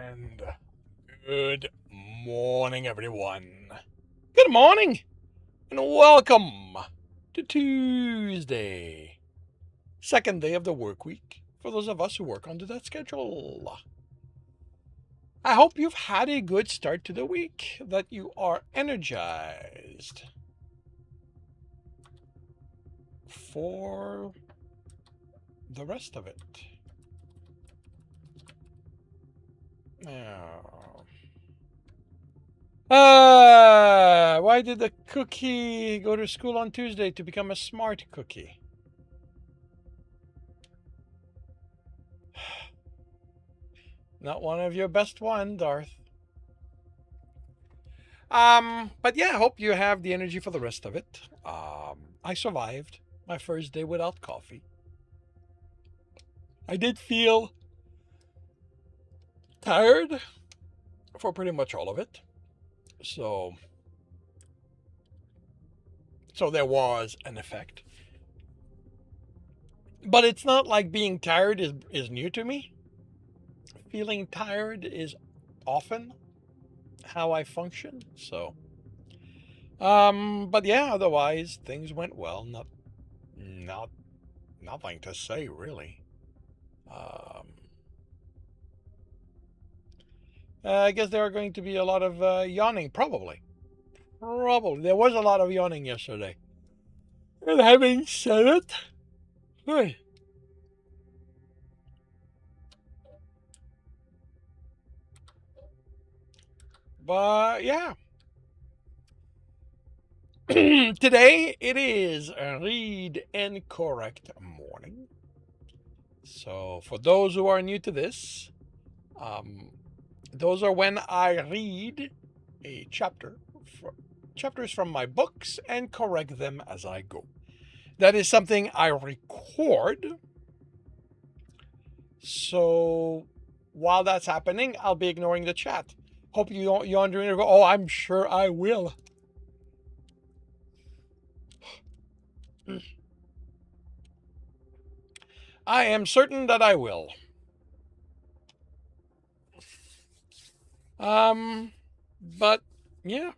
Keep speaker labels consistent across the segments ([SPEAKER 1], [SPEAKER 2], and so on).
[SPEAKER 1] And good morning, everyone. Good morning, and welcome to Tuesday, second day of the work week for those of us who work under that schedule. I hope you've had a good start to the week, that you are energized for the rest of it. Now, why did the cookie go to school on Tuesday to become a smart cookie? Not one of your best one, Darth. But yeah, I hope you have the energy for the rest of it. I survived my first day without coffee. I did feel tired for pretty much all of it. So there was an effect. But it's not like being tired is new to me. Feeling tired is often how I function. So but yeah, otherwise things went well. Not nothing to say really. Um I guess there are going to be a lot of yawning, probably. Probably. There was a lot of yawning yesterday. And having said it, hey, but yeah. Today it is a read and correct morning. So for those who are new to this, um, those are when I read a chapters from my books and correct them as I go. That is something I record. So while that's happening, I'll be ignoring the chat. Hope you don't yawn during it. Oh, I'm sure I will. I am certain that I will. But yeah.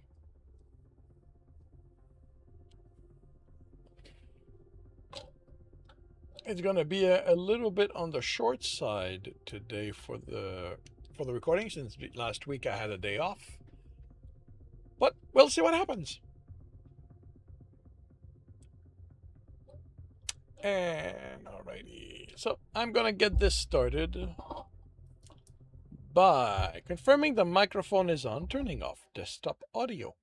[SPEAKER 1] It's gonna be a little bit on the short side today for the recording, since last week I had a day off. But we'll see what happens. And alrighty. So I'm gonna get this started by confirming the microphone is on, turning off desktop audio.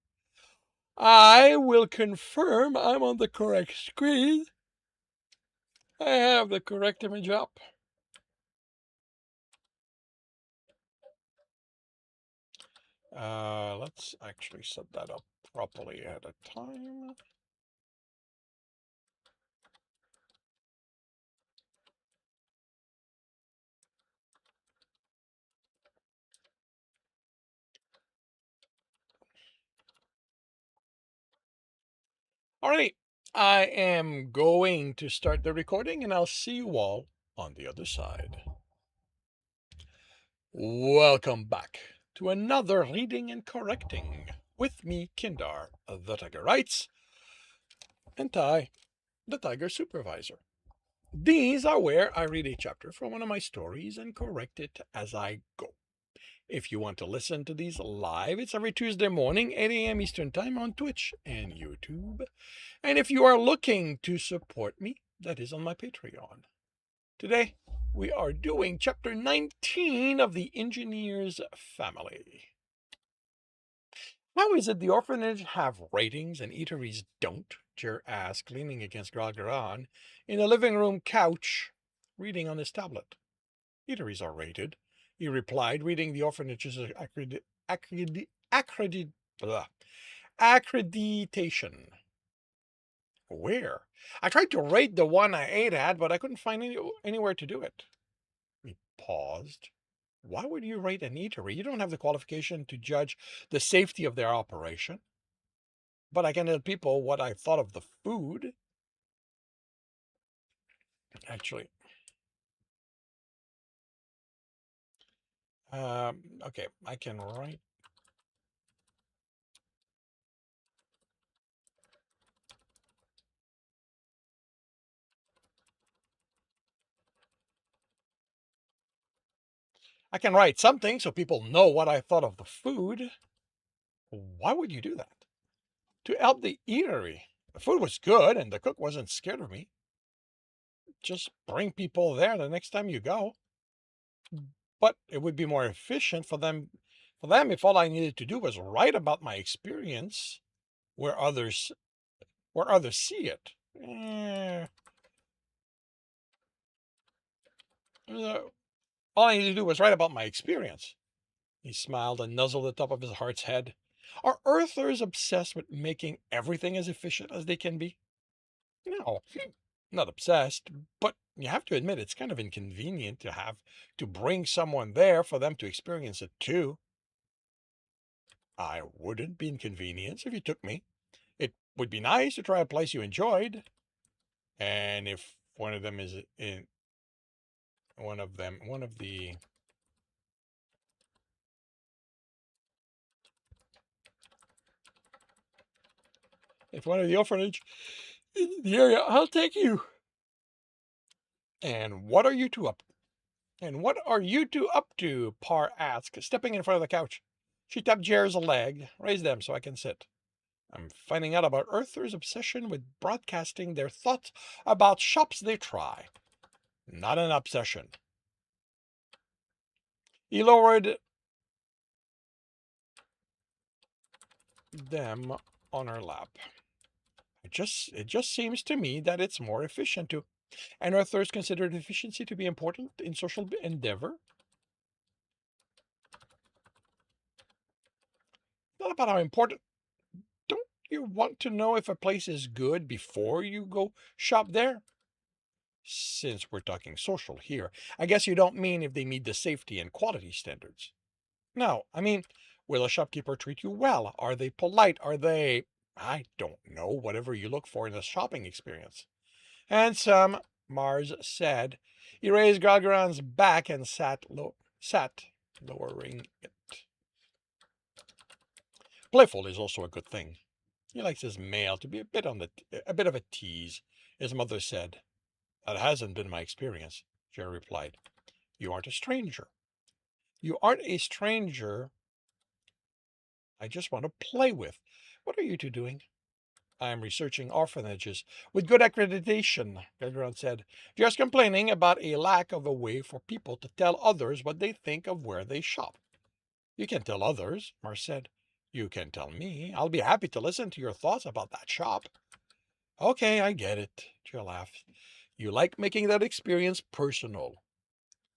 [SPEAKER 1] I will confirm I'm on the correct screen. I have the correct image up. Let's actually set that up properly ahead of time. Alright, I am going to start the recording and I'll see you all on the other side. Welcome back to another reading and correcting with me, Kindar, the Tiger Writes, and Ty, the Tiger Supervisor. These are where I read a chapter from one of my stories and correct it as I go. If you want to listen to these live, it's every Tuesday morning, 8 a.m. Eastern Time on Twitch and YouTube. And if you are looking to support me, that is on my Patreon. Today, we are doing chapter 19 of The Engineer's Family. How is it the orphanage have ratings and eateries don't? Jer asked, leaning against Gralgaran in the living room couch, reading on his tablet. Eateries are rated, he replied, reading the orphanage's accreditation. Where? I tried to rate the one I ate at, but I couldn't find anywhere to do it. He paused. Why would you rate an eatery? You don't have the qualification to judge the safety of their operation. But I can tell people what I thought of the food. Actually, Okay, I can write. I can write something so people know what I thought of the food. Why would you do that? To help the eatery. The food was good and the cook wasn't scared of me. Just bring people there the next time you go. But it would be more efficient for them if all I needed to do was write about my experience where others see it. Uh, all I needed to do was write about my experience. He smiled and nuzzled the top of his heart's head. Are Earthers obsessed with making everything as efficient as they can be? No, not obsessed, but you have to admit it's kind of inconvenient to have to bring someone there for them to experience it too. I wouldn't be inconvenienced if you took me. It would be nice to try a place you enjoyed, and if one of them is in one of the if one of the orphanage in the area, I'll take you. And what are you two up? And what are you two up to? Parr asked, stepping in front of the couch. She tapped Jer's leg. Raise them so I can sit. I'm finding out about Earthers' obsession with broadcasting their thoughts about shops they try. Not an obsession. He lowered them on her lap. It just seems to me that it's more efficient to. And Earthers consider efficiency to be important in social endeavor. Not about how important. Don't you want to know if a place is good before you go shop there? Since we're talking social here, I guess you don't mean if they meet the safety and quality standards. No, I mean, will a shopkeeper treat you well? Are they polite? Are they, I don't know, whatever you look for in a shopping experience? Handsome, Mars said. He raised Gargaran's back and sat, lowering it. Playful is also a good thing. He likes his mail to be a bit of a tease, his mother said. That hasn't been my experience, Jerry replied. You aren't a stranger. You aren't a stranger I just want to play with. What are you two doing? I am researching orphanages with good accreditation, Gargaran said. Just complaining about a lack of a way for people to tell others what they think of where they shop. You can tell others, Mars said. You can tell me. I'll be happy to listen to your thoughts about that shop. Okay, I get it, Jill laughed. You like making that experience personal.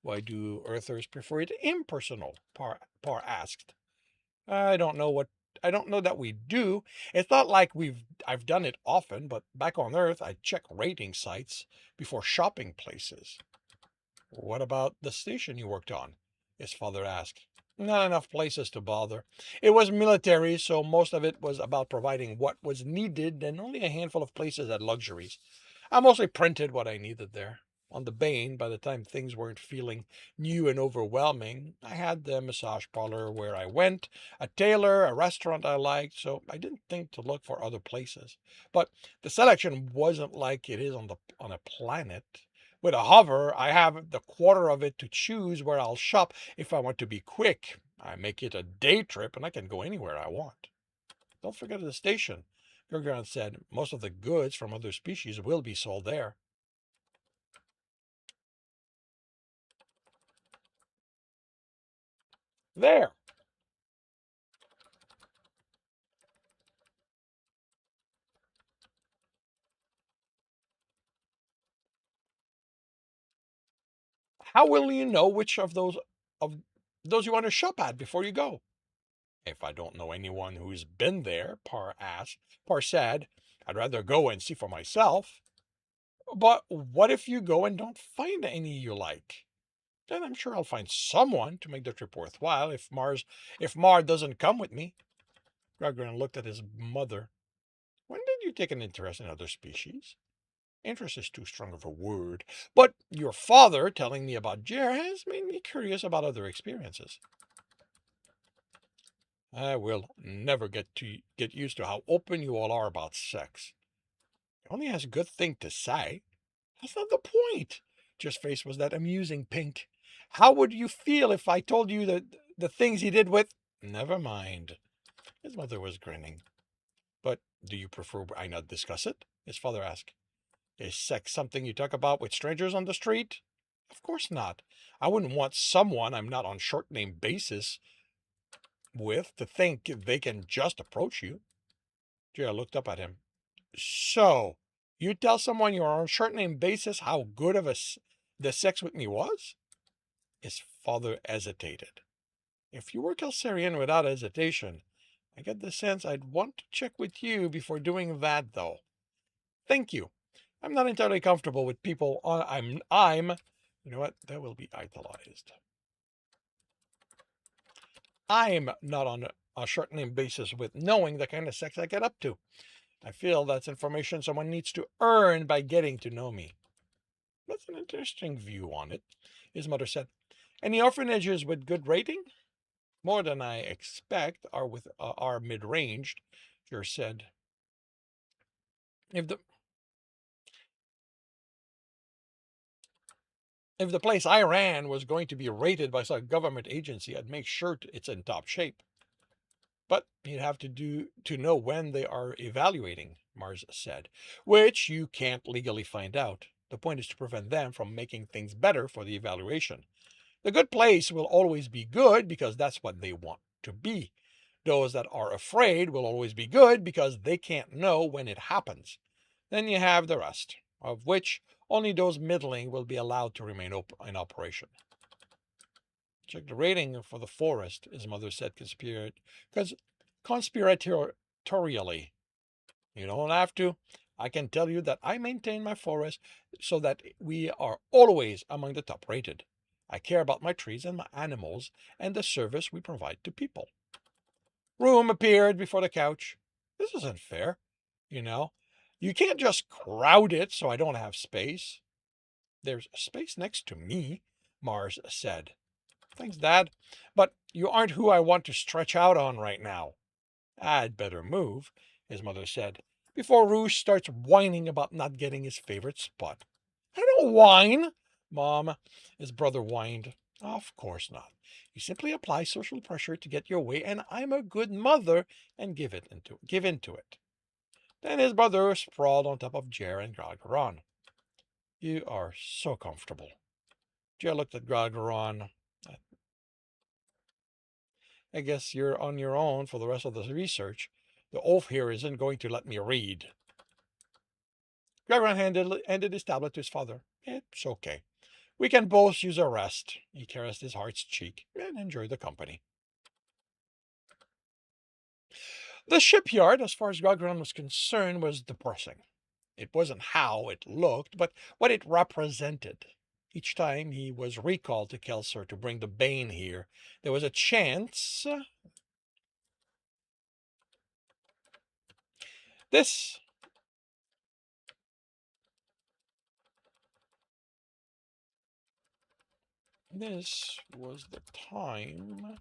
[SPEAKER 1] Why do Earthers prefer it impersonal? Parr asked. I don't know what I don't know that we do. It's not like I've done it often, but back on Earth I check rating sites before shopping places. What about the station you worked on? His father asked. Not enough places to bother. It was military, so most of it was about providing what was needed, and only a handful of places had luxuries. I mostly printed what I needed there. On the Bain, by the time things weren't feeling new and overwhelming, I had the massage parlor where I went, a tailor, a restaurant I liked, so I didn't think to look for other places. But the selection wasn't like it is on a planet. With a hover, I have the quarter of it to choose where I'll shop if I want to be quick. I make it a day trip and I can go anywhere I want. Don't forget the station. Gurgan said most of the goods from other species will be sold there. There. How will you know which of those you want to shop at before you go? If I don't know anyone who's been there, Parr said, I'd rather go and see for myself. But what if you go and don't find any you like? Then I'm sure I'll find someone to make the trip worthwhile if Mar doesn't come with me. Gregor looked at his mother. When did you take an interest in other species? Interest is too strong of a word, but your father telling me about Jer has made me curious about other experiences. I will never get used to how open you all are about sex. He only has good thing to say. That's not the point. Just face was that amusing pink. How would you feel if I told you the things he did with? Never mind. His mother was grinning. But do you prefer I not discuss it? His father asked. Is sex something you talk about with strangers on the street? Of course not. I wouldn't want someone I'm not on short name basis with to think they can just approach you. Jerry looked up at him. So, you tell someone you're on a short name basis how good of the sex with me was? His father hesitated. If you were Kelsarian without hesitation, I get the sense I'd want to check with you before doing that, though. Thank you. I'm not entirely comfortable with people on you know what? That will be itemized. I'm not on a short name basis with knowing the kind of sex I get up to. I feel that's information someone needs to earn by getting to know me. That's an interesting view on it, his mother said. Any orphanages with good rating? More than I expect are mid-ranged, Jer said. If the if the place I ran was going to be rated by some government agency, I'd make sure it's in top shape. But you'd have to know when they are evaluating, Mars said, which you can't legally find out. The point is to prevent them from making things better for the evaluation. The good place will always be good because that's what they want to be. Those that are afraid will always be good because they can't know when it happens. Then you have the rest, of which only those middling will be allowed to remain in operation. Check the rating for the forest, his mother said conspiratorially. You don't have to. I can tell you that I maintain my forest so that we are always among the top rated. I care about my trees and my animals and the service we provide to people. Room appeared before the couch. This isn't fair, you know. You can't just crowd it so I don't have space. There's space next to me, Mars said. Thanks, Dad. But you aren't who I want to stretch out on right now. I'd better move, his mother said, before Rouge starts whining about not getting his favorite spot. I don't whine, Mom, his brother whined. Of course not. You simply apply social pressure to get your way, and I'm a good mother and give into it. Then his brother sprawled on top of Jer and Gargaron. You are so comfortable. Jer looked at Gargaron. I guess you're on your own for the rest of the research. The oaf here isn't going to let me read. Gargaron handed his tablet to his father. It's okay. We can both use a rest. He caressed his heart's cheek and enjoyed the company. The shipyard, as far as Gargaron was concerned, was depressing. It wasn't how it looked, but what it represented. Each time he was recalled to Kelser to bring the Bane here, there was a chance. This this was the time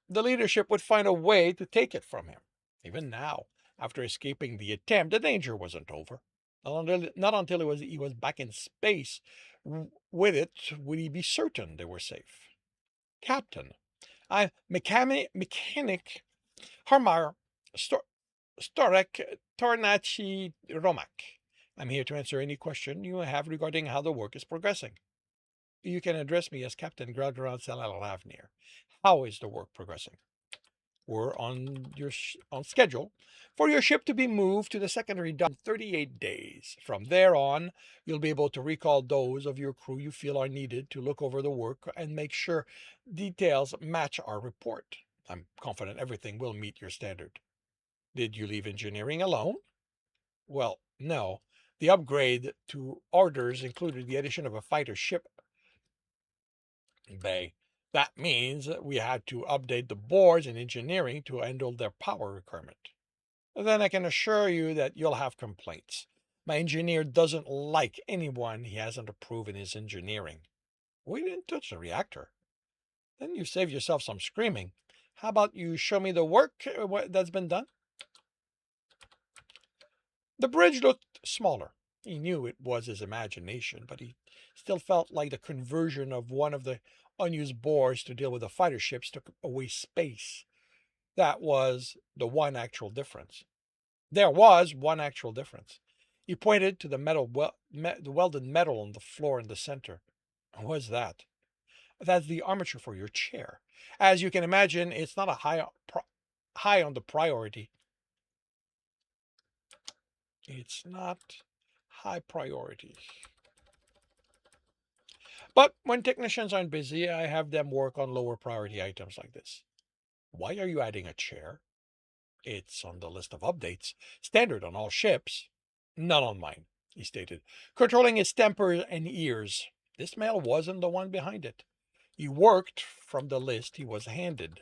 [SPEAKER 1] the leadership would find a way to take it from him. Even now, after escaping the attempt, the danger wasn't over. Not until he was back in space with it would he be certain they were safe. Captain, I'm mechanic Harmar Storek Tornachi Romak. I'm here to answer any question you have regarding how the work is progressing. You can address me as Captain Gralgaran Salalavnir. How is the work progressing? We're on schedule for your ship to be moved to the secondary dock in 38 days. From there on, you'll be able to recall those of your crew you feel are needed to look over the work and make sure details match our report. I'm confident everything will meet your standard. Did you leave engineering alone? Well, no. The upgrade to orders included the addition of a fighter ship bay. That means we had to update the boards in engineering to handle their power requirement. then I can assure you that you'll have complaints. My engineer doesn't like anyone he hasn't approved in his engineering. We didn't touch the reactor. Then you save yourself some screaming. How about you show me the work that's been done? The bridge looked smaller. He knew it was his imagination, but he still felt like the conversion of one of the unused bores to deal with the fighter ships took away space. That was the one actual difference. There was one actual difference. He pointed to the the welded metal on the floor in the center. What's that? That's the armature for your chair. As you can imagine, it's not a high on the priority. It's not high priority. But when technicians aren't busy, I have them work on lower priority items like this. Why are you adding a chair? It's on the list of updates, standard on all ships. Not on mine, he stated, controlling his temper and ears. This mail wasn't the one behind it. He worked from the list he was handed.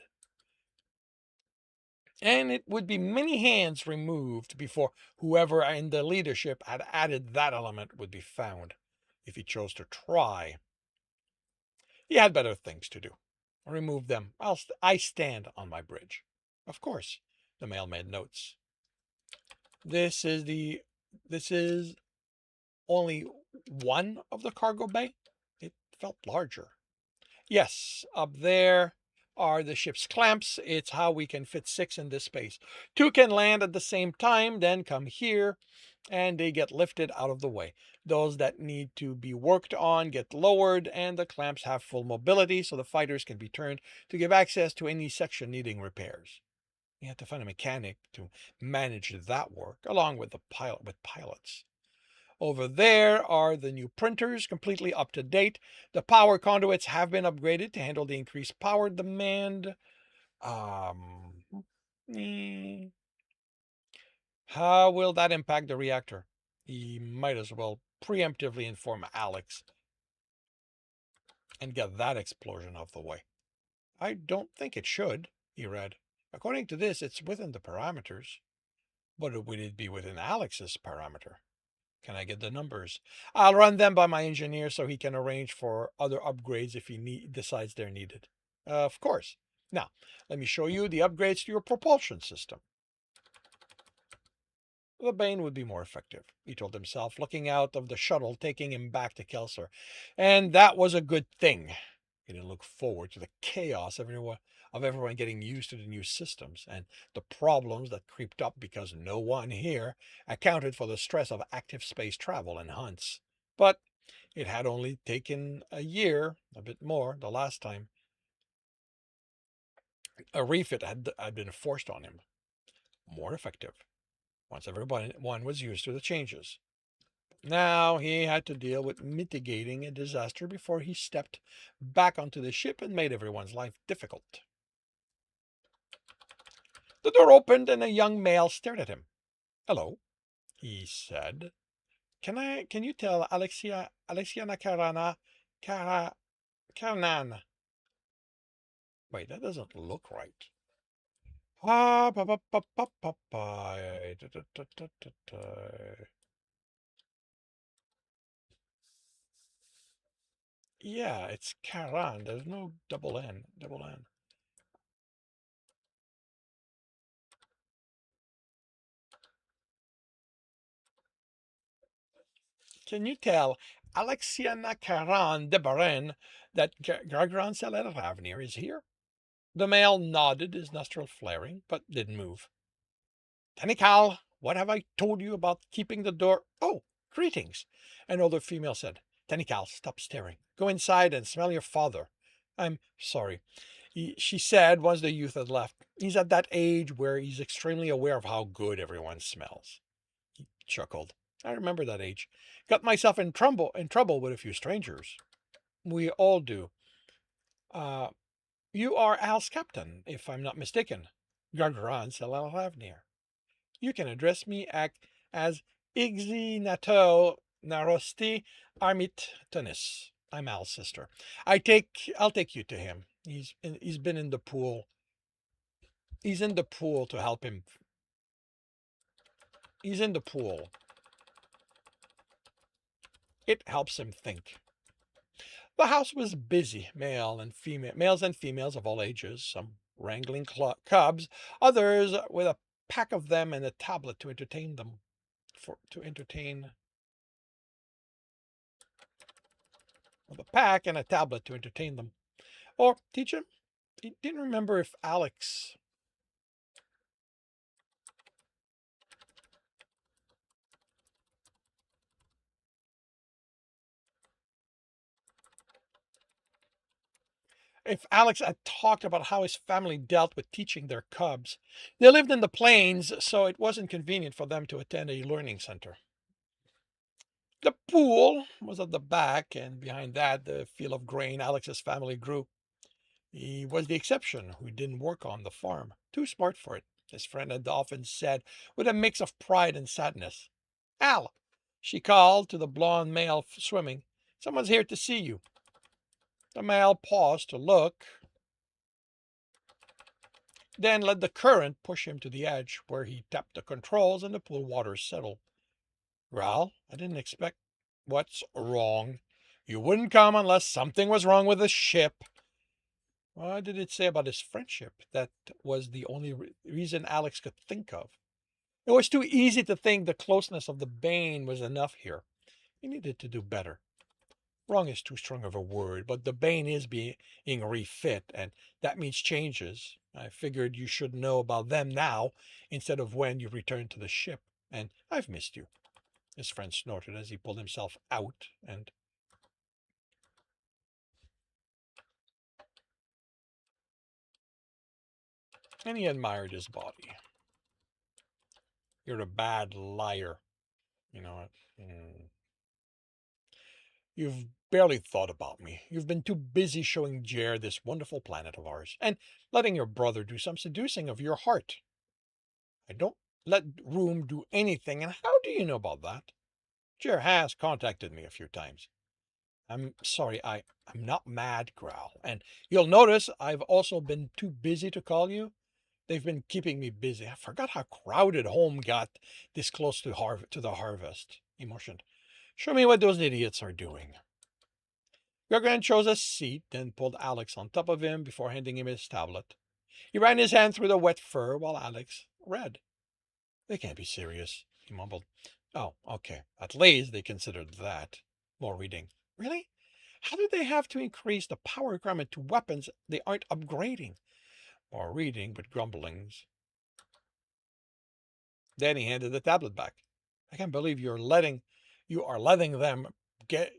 [SPEAKER 1] And it would be many hands removed before whoever in the leadership had added that element would be found, if he chose to try. He had better things to do. Remove them. I stand on my bridge. Of course, the mailman notes. This is the this is only one of the cargo bay. It felt larger. Yes, up there are the ship's clamps. It's how we can fit six in this space. Two can land at the same time, then come here, and they get lifted out of the way. Those that need to be worked on get lowered, and the clamps have full mobility so the fighters can be turned to give access to any section needing repairs. You have to find a mechanic to manage that work, along with pilots. Over there are the new printers, completely up to date. The power conduits have been upgraded to handle the increased power demand. Eh, how will that impact the reactor? He might as well preemptively inform Alex and get that explosion out of the way. I don't think it should, he read. According to this, it's within the parameters. But would it be within Alex's parameter? Can I get the numbers? I'll run them by my engineer so he can arrange for other upgrades if he decides they're needed. Of course. Now, let me show you the upgrades to your propulsion system. The Bane would be more effective, he told himself, looking out of the shuttle taking him back to Kelser. And that was a good thing. He didn't look forward to the chaos of everyone getting used to the new systems and the problems that creeped up because no one here accounted for the stress of active space travel and hunts. But it had only taken a year, a bit more, the last time. A refit had been forced on him. More effective, once everyone was used to the changes. Now he had to deal with mitigating a disaster before he stepped back onto the ship and made everyone's life difficult. The door opened and a young male stared at him. Hello, he said. Can you tell Alexiana Karanan? Wait, that doesn't look right. Ah, pa pa pa pa pa pa. Da, da, da, da, da, da. Yeah, it's Karan. There's no double N. Double N. Can you tell Alexiana Karan de Baren that Gargran Ravnir is here? The male nodded, his nostril flaring, but didn't move. Tanikal, what have I told you about keeping the door? Oh, greetings. An older female said. Tanikal, stop staring. Go inside and smell your father. I'm sorry, she said once the youth had left. He's at that age where he's extremely aware of how good everyone smells. He chuckled. I remember that age. Got myself in trouble with a few strangers. We all do. Uh, you are Al's captain, if I'm not mistaken. Gargaran Selalavnir. You can address me as Igzi Narosti Armit Tunis. I'm Al's sister. I'll take you to him. He's been in the pool. He's in the pool to help him. He's in the pool. It helps him think. The house was busy, males and females of all ages, some wrangling cubs, others with a pack of them and a tablet to entertain them. To entertain with a pack and a tablet to entertain them. Or teach him. He didn't remember if Alex had talked about how his family dealt with teaching their cubs. They lived in the plains, so it wasn't convenient for them to attend a learning center. The pool was at the back, and behind that, the field of grain Alex's family grew. He was the exception who didn't work on the farm. Too smart for it, his friend had often said, with a mix of pride and sadness. Al, she called to the blond male swimming. Someone's here to see you. The male paused to look, then let the current push him to the edge, where he tapped the controls and the pool water settled. Well, I didn't expect. What's wrong? You wouldn't come unless something was wrong with the ship. What did it say about his friendship? That was the only reason Alex could think of. It was too easy to think the closeness of the Bane was enough here. He needed to do better. Wrong is too strong of a word, but the Bane is being refit, and that means changes. I figured you should know about them now instead of when you return to the ship, and I've missed you. His friend snorted as he pulled himself out, and he admired his body. You're a bad liar. You know, you've barely thought about me. You've been too busy showing Jer this wonderful planet of ours and letting your brother do some seducing of your heart. I don't let Room do anything, and how do you know about that? Jer has contacted me a few times. I'm sorry, I'm not mad, Growl. And you'll notice I've also been too busy to call you. They've been keeping me busy. I forgot how crowded home got this close to the harvest. Emotion. Show me what those idiots are doing. Gurgran chose a seat, then pulled Alex on top of him before handing him his tablet. He ran his hand through the wet fur while Alex read. They can't be serious, he mumbled. Oh, okay. At least they considered that. More reading. Really? How do they have to increase the power requirement to weapons they aren't upgrading? More reading, but grumblings. Then he handed the tablet back. I can't believe you are letting them get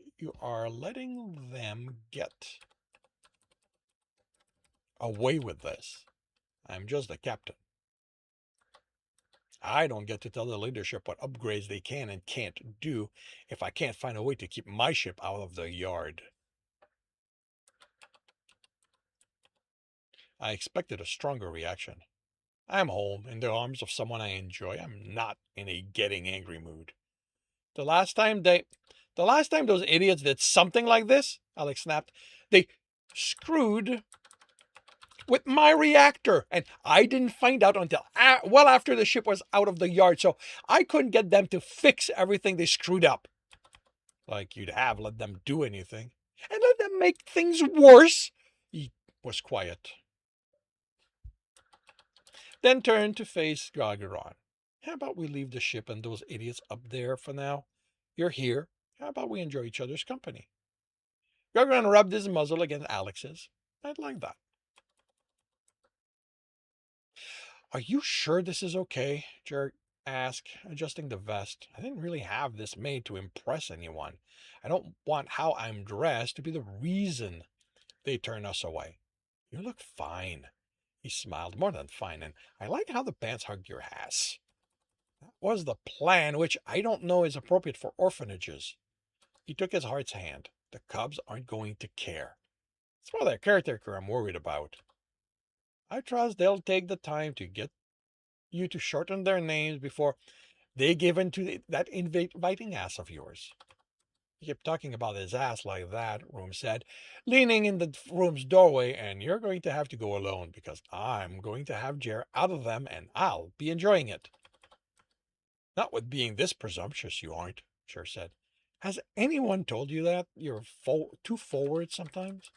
[SPEAKER 1] away with this. I'm just the captain. I don't get to tell the leadership what upgrades they can and can't do if I can't find a way to keep my ship out of the yard. I expected a stronger reaction. I'm home, in the arms of someone I enjoy. I'm not in a getting angry mood. The last time those idiots did something like this, Alex snapped, they screwed with my reactor, and I didn't find out until well after the ship was out of the yard, so I couldn't get them to fix everything they screwed up. Like you'd have let them do anything, and let them make things worse. He was quiet, then turned to face Gargaron. How about we leave the ship and those idiots up there for now? You're here. How about we enjoy each other's company? Gargaron rubbed his muzzle against Alex's. I'd like that. Are you sure this is okay? Jerk asked, adjusting the vest. I didn't really have this made to impress anyone. I don't want how I'm dressed to be the reason they turn us away. You look fine. He smiled, more than fine, and I like how the pants hugged your ass. That was the plan, which I don't know is appropriate for orphanages. He took his heart's hand. The cubs aren't going to care. It's more their caretaker I'm worried about. I trust they'll take the time to get you to shorten their names before they give in to that inviting ass of yours. He kept talking about his ass like that, Room said, leaning in the room's doorway, and you're going to have to go alone because I'm going to have Jer out of them and I'll be enjoying it. Not with being this presumptuous, you aren't, Cher said. Has anyone told you that? You're too forward sometimes?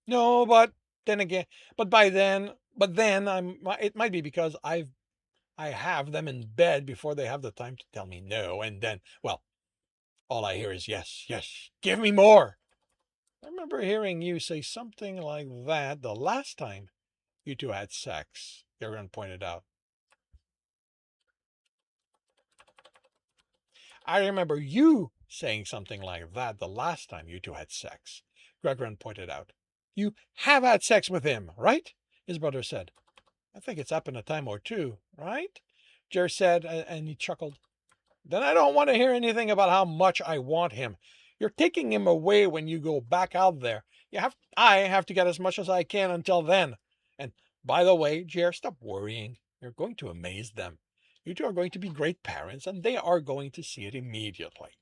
[SPEAKER 1] No, but then again, but then it might be because I have them in bed before they have the time to tell me no, and then, well, all I hear is yes, yes, give me more. I remember hearing you say something like that the last time you two had sex, Garen pointed out. I remember you saying something like that the last time you two had sex, Gregran pointed out. You have had sex with him, right? His brother said. I think it's happened a time or two, right? Jer said, and he chuckled. Then I don't want to hear anything about how much I want him. You're taking him away when you go back out there. I have to get as much as I can until then. And by the way, Jer, stop worrying. You're going to amaze them. You two are going to be great parents, and they are going to see it immediately.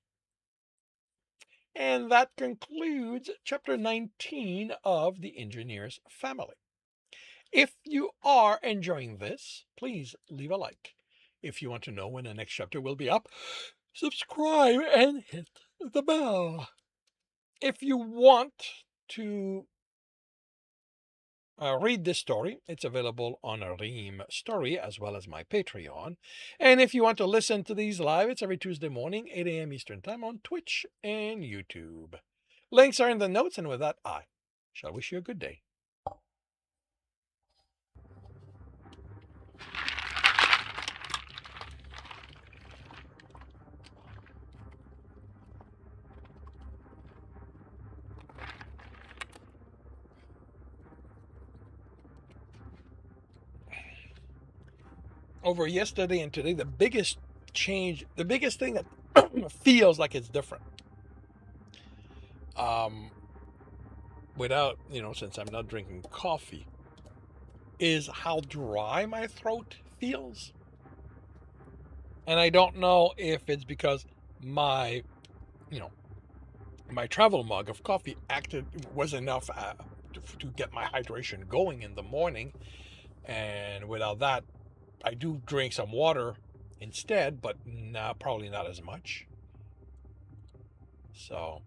[SPEAKER 1] And that concludes chapter 19 of The Engineer's Family. If you are enjoying this, please leave a like. If you want to know when the next chapter will be up, subscribe and hit the bell. If you want to read this story, it's available on a Ream Story as well as my Patreon. And if you want to listen to these live, it's every Tuesday morning, 8 a.m. Eastern Time on Twitch and YouTube. Links are in the notes, and with that, I shall wish you a good day. Over yesterday and today, the biggest change, the biggest thing that feels like it's different, um, without, since I'm not drinking coffee, is how dry my throat feels. And I don't know if it's because my, you know, my travel mug of coffee was enough to get my hydration going in the morning. And without that, I do drink some water instead, but probably not as much. So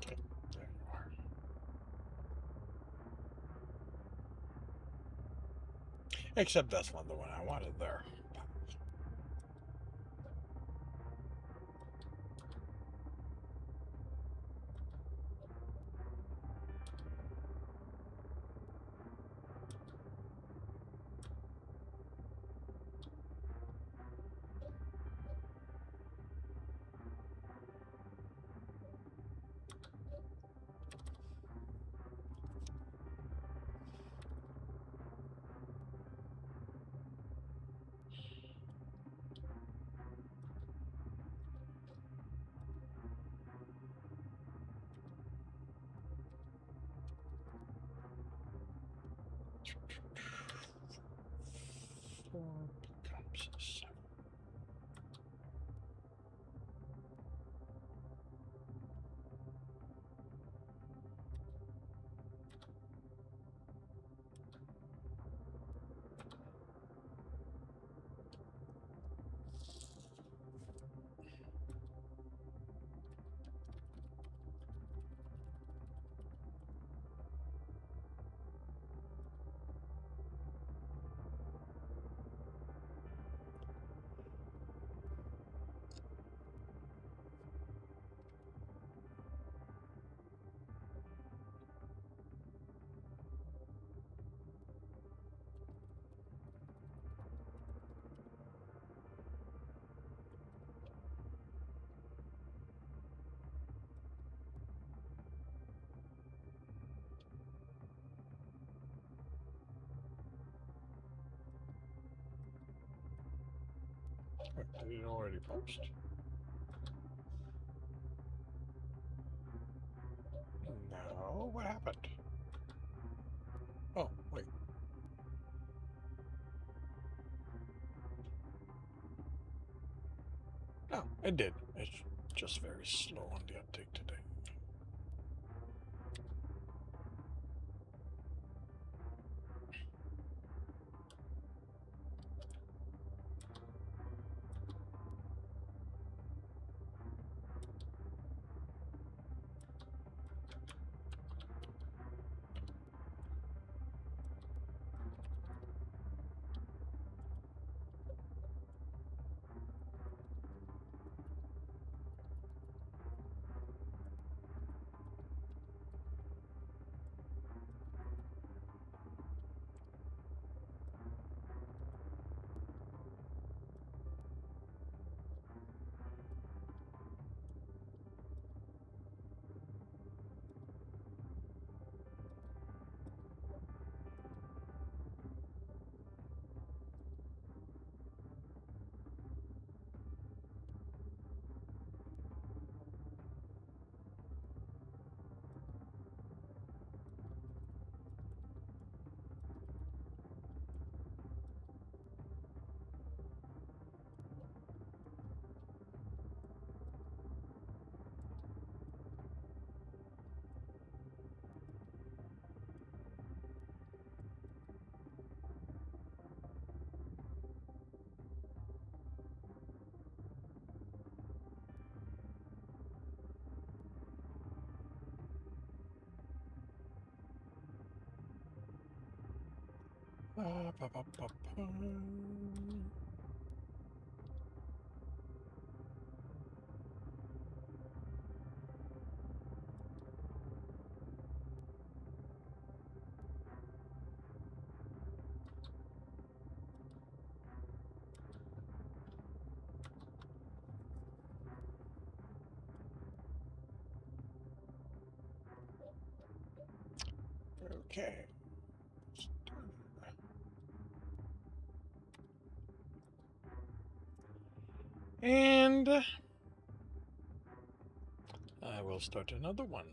[SPEAKER 1] okay, there you are. Except that's not the one I wanted there. 4 becomes 7. Wait, did it already post? No, what happened? Oh, wait. Oh, it did. It's just very slow on the uptake today. Ba, ba, ba, ba, ba. Okay. It's done. And I will start another one.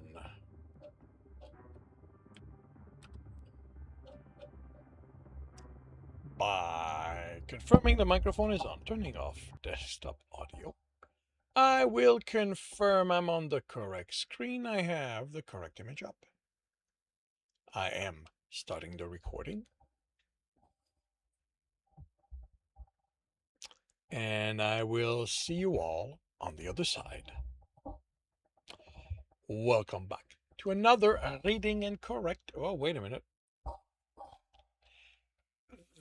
[SPEAKER 1] By confirming the microphone is on, turning off desktop audio. I will confirm I'm on the correct screen. I have the correct image up. I am starting the recording. And I will see you all on the other side. Welcome back to another reading and correct. Oh, wait a minute.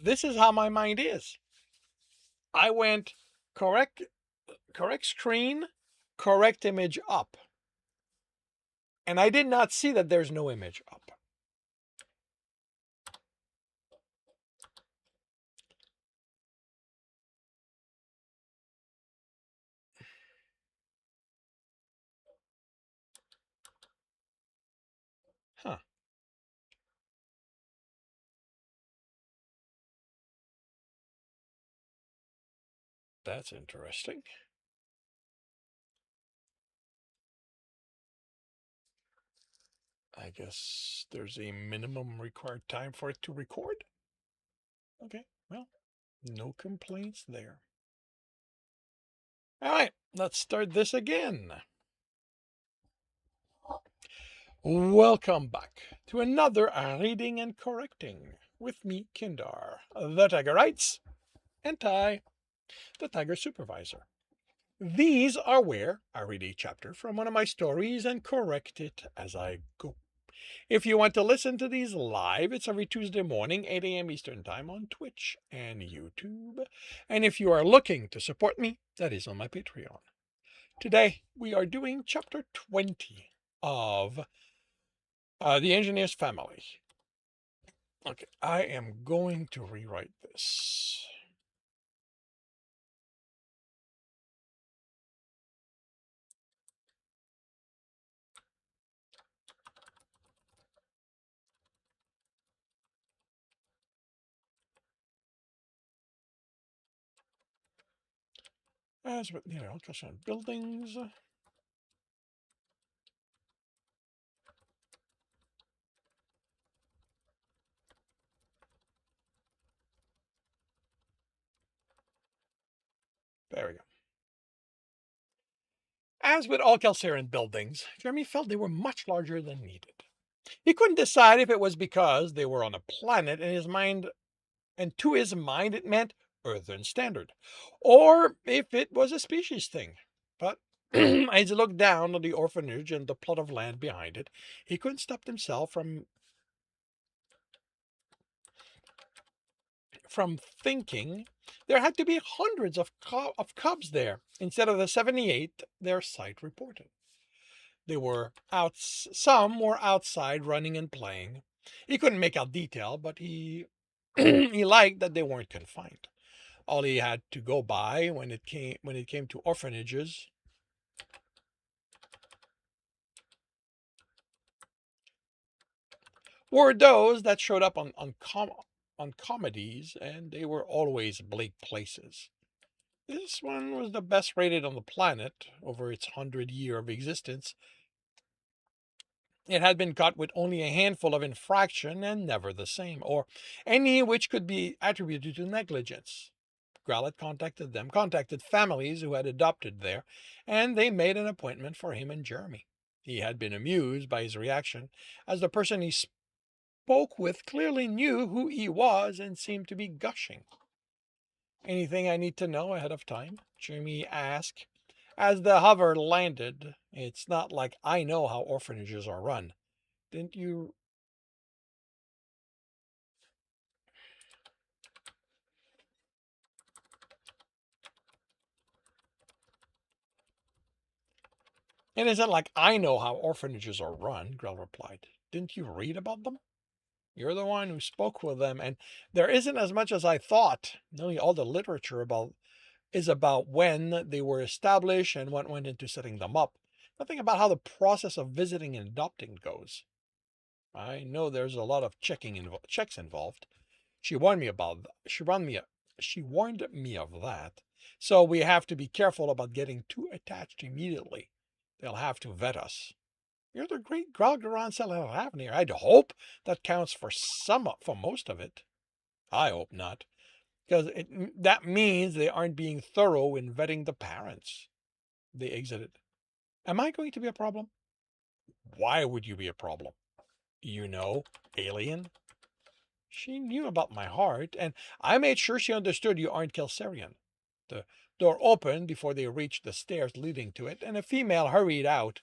[SPEAKER 1] This is how my mind is. I went correct screen, correct image up. And I did not see that there's no image up. Huh. That's interesting. I guess there's a minimum required time for it to record. Okay, well, no complaints there. All right, let's start this again. Welcome back to another Reading and Correcting with me, Kindar, the Tiger Writes, and Ty, the Tiger Supervisor. These are where I read a chapter from one of my stories and correct it as I go. If you want to listen to these live, it's every Tuesday morning, 8 a.m. Eastern Time on Twitch and YouTube. And if you are looking to support me, that is on my Patreon. Today, we are doing chapter 20 of The Engineer's Family. Okay, I am going to rewrite this. As with, question on buildings. There we go. As with all Calcarian buildings, Jeremy felt they were much larger than needed. He couldn't decide if it was because they were on a planet in his mind, and to his mind it meant Earthen Standard, or if it was a species thing. But as he looked down on the orphanage and the plot of land behind it, he couldn't stop himself from thinking there had to be hundreds of cubs there instead of the 78 their site reported. They were out. Some were outside running and playing. He couldn't make out detail, but he he liked that they weren't confined. All he had to go by when it came to orphanages were those that showed up on comedies, and they were always bleak places. This one was the best rated on the planet over its 100-year of existence. It had been caught with only a handful of infraction and never the same, or any which could be attributed to negligence. Growlett contacted families who had adopted there, and they made an appointment for him and Jeremy. He had been amused by his reaction, as the person he spoke with clearly knew who he was and seemed to be gushing. Anything I need to know ahead of time? Jeremy asked. As the hover landed, it's not like I know how orphanages are run. Didn't you? It isn't like I know how orphanages are run, Grell replied. Didn't you read about them? You're the one who spoke with them, and there isn't as much as I thought. Nearly all the literature is about when they were established and what went into setting them up. Nothing about how the process of visiting and adopting goes. I know there's a lot of checks involved. She warned me about she warned me of that. So we have to be careful about getting too attached immediately. They'll have to vet us. You're the great Gralgaron Salahavnir. I'd hope that counts for most of it. I hope not, because that means they aren't being thorough in vetting the parents. They exited. Am I going to be a problem? Why would you be a problem? You know, alien. She knew about my heart, and I made sure she understood you aren't Kelsarian. The door opened before they reached the stairs leading to it, and a female hurried out.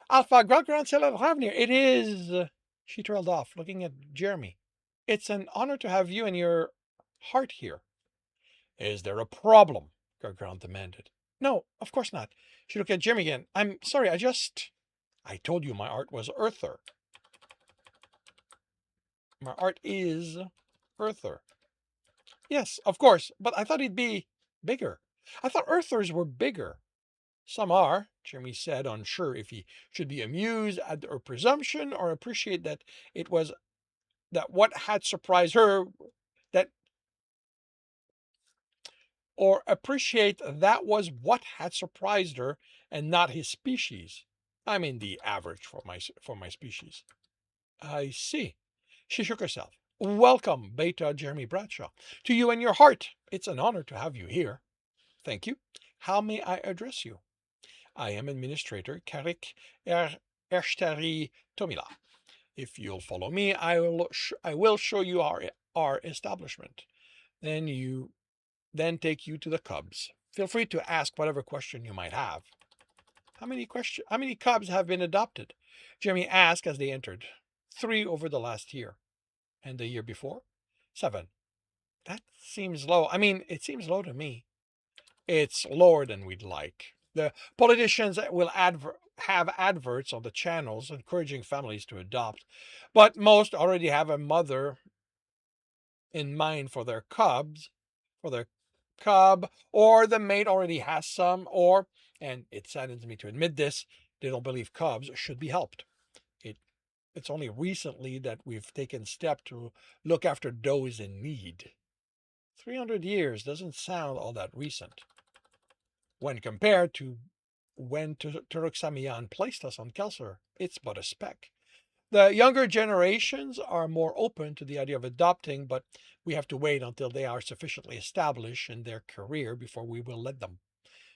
[SPEAKER 1] Alpha Gralgaron Salahavnir, it is. She trailed off, looking at Jeremy. It's an honor to have you and your heart here. Is there a problem? Garground demanded. No, of course not. She looked at Jim again. I'm sorry, I told you my art was Earther. My art is Earther. Yes, of course, but I thought he'd be bigger. I thought Earthers were bigger. Some are, Jeremy said, unsure if he should be amused at her presumption or appreciate that it was that what had surprised her that or appreciate that was what had surprised her and not his species. I mean the average for my species. I see. She shook herself. Welcome, Beta Jeremy Bradshaw. To you and your heart. It's an honor to have you here. Thank you. How may I address you? I am Administrator Karik Ershtari Tomila. If you'll follow me, I will show you our establishment. Then take you to the cubs. Feel free to ask whatever question you might have. How many cubs have been adopted? Jeremy asked as they entered. 3 over the last year. And the year before? 7. That seems low. I mean, it seems low to me. It's lower than we'd like. The politicians will have adverts on the channels encouraging families to adopt, but most already have a mother in mind for their cub, or the mate already has some, or, and it saddens me to admit this, they don't believe cubs should be helped. It, it's only recently that we've taken steps to look after those in need. 300 years doesn't sound all that recent when compared to when Turk Samian placed us on Kelser. It's but a speck. The younger generations are more open to the idea of adopting, but we have to wait until they are sufficiently established in their career before we will let them.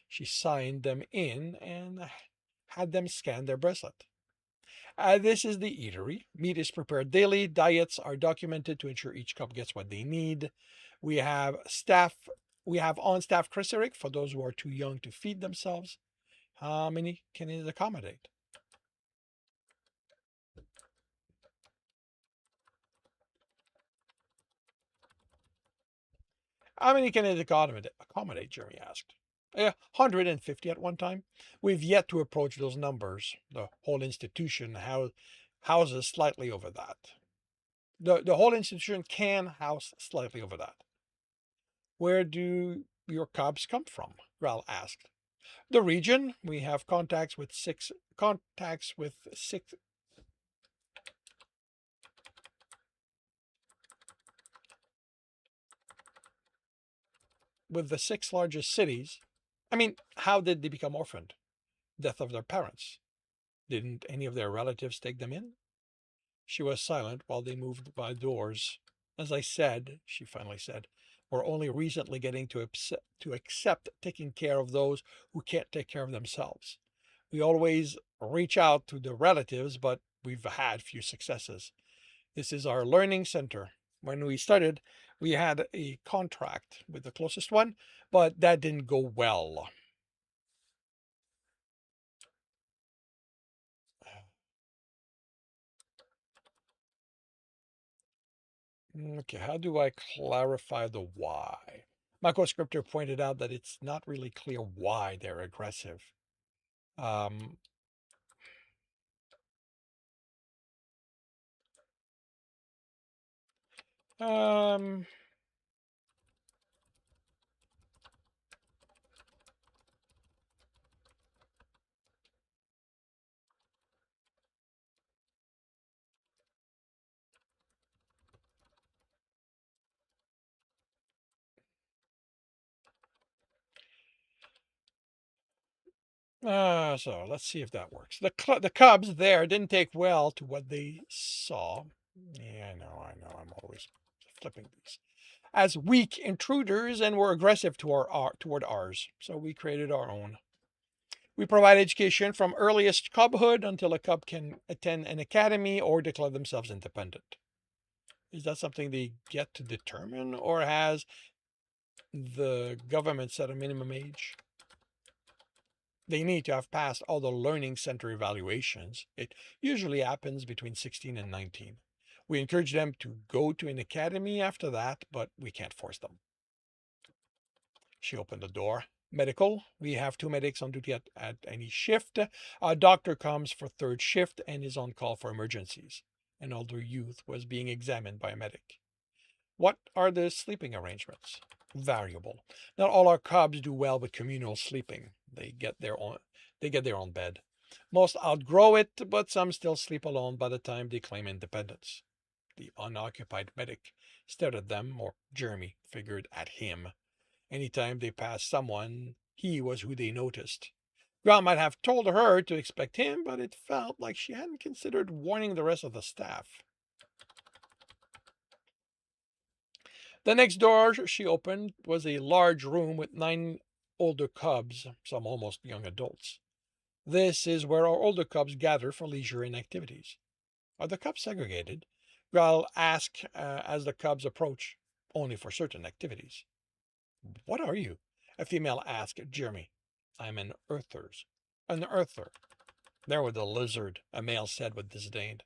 [SPEAKER 1] She signed them in and had them scan their bracelet. This is the eatery. Meat is prepared daily. Diets are documented to ensure each cub gets what they need. We have staff. We have on-staff chryseric for those who are too young to feed themselves. How many can it accommodate? How many can it accommodate? Jeremy asked. 150 at one time. We've yet to approach those numbers. The whole institution houses slightly over that. The whole institution can house slightly over that. Where do your cubs come from? Ral asked. The region. We have contacts with the 6 largest cities. I mean, how did they become orphaned? Death of their parents. Didn't any of their relatives take them in? She was silent while they moved by doors. As I said, she finally said, we're only recently getting to accept taking care of those who can't take care of themselves. We always reach out to the relatives, but we've had few successes. This is our learning center. When we started, we had a contract with the closest one, but that didn't go well. Okay, how do I clarify the why? My co-scriptor pointed out that it's not really clear why they're aggressive. Um, um, so let's see if that works. The Cubs there didn't take well to what they saw. Yeah, I know. I'm always flipping these as weak intruders and were aggressive toward ours. So we created our own. We provide education from earliest cubhood until a cub can attend an academy or declare themselves independent. Is that something they get to determine, or has the government set a minimum age? They need to have passed all the learning center evaluations. It usually happens between 16 and 19. We encourage them to go to an academy after that, but we can't force them. She opened the door. Medical. We have 2 medics on duty at any shift. A doctor comes for 3rd shift and is on call for emergencies. An older youth was being examined by a medic. What are the sleeping arrangements? Variable. Not all our cubs do well with communal sleeping. They get their own bed. Most outgrow it, but some still sleep alone by the time they claim independence. The unoccupied medic stared at them, or Jeremy figured at him. Anytime they passed someone, he was who they noticed. Grant might have told her to expect him, but it felt like she hadn't considered warning the rest of the staff. The next door she opened was a large room with 9 older cubs, some almost young adults. This is where our older cubs gather for leisure and activities. Are the cubs segregated? Gral asked as the cubs approach. Only for certain activities. What are you? A female asked Jeremy. I'm an earthers. An earther. There with the lizard, a male said with disdain.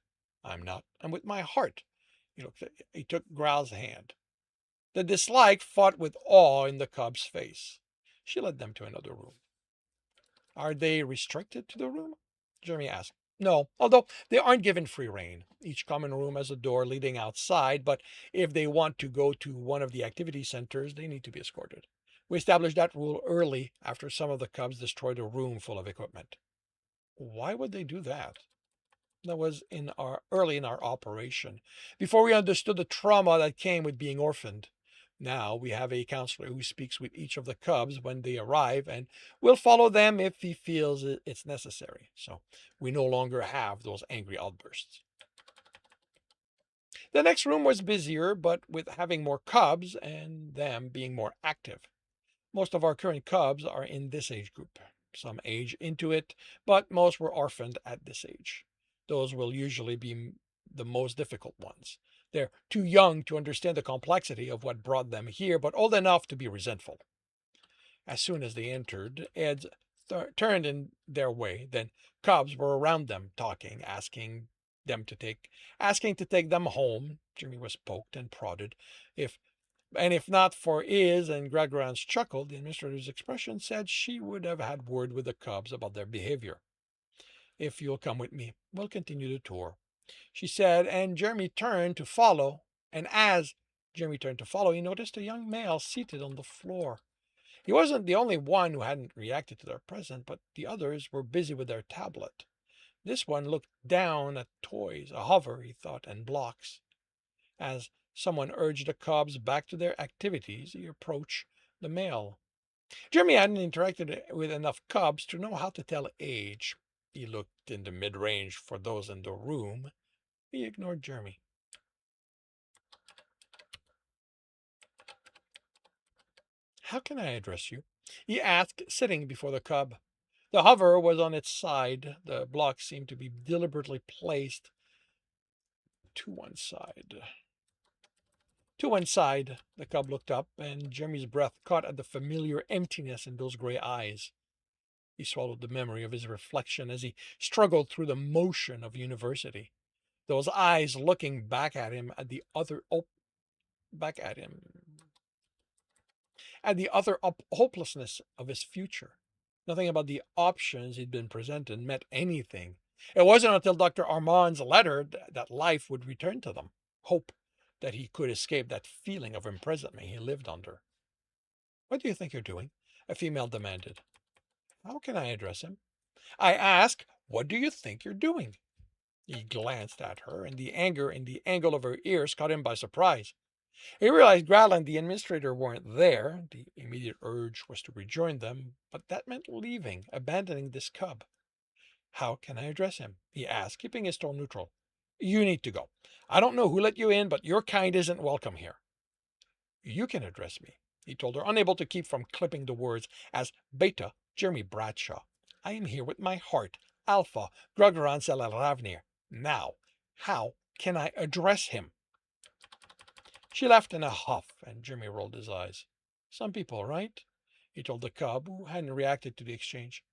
[SPEAKER 1] I'm not. I'm with my heart. He took Gral's hand. The dislike fought with awe in the cub's face. She led them to another room. Are they restricted to the room? Jeremy asked. No, although they aren't given free rein. Each common room has a door leading outside, but if they want to go to one of the activity centers, they need to be escorted. We established that rule early after some of the cubs destroyed a room full of equipment. Why would they do that? That was in our early in our operation, before we understood the trauma that came with being orphaned. Now we have a counselor who speaks with each of the cubs when they arrive and will follow them if he feels it's necessary. So we no longer have those angry outbursts. The next room was busier, but with having more cubs and them being more active. Most of our current cubs are in this age group. Some age into it, but most were orphaned at this age. Those will usually be the most difficult ones. They're too young to understand the complexity of what brought them here, but old enough to be resentful. As soon as they entered, Eds turned in their way. Then cubs were around them, talking, asking to take them home. Jimmy was poked and prodded. If not for Iz and Gregorion's chuckle, the administrator's expression said she would have had word with the cubs about their behavior. If you'll come with me, we'll continue the tour, she said, and Jeremy turned to follow. And as Jeremy turned to follow, he noticed a young male seated on the floor. He wasn't the only one who hadn't reacted to their presence, but the others were busy with their tablet. This one looked down at toys, a hover, he thought, and blocks. As someone urged the cubs back to their activities, he approached the male. Jeremy hadn't interacted with enough cubs to know how to tell age. He looked in the mid-range for those in the room. He ignored Jeremy. How can I address you? He asked, sitting before the cub. The hover was on its side. The block seemed to be deliberately placed to one side. To one side, the cub looked up, and Jeremy's breath caught at the familiar emptiness in those gray eyes. He swallowed the memory of his reflection as he struggled through the motion of university. Those eyes looking back at him back at the utter hopelessness of his future. Nothing about the options he'd been presented meant anything. It wasn't until Dr. Armand's letter that life would return to them. Hope that he could escape that feeling of imprisonment he lived under. What do you think you're doing? A female demanded. How can I address him? I ask, what do you think you're doing? He glanced at her, and the anger in the angle of her ears caught him by surprise. He realized Gral and the administrator weren't there. The immediate urge was to rejoin them, but that meant leaving, abandoning this cub. How can I address him? He asked, keeping his tone neutral. You need to go. I don't know who let you in, but your kind isn't welcome here. You can address me, he told her, unable to keep from clipping the words as Beta Jeremy Bradshaw. I am here with my heart, Alpha Gregoran Ravnir. Now, how can I address him? She left in a huff, and Jeremy rolled his eyes. Some people, right? He told the cub, who hadn't reacted to the exchange.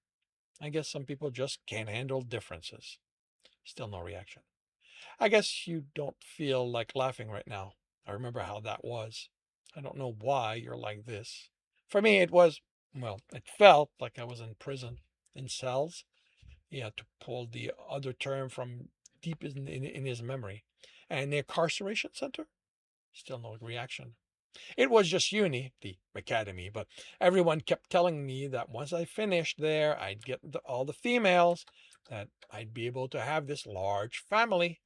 [SPEAKER 1] I guess some people just can't handle differences. Still no reaction. I guess you don't feel like laughing right now. I remember how that was. I don't know why you're like this. For me, it felt like I was in prison, in cells. He had to pull the other term from deep in his memory. And the incarceration center? Still no reaction. It was just uni, the academy, but everyone kept telling me that once I finished there, I'd get all the females, that I'd be able to have this large family.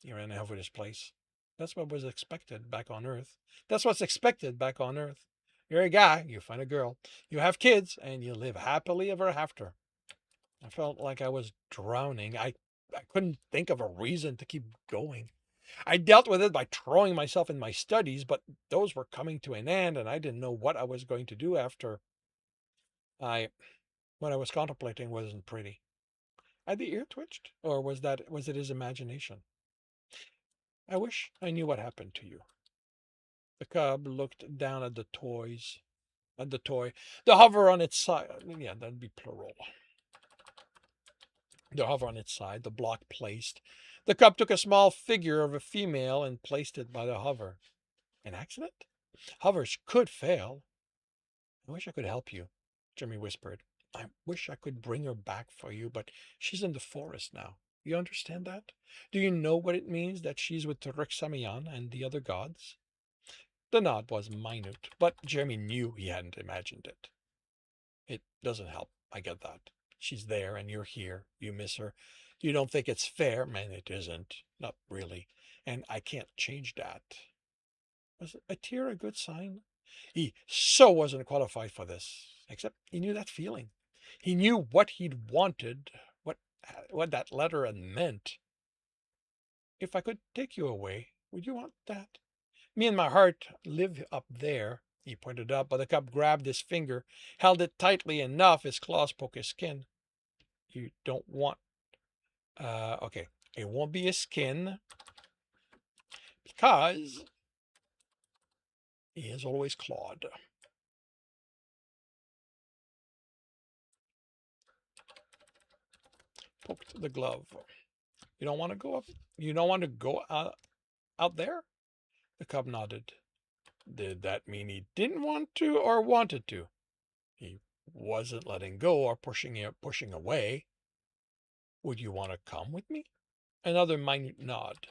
[SPEAKER 1] He ran over this place. That's what was expected back on Earth. That's what's expected back on Earth. You're a guy, you find a girl, you have kids, and you live happily ever after. I felt like I was drowning. I couldn't think of a reason to keep going. I dealt with it by throwing myself in my studies, but those were coming to an end, and I didn't know what I was going to do after I what I was contemplating wasn't pretty. Had the ear twitched, or was it his imagination? I wish I knew what happened to you. The cub looked down at the toys, at the toy, the hover on its side. Yeah, that'd be plural. The hover on its side, the block placed. The cub took a small figure of a female and placed it by the hover. An accident? Hovers could fail. I wish I could help you, Jimmy whispered. I wish I could bring her back for you, but she's in the forest now. You understand that? Do you know what it means that she's with Turek Samian and the other gods? The nod was minute, but Jeremy knew he hadn't imagined it. It doesn't help. I get that. She's there and you're here. You miss her. You don't think it's fair? Man, it isn't. Not really. And I can't change that. Was a tear a good sign? He so wasn't qualified for this, except he knew that feeling. He knew what he'd wanted, what that letter had meant. If I could take you away, would you want that? Me and my heart live up there. He pointed up, but the cub grabbed his finger, held it tightly enough, his claws poke his skin. You don't want. Okay. It won't be his skin because he is always clawed. Poked the glove. You don't want to go up. You don't want to go out there? The cub nodded. Did that mean he didn't want to or wanted to? He wasn't letting go or pushing away. Would you want to come with me? Another minute nod.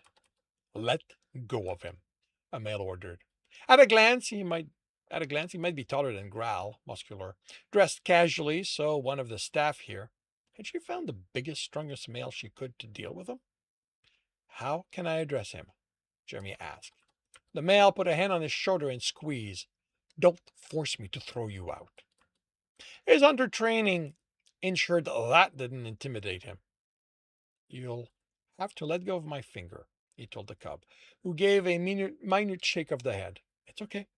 [SPEAKER 1] Let go of him, a male ordered. At a glance, he might be taller than Growl, muscular, dressed casually, so one of the staff here. Had she found the biggest, strongest male she could to deal with him? How can I address him? Jeremy asked. The male put a hand on his shoulder and squeezed. Don't force me to throw you out. His hunter training ensured that didn't intimidate him. You'll have to let go of my finger, he told the cub, who gave a minute shake of the head. It's okay.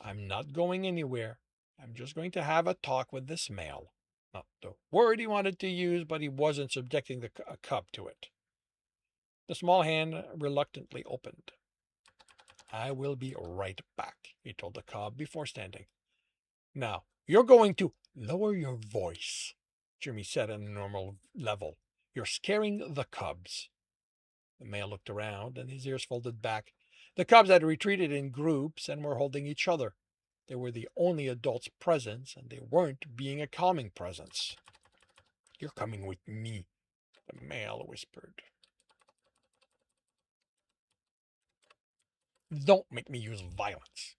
[SPEAKER 1] I'm not going anywhere. I'm just going to have a talk with this male. Not the word he wanted to use, but he wasn't subjecting the cub to it. The small hand reluctantly opened. I will be right back, he told the cub before standing. Now, you're going to lower your voice, Jimmy said at a normal level. You're scaring the cubs. The male looked around and his ears folded back. The cubs had retreated in groups and were holding each other. They were the only adults present, and they weren't being a calming presence. You're coming with me, the male whispered. Don't make me use violence.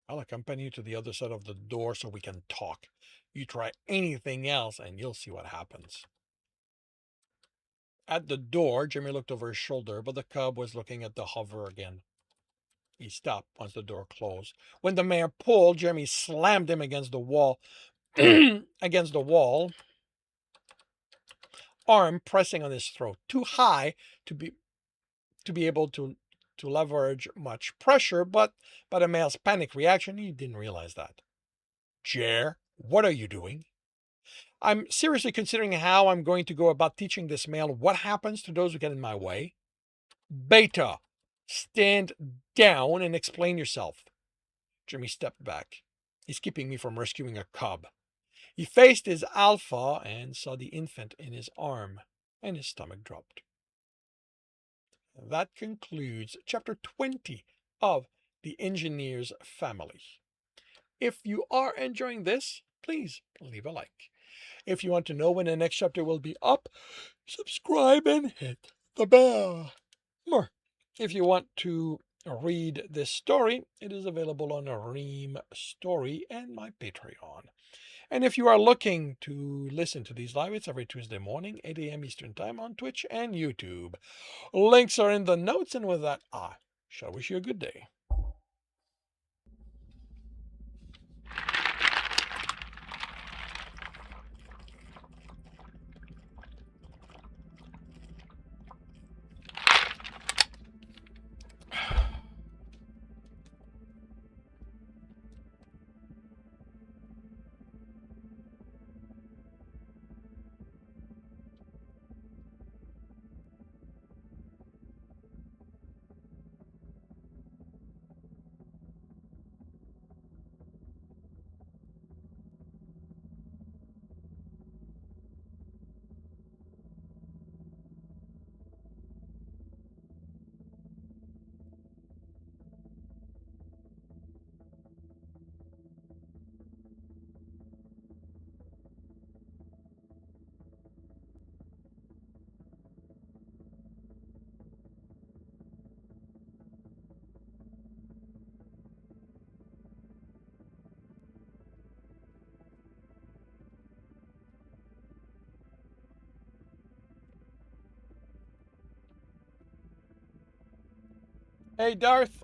[SPEAKER 1] I'll accompany you to the other side of the door so we can talk. You try anything else and you'll see what happens. At the door, Jimmy looked over his shoulder, but the cub was looking at the hover again. He stopped once the door closed. When the man pulled, Jimmy slammed him against the wall. Against the wall, arm pressing on his throat, too high to be able to leverage much pressure, but by the male's panic reaction, he didn't realize that. Jer, what are you doing? I'm seriously considering how I'm going to go about teaching this male what happens to those who get in my way. Beta, stand down and explain yourself. Jimmy stepped back. He's keeping me from rescuing a cub. He faced his alpha and saw the infant in his arm, and his stomach dropped. That concludes chapter 20 of The Engineer's Family. If you are enjoying this, please leave a like. If you want to know when the next chapter will be up, subscribe and hit the bell. More. If you want to read this story, it is available on Ream Story and my Patreon. And if you are looking to listen to these live, it's every Tuesday morning, 8 a.m. Eastern Time on Twitch and YouTube. Links are in the notes, and with that, I shall wish you a good day. Hey, Darth.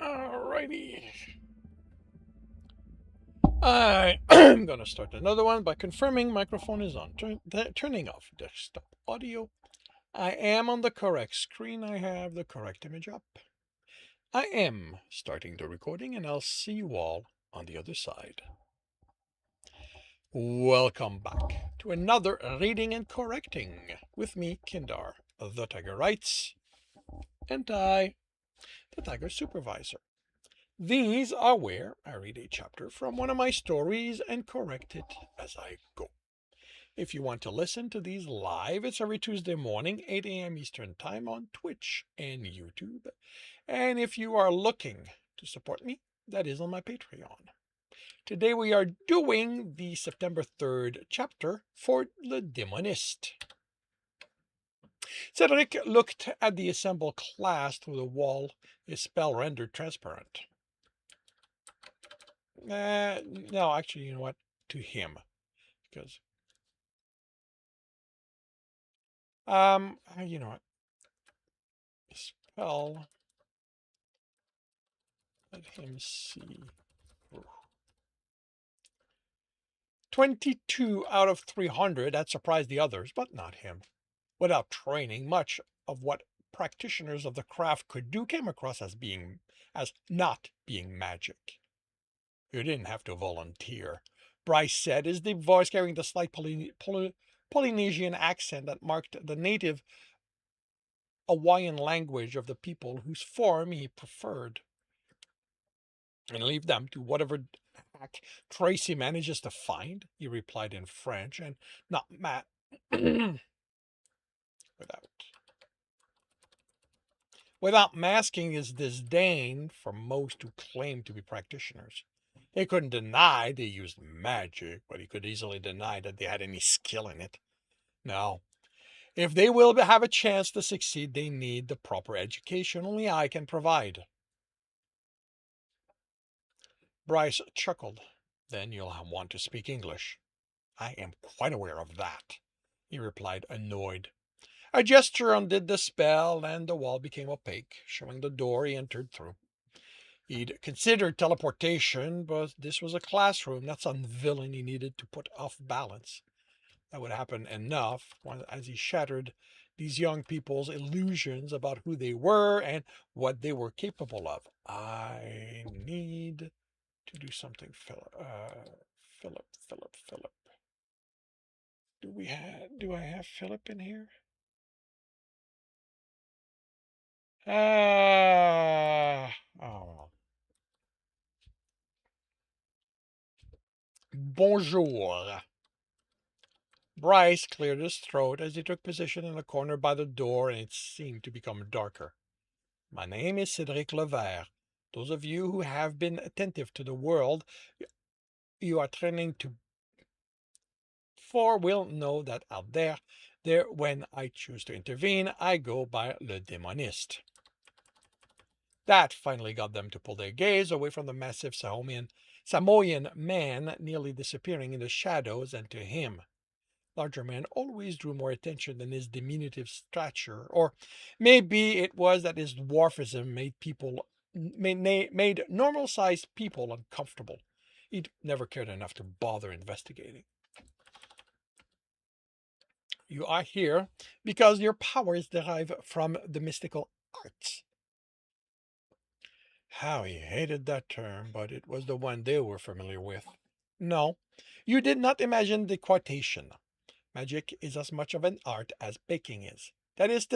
[SPEAKER 1] Alrighty. I'm gonna start another one by confirming microphone is on. Turning off desktop audio. I am on the correct screen. I have the correct image up. I am starting the recording, and I'll see you all on the other side. Welcome back to another Reading and Correcting with me, Kindar, the Tiger Writes, and I, the Tiger Supervisor. These are where I read a chapter from one of my stories and correct it as I go. If you want to listen to these live, it's every Tuesday morning, 8 a.m. Eastern Time on Twitch and YouTube. And if you are looking to support me, that is on my Patreon. Today we are doing the September 3rd chapter for Le Démoniste. Cedric looked at the assembled class through the wall, his spell rendered transparent. No, actually, you know what? To him. Because, you know what? Spell. Let him see. 22 out of 300. That surprised the others, but not him. Without training, much of what practitioners of the craft could do came across as not being magic. You didn't have to volunteer, Bryce said, his deep voice carrying the slight Polynesian accent that marked the native Hawaiian language of the people whose form he preferred. And leave them to whatever hack Tracy manages to find, he replied in French, and not without masking his disdain for most who claimed to be practitioners. He couldn't deny they used magic, but he could easily deny that they had any skill in it. No. If they will have a chance to succeed, they need the proper education only I can provide. Bryce chuckled. Then you'll want to speak English. I am quite aware of that, he replied, annoyed. A gesture undid the spell, and the wall became opaque, showing the door he entered through. He'd considered teleportation, but this was a classroom, not some villain he needed to put off balance. That would happen enough as he shattered these young people's illusions about who they were and what they were capable of. I need to do something, Philip. Philip. Do I have Philip in here? Oh. Bonjour. Bryce cleared his throat as he took position in a corner by the door, and it seemed to become darker. My name is Cedric Levert. Those of you who have been attentive to the world you are training to for will know that out there, when I choose to intervene, I go by Le Démoniste. That finally got them to pull their gaze away from the massive Samoan man nearly disappearing in the shadows and to him. Larger men always drew more attention than his diminutive stature, or maybe it was that his dwarfism made normal-sized people uncomfortable. He'd never cared enough to bother investigating. You are here because your powers derive from the mystical arts. How he hated that term, but it was the one they were familiar with. No, you did not imagine the quotation. Magic is as much of an art as baking is. That is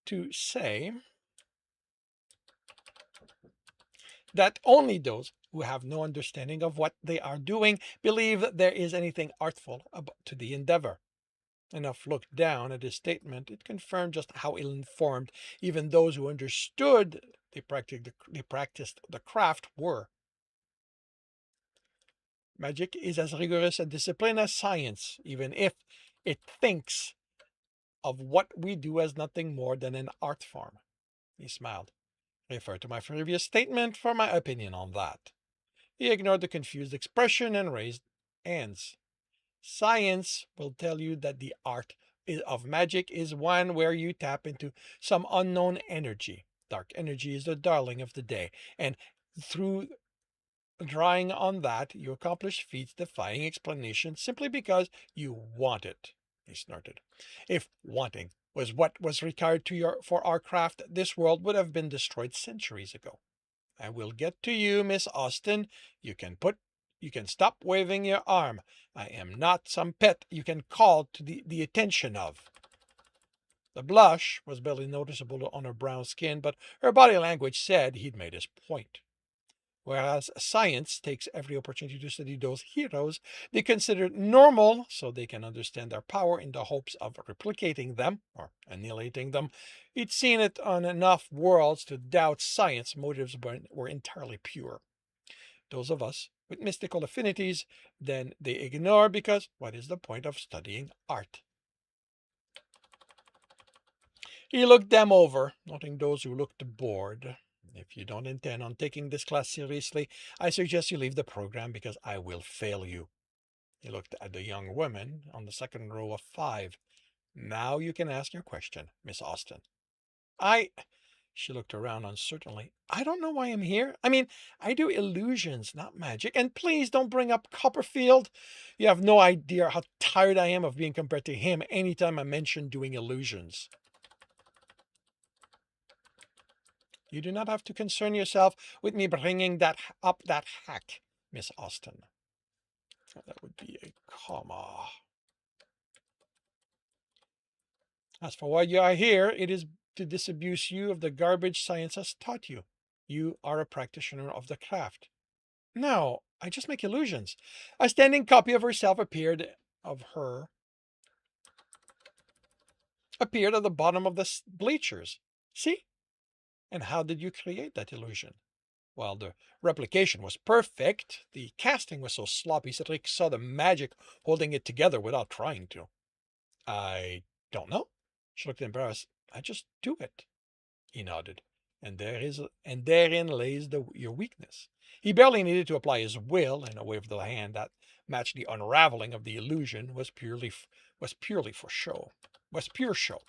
[SPEAKER 1] to say that only those who have no understanding of what they are doing believe there is anything artful to the endeavor. Enough looked down at his statement. It confirmed just how ill-informed even those who understood they practiced the craft were. Magic is as rigorous a discipline as science, even if it thinks of what we do as nothing more than an art form. He smiled. Refer to my previous statement for my opinion on that. He ignored the confused expression and raised hands. Science will tell you that the art of magic is one where you tap into some unknown energy. Dark energy is the darling of the day, and through drawing on that, you accomplish feats defying explanation simply because you want it, he snorted. If wanting was what was required for our craft, this world would have been destroyed centuries ago. I will get to you, Miss Austen. You can put You can stop waving your arm. I am not some pet you can call to the attention of. The blush was barely noticeable on her brown skin, but her body language said he'd made his point. Whereas science takes every opportunity to study those heroes they consider normal so they can understand their power in the hopes of replicating them or annihilating them, it's seen it on enough worlds to doubt science motives were entirely pure. Those of us with mystical affinities, then they ignore because what is the point of studying art? He looked them over, noting those who looked bored. If you don't intend on taking this class seriously, I suggest you leave the program because I will fail you. He looked at the young woman on the second row of 5. Now you can ask your question, Miss Austen. I, she looked around uncertainly. I don't know why I'm here. I mean, I do illusions, not magic. And please don't bring up Copperfield. You have no idea how tired I am of being compared to him anytime I mention doing illusions. You do not have to concern yourself with me bringing that hack, Miss Austen. That would be a comma. As for why you are here, it is to disabuse you of the garbage science has taught you. You are a practitioner of the craft. No, I just make illusions. A standing copy of herself appeared at the bottom of the bleachers. See? And how did you create that illusion? While the replication was perfect, the casting was so sloppy Cedric saw the magic holding it together without trying to. I don't know. She looked embarrassed. I just do it. He nodded. And therein lays your weakness. He barely needed to apply his will, and a wave of the hand that matched the unraveling of the illusion was purely for show. Was pure show.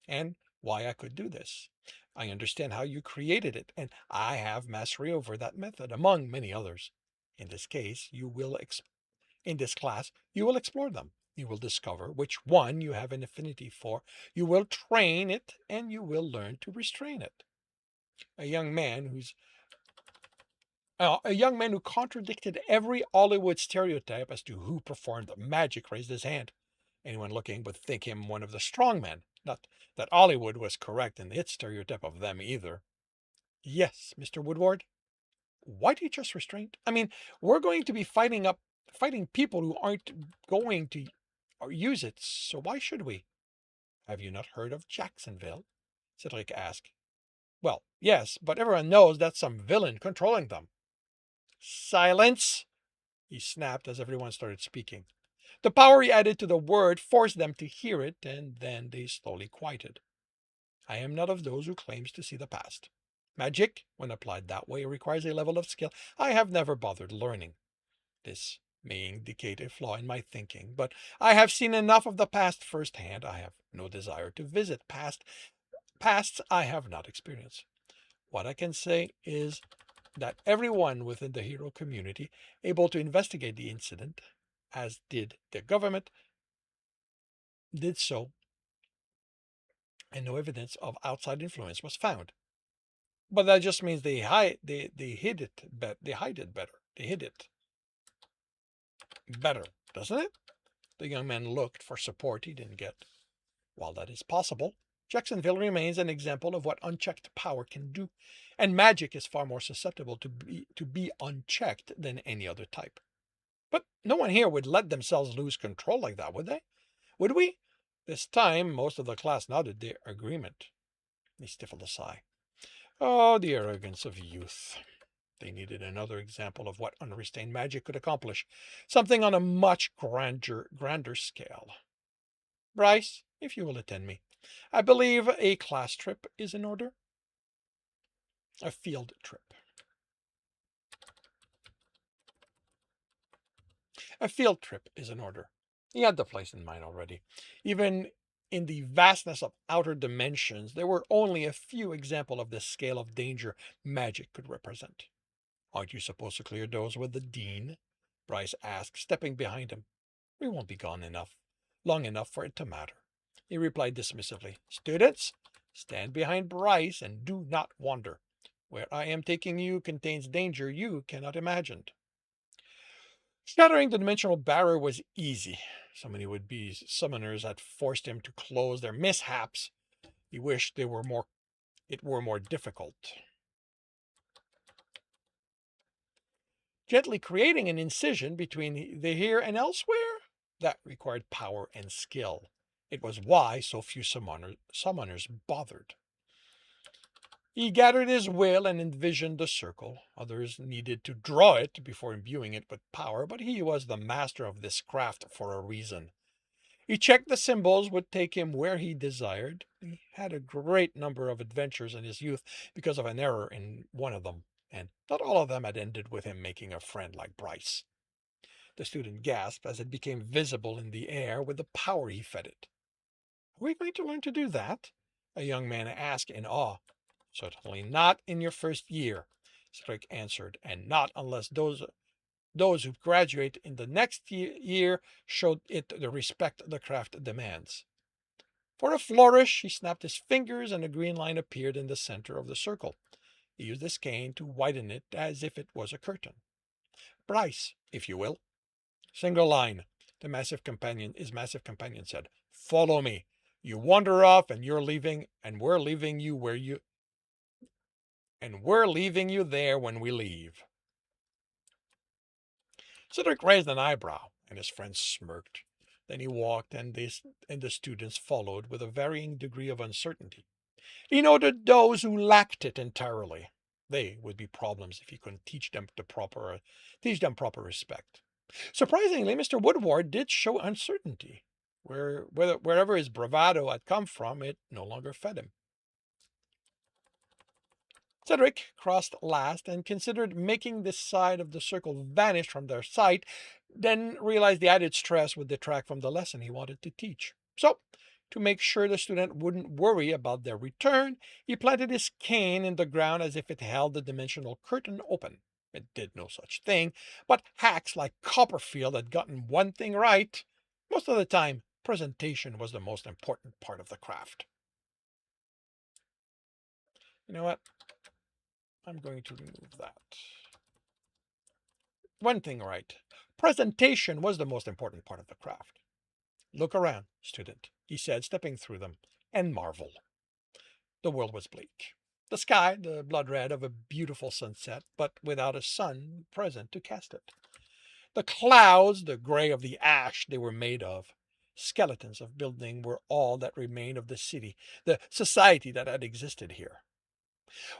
[SPEAKER 1] And why I could do this. I understand how you created it, and I have mastery over that method, among many others. In this case, in this class, you will explore them. You will discover which one you have an affinity for. You will train it, and you will learn to restrain it. A young man who contradicted every Hollywood stereotype as to who performed magic raised his hand. Anyone looking would think him one of the strong men. Not that Hollywood was correct in its stereotype of them either. Yes, Mr. Woodward. Why do you just restrain? I mean, we're going to be fighting people who aren't going to use it, so why should we? Have you not heard of Jacksonville? Cedric asked. Well, yes, but everyone knows that's some villain controlling them. Silence! He snapped as everyone started speaking. The power he added to the word forced them to hear it, and then they slowly quieted. I am not of those who claims to see the past. Magic, when applied that way, requires a level of skill I have never bothered learning. This may indicate a flaw in my thinking, but I have seen enough of the past firsthand. I have no desire to visit pasts I have not experienced. What I can say is that everyone within the hero community able to investigate the incident, as did the government, did so, and no evidence of outside influence was found. But that just means they hid it better. They hid it better, doesn't it? The young man looked for support he didn't get. While that is possible, Jacksonville remains an example of what unchecked power can do, and magic is far more susceptible to be unchecked than any other type. But no one here would let themselves lose control like that, would they? Would we? This time, most of the class nodded their agreement. He stifled a sigh. Oh, the arrogance of youth. They needed another example of what unrestrained magic could accomplish, something on a much grander scale. Bryce, if you will attend me, I believe a class trip is in order. A field trip. A field trip is in order. He had the place in mind already. Even in the vastness of outer dimensions, there were only a few examples of the scale of danger magic could represent. Aren't you supposed to clear those with the dean? Bryce asked, stepping behind him. We won't be gone long enough for it to matter. He replied dismissively. Students, stand behind Bryce and do not wander. Where I am taking you contains danger you cannot imagine. Shattering the dimensional barrier was easy. So many would-be summoners had forced him to close their mishaps. He wished it were more difficult. Gently creating an incision between the here and elsewhere, that required power and skill. It was why so few summoners bothered. He gathered his will and envisioned the circle. Others needed to draw it before imbuing it with power, but he was the master of this craft for a reason. He checked the symbols would take him where he desired. He had a great number of adventures in his youth because of an error in one of them, and not all of them had ended with him making a friend like Bryce. The student gasped as it became visible in the air with the power he fed it. Are we going to learn to do that? A young man asked in awe. Certainly not in your first year, Strick answered, and not unless those who graduate in the next year showed it the respect the craft demands. For a flourish, he snapped his fingers and a green line appeared in the center of the circle. He used his cane to widen it as if it was a curtain. Bryce, if you will. Single line, his massive companion said. Follow me. You wander off and we're leaving you there when we leave. Cedric raised an eyebrow, and his friend smirked. Then he walked, and the students followed with a varying degree of uncertainty. He noted those who lacked it entirely. They would be problems if he couldn't teach them proper respect. Surprisingly, Mr. Woodward did show uncertainty. Wherever his bravado had come from, it no longer fed him. Cedric crossed last and considered making this side of the circle vanish from their sight, then realized the added stress would detract from the lesson he wanted to teach. So, to make sure the student wouldn't worry about their return, he planted his cane in the ground as if it held the dimensional curtain open. It did no such thing, but hacks like Copperfield had gotten one thing right. Most of the time, presentation was the most important part of the craft. You know what? I'm going to remove that. One thing right. Presentation was the most important part of the craft. Look around, student, he said, stepping through them, and marvel. The world was bleak. The sky, the blood red of a beautiful sunset, but without a sun present to cast it. The clouds, the gray of the ash they were made of. Skeletons of building were all that remained of the city, the society that had existed here.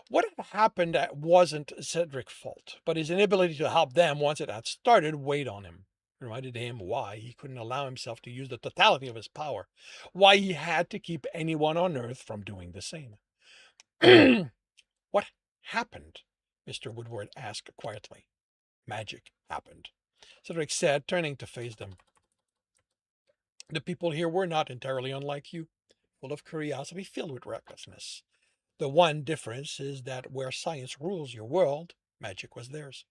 [SPEAKER 1] What had happened wasn't Cedric's fault, but his inability to help them once it had started weighed on him. It reminded him why he couldn't allow himself to use the totality of his power, why he had to keep anyone on Earth from doing the same. What happened? Mr. Woodward asked quietly. Magic happened, Cedric said, turning to face them. The people here were not entirely unlike you, full of curiosity, filled with recklessness. The one difference is that where science rules your world, magic was theirs.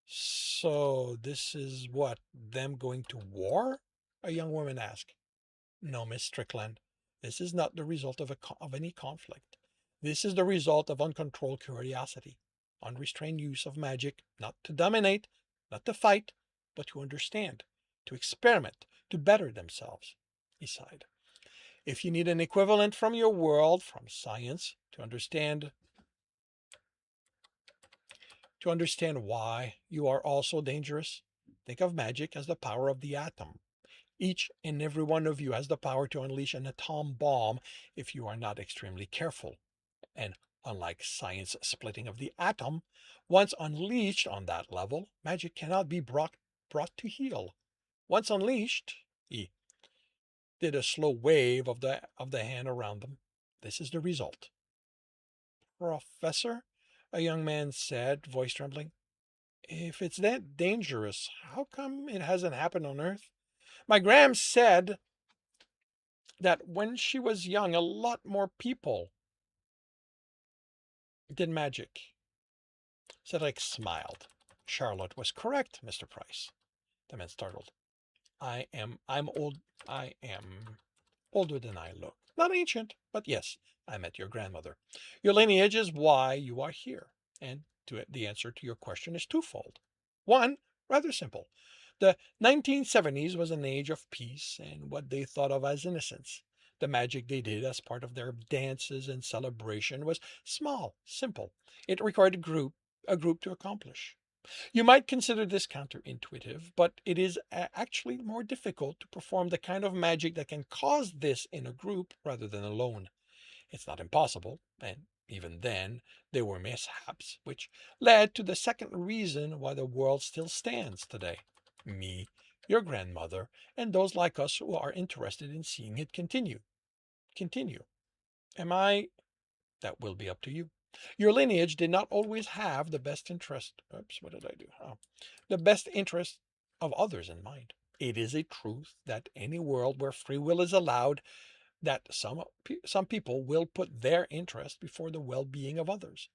[SPEAKER 1] So this is what, them going to war? A young woman asked. No, Miss Strickland. This is not the result of any conflict. This is the result of uncontrolled curiosity, unrestrained use of magic, not to dominate, not to fight, but to understand, to experiment, to better themselves. He sighed. If you need an equivalent from your world, from science, to understand why you are also dangerous, think of magic as the power of the atom. Each and every one of you has the power to unleash an atom bomb if you are not extremely careful. And unlike science splitting of the atom, once unleashed on that level, magic cannot be brought to heel. Once unleashed, he did a slow wave of the hand around them. This is the result. Professor, a young man said, voice trembling, if it's that dangerous, how come it hasn't happened on Earth? My Gram said that when she was young, a lot more people did magic. Cedric smiled. Charlotte was correct, Mr. Price. The man startled. I'm old. I am older than I look. Not ancient, but yes, I met your grandmother. Your lineage is why you are here. And the answer to your question is twofold. One, Rather simple. The 1970s was an age of peace and what they thought of as innocence. The magic they did as part of their dances and celebration was small, simple. It required a group to accomplish. You might consider this counterintuitive, but it is actually more difficult to perform the kind of magic that can cause this in a group rather than alone. It's not impossible, and even then, there were mishaps, which led to the second reason why the world still stands today. Me, your grandmother, and those like us who are interested in seeing it continue. Continue. Am I? That will be up to you. Your lineage did not always have the best interest. Oops, what did I do? Oh, the best interest of others in mind. It is a truth that any world where free will is allowed, that some people will put their interest before the well-being of others.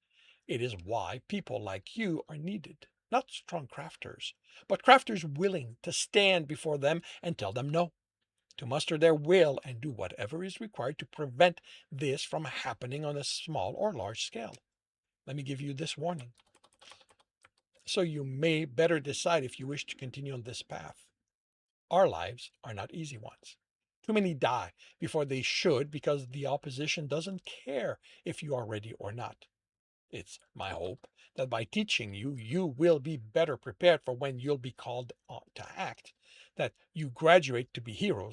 [SPEAKER 1] It is why people like you are needed, not strong crafters, but crafters willing to stand before them and tell them no, to muster their will and do whatever is required to prevent this from happening on a small or large scale. Let me give you this warning, so you may better decide if you wish to continue on this path. Our lives are not easy ones. Too many die before they should because the opposition doesn't care if you are ready or not. It's my hope that by teaching you, you will be better prepared for when you'll be called on to act, that you graduate to be hero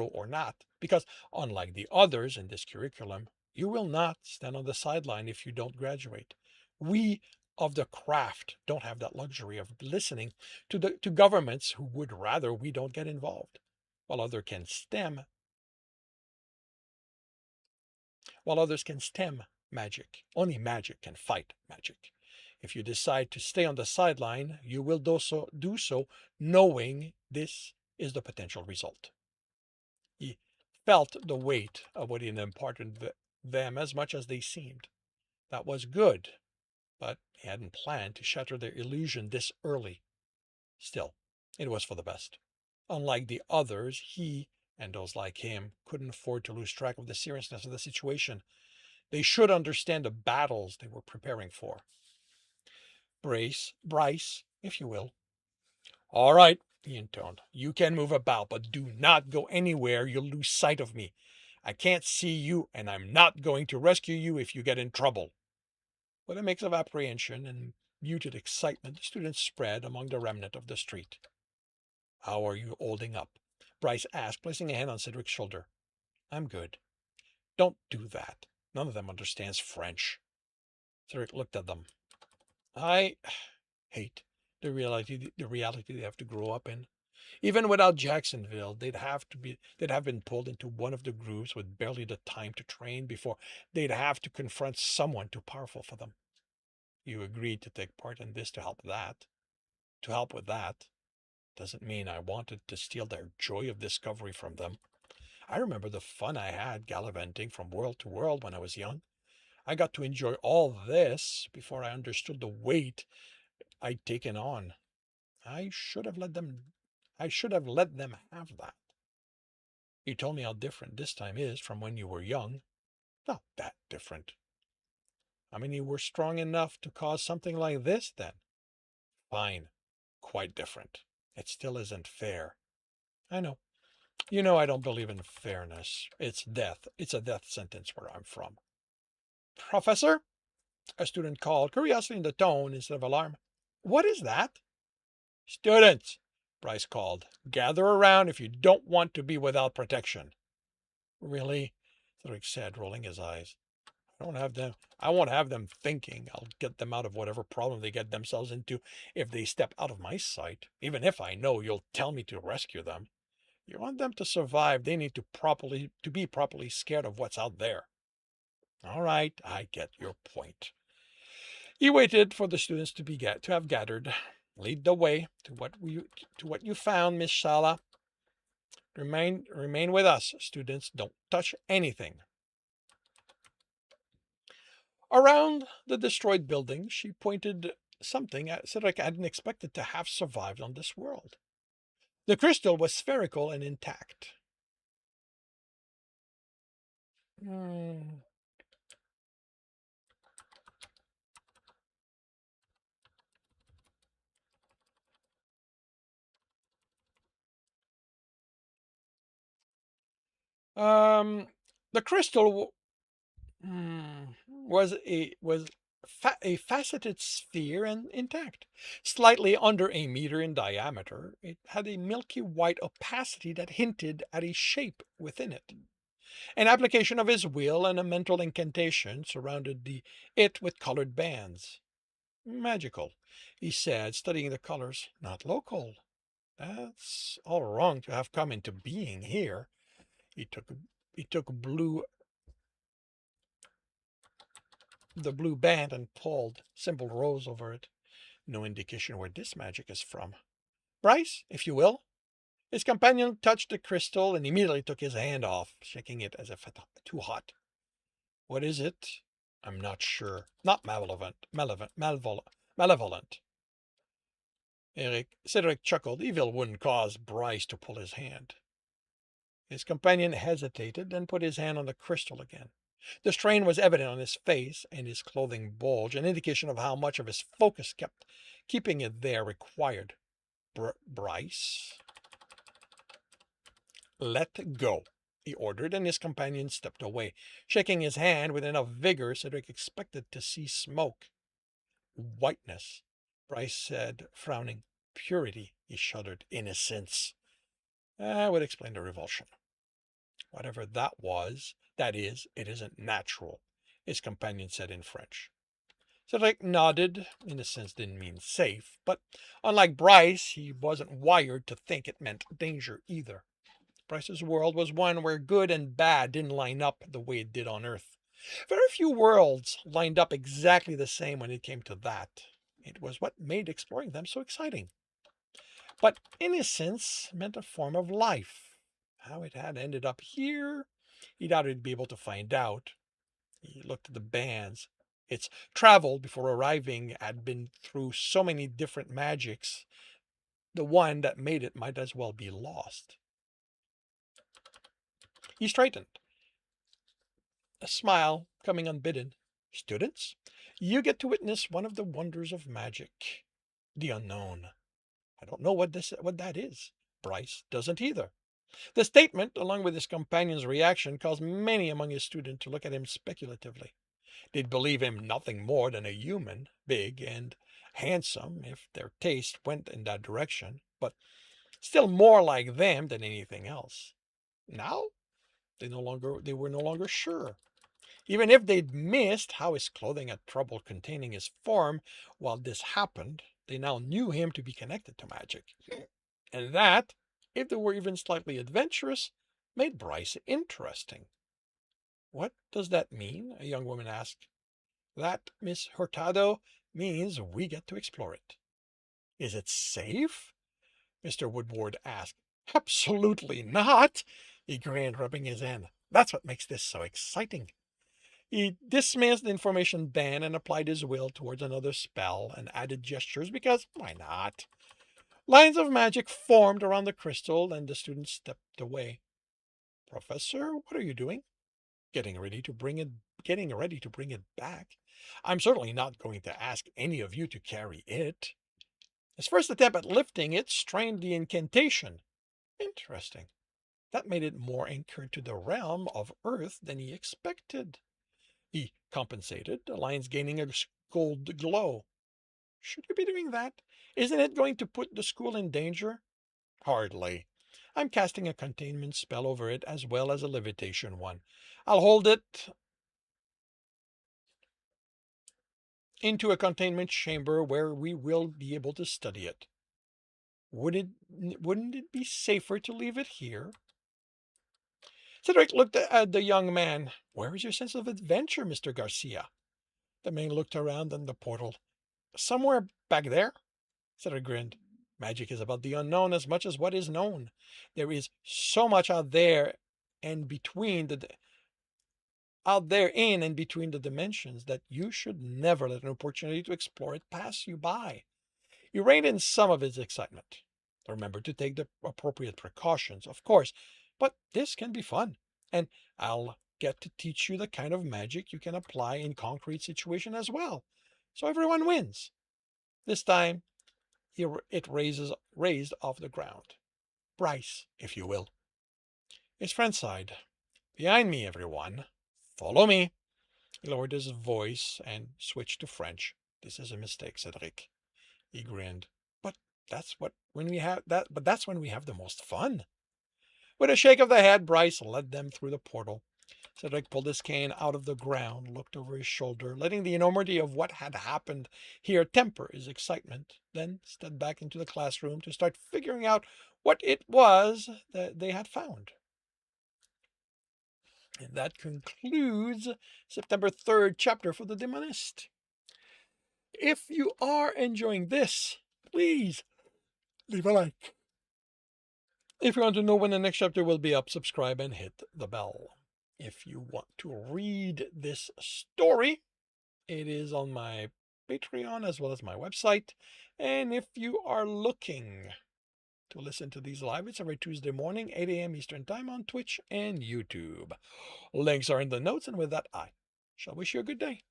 [SPEAKER 1] or not, because unlike the others in this curriculum, you will not stand on the sideline if you don't graduate. We of the craft don't have that luxury of listening to governments who would rather we don't get involved. While other can stem while others can stem magic. Only magic can fight magic. If you decide to stay on the sideline, you will do so knowing this is the potential result. He felt the weight of what he had imparted them as much as they seemed. That was good, but he hadn't planned to shatter their illusion this early. Still, it was for the best. Unlike the others, he and those like him couldn't afford to lose track of the seriousness of the situation. They should understand the battles they were preparing for. Bryce, if you will. All right, he intoned. You can move about, but do not go anywhere. You'll lose sight of me. I can't see you, and I'm not going to rescue you if you get in trouble. With a mix of apprehension and muted excitement, the students spread among the remnant of the street. How are you holding up? Bryce asked, placing a hand on Cedric's shoulder. I'm good. Don't do that. None of them understands French. Cedric looked at them. I hate the reality they have to grow up in. Even without Jacksonville, they'd have been pulled into one of the groups with barely the time to train before they'd have to confront someone too powerful for them. You agreed to take part in this to help with that. Doesn't mean I wanted to steal their joy of discovery from them. I remember the fun I had gallivanting from world to world when I was young. I got to enjoy all this before I understood the weight I'd taken on. I should have let them I should have let them have that. You told me how different this time is from when you were young. Not that different. I mean, you were strong enough to cause something like this then. Fine. Quite different. It still isn't fair. I know. You know I don't believe in fairness. It's death. It's a death sentence where I'm from. Professor? A student called, curiosity in the tone instead of alarm. What is that? Students, Bryce called. Gather around if you don't want to be without protection. Really? Cedric said, rolling his eyes. I won't have them thinking I'll get them out of whatever problem they get themselves into if they step out of my sight. Even if I know you'll tell me to rescue them. You want them to survive, they need to be properly scared of what's out there. All right, I get your point. He waited for the students to have gathered. Lead the way to what you found, Miss Sala. Remain with us, students. Don't touch anything. Around the destroyed building, she pointed something at Cedric hadn't expected to have survived on this world. The crystal was spherical and intact. Hmm. Um, the crystal was a faceted sphere and intact, slightly under a meter in diameter. It had a milky white opacity that hinted at a shape within it. An application of his will and a mental incantation surrounded it with colored bands. Magical, he said, studying the colors. Not local. That's all wrong to have come into being here. He took he took blue the blue band and pulled simple rows over it. No indication where this magic is from. Bryce, if you will. His companion touched the crystal and immediately took his hand off, shaking it as if too hot. What is it? I'm not sure. Not malevolent. Cedric chuckled. Evil wouldn't cause Bryce to pull his hand. His companion hesitated, then put his hand on the crystal again. The strain was evident on his face, and his clothing bulged, an indication of how much of his focus keeping it there required. Bryce, let go, he ordered, and his companion stepped away, shaking his hand with enough vigor Cedric expected to see smoke. Whiteness, Bryce said, frowning. Purity, he shuddered. Innocence. That would explain the revulsion. Whatever that is, it isn't natural, his companion said in French. Cedric nodded. Innocence didn't mean safe, but unlike Bryce, he wasn't wired to think it meant danger either. Bryce's world was one where good and bad didn't line up the way it did on Earth. Very few worlds lined up exactly the same when it came to that. It was what made exploring them so exciting. But innocence meant a form of life. How it had ended up here, he doubted he'd be able to find out. He looked at the bands. Its travel before arriving had been through so many different magics. The one that made it might as well be lost. He straightened, a smile coming unbidden. Students, you get to witness one of the wonders of magic, the unknown. I don't know what that is. Bryce doesn't either. The statement, along with his companion's reaction, caused many among his students to look at him speculatively. They'd believe him nothing more than a human, big and handsome if their taste went in that direction, but still more like them than anything else. Now, they were no longer sure. Even if they'd missed how his clothing had trouble containing his form while this happened, they now knew him to be connected to magic. And that, if they were even slightly adventurous, made Bryce interesting. What does that mean? A young woman asked. That, Miss Hurtado, means we get to explore it. Is it safe? Mr. Woodward asked. Absolutely not, he grinned, rubbing his hand. That's what makes this so exciting. He dismissed the information ban and applied his will towards another spell and added gestures because why not? Lines of magic formed around the crystal and the student stepped away. Professor, what are you doing? Getting ready to bring it back. I'm certainly not going to ask any of you to carry it. His first attempt at lifting it strained the incantation. Interesting. That made it more anchored to the realm of Earth than he expected. He compensated, the lines gaining a gold glow. Should you be doing that? Isn't it going to put the school in danger? Hardly. I'm casting a containment spell over it as well as a levitation one. I'll hold it into a containment chamber where we will be able to study it. Wouldn't it be safer to leave it here? Cedric looked at the young man. Where is your sense of adventure, Mr. Garcia? The man looked around in the portal. Somewhere back there? Cedric grinned. Magic is about the unknown as much as what is known. There is so much and between the out there in and between the dimensions that you should never let an opportunity to explore it pass you by. You reined in some of his excitement. Remember to take the appropriate precautions, of course, but this can be fun. And I'll get to teach you the kind of magic you can apply in concrete situation as well. So everyone wins. This time, it raised off the ground. Bryce, if you will. His friend sighed. Behind me, everyone. Follow me. He lowered his voice and switched to French. This is a mistake, Cedric. He grinned. But that's when we have the most fun. With a shake of the head, Bryce led them through the portal. Cedric pulled his cane out of the ground, looked over his shoulder, letting the enormity of what had happened here temper his excitement, then stepped back into the classroom to start figuring out what it was that they had found. And that concludes September 3rd chapter for the Demonist. If you are enjoying this, please leave a like. If you want to know when the next chapter will be up, subscribe and hit the bell. If you want to read this story, it is on my Patreon as well as my website. And if you are looking to listen to these live, it's every Tuesday morning, 8 a.m. Eastern Time on Twitch and YouTube. Links are in the notes, and with that, I shall wish you a good day.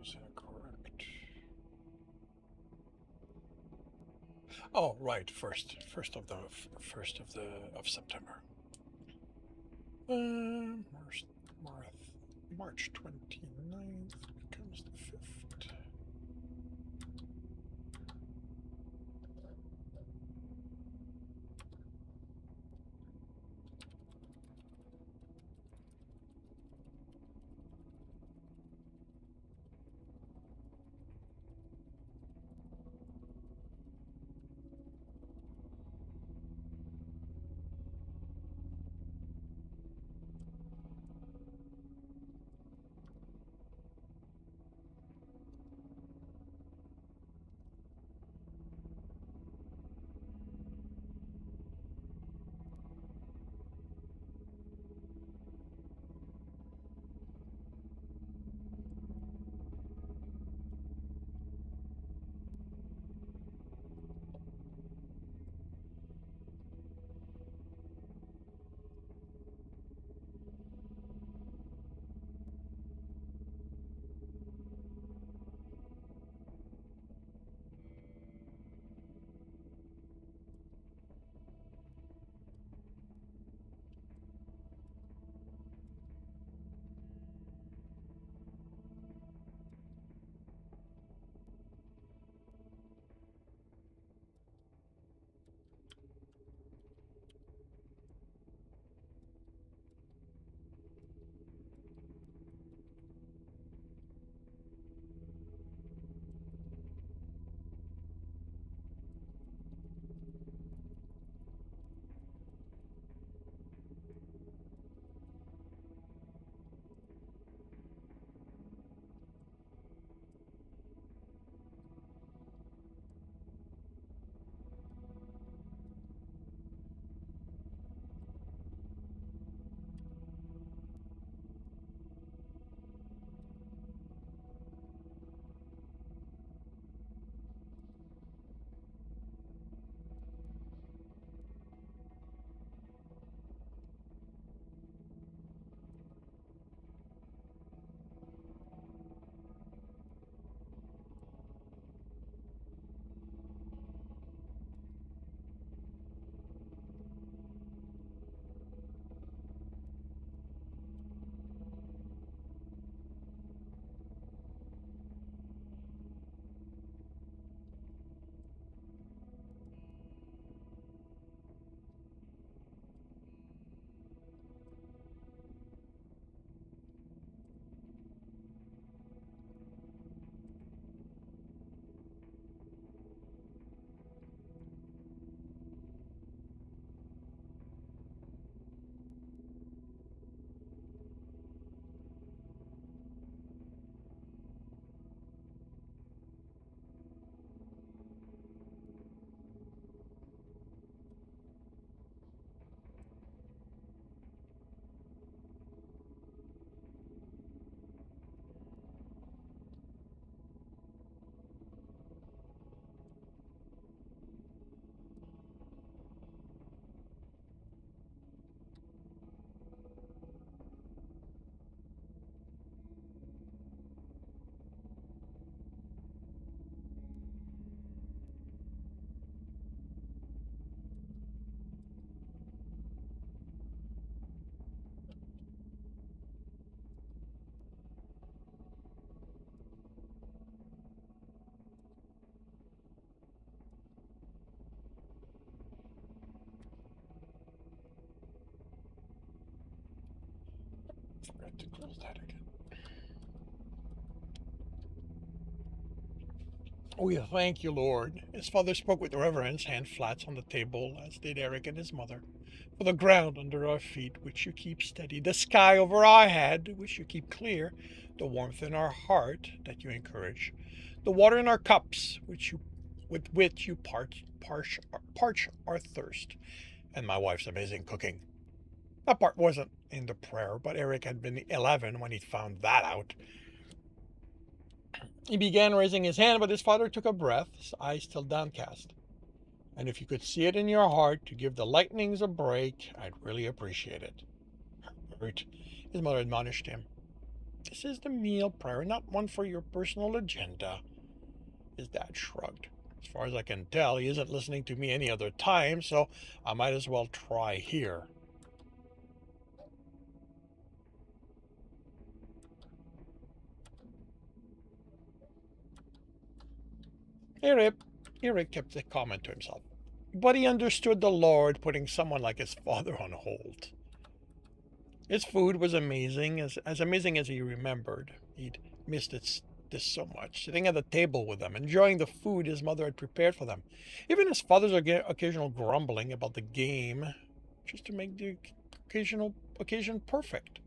[SPEAKER 1] Is that correct? Oh, right. First of September. March 29th. ninth becomes the 5th. Forgot to close that again. We thank you, Lord. His father spoke with reverence, hand flat on the table, as did Eric and his mother. For the ground under our feet, which you keep steady, the sky over our head, which you keep clear, the warmth in our heart that you encourage, the water in our cups, with which you parch our thirst, and my wife's amazing cooking. That part wasn't in the prayer, but Eric had been 11 when he found that out. He began raising his hand, but his father took a breath, his eyes still downcast. And if you could see it in your heart to give the lightnings a break, I'd really appreciate it. Herbert, his mother admonished him. This is the meal prayer, not one for your personal agenda. His dad shrugged. As far as I can tell, he isn't listening to me any other time, so I might as well try here. Eric, Eric kept the comment to himself, but he understood the Lord putting someone like his father on hold. His food was amazing, as amazing as he remembered. He'd missed this so much, sitting at the table with them, enjoying the food his mother had prepared for them. Even his father's occasional grumbling about the game, just to make the occasion perfect.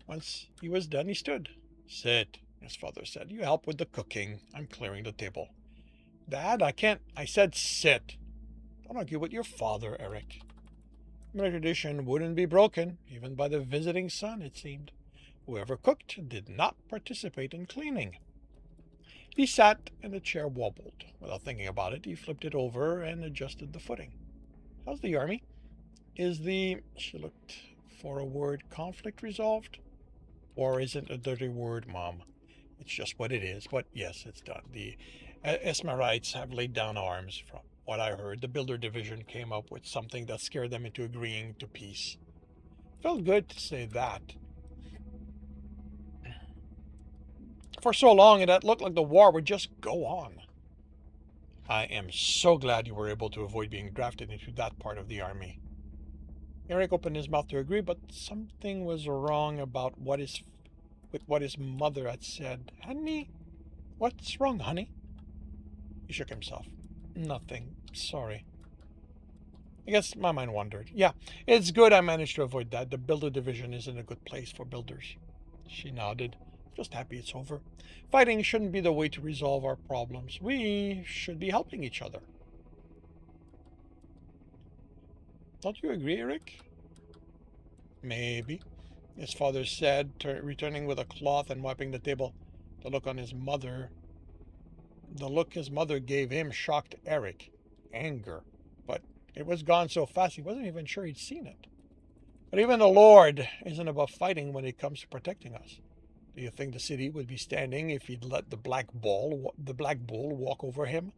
[SPEAKER 1] Once he was done, he stood. Sit, his father said. You help with the cooking. I'm clearing the table. Dad, I can't. I said sit. Don't argue with your father, Eric. The tradition wouldn't be broken, even by the visiting son, it seemed. Whoever cooked did not participate in cleaning. He sat and the chair wobbled. Without thinking about it, he flipped it over and adjusted the footing. How's the army? Is the, she looked for a word, conflict resolved? War isn't a dirty word, Mom. It's just what it is. But yes, it's done. The Esmerites have laid down arms. From what I heard, the Builder Division came up with something that scared them into agreeing to peace. Felt good to say that. For so long, it had looked like the war would just go on. I am so glad you were able to avoid being drafted into that part of the army. Eric opened his mouth to agree, but something was wrong about what his mother had said. Hadn't he? What's wrong, honey? He shook himself. Nothing. Sorry. I guess my mind wandered. Yeah, it's good I managed to avoid that. The Builder Division isn't a good place for builders. She nodded. Just happy it's over. Fighting shouldn't be the way to resolve our problems. We should be helping each other. Don't you agree, Eric? Maybe, his father said, returning with a cloth and wiping the table. The look his mother gave him shocked Eric. Anger. But it was gone so fast he wasn't even sure he'd seen it. But even the Lord isn't above fighting when it comes to protecting us. Do you think the city would be standing if he'd let the Black Bull walk over him?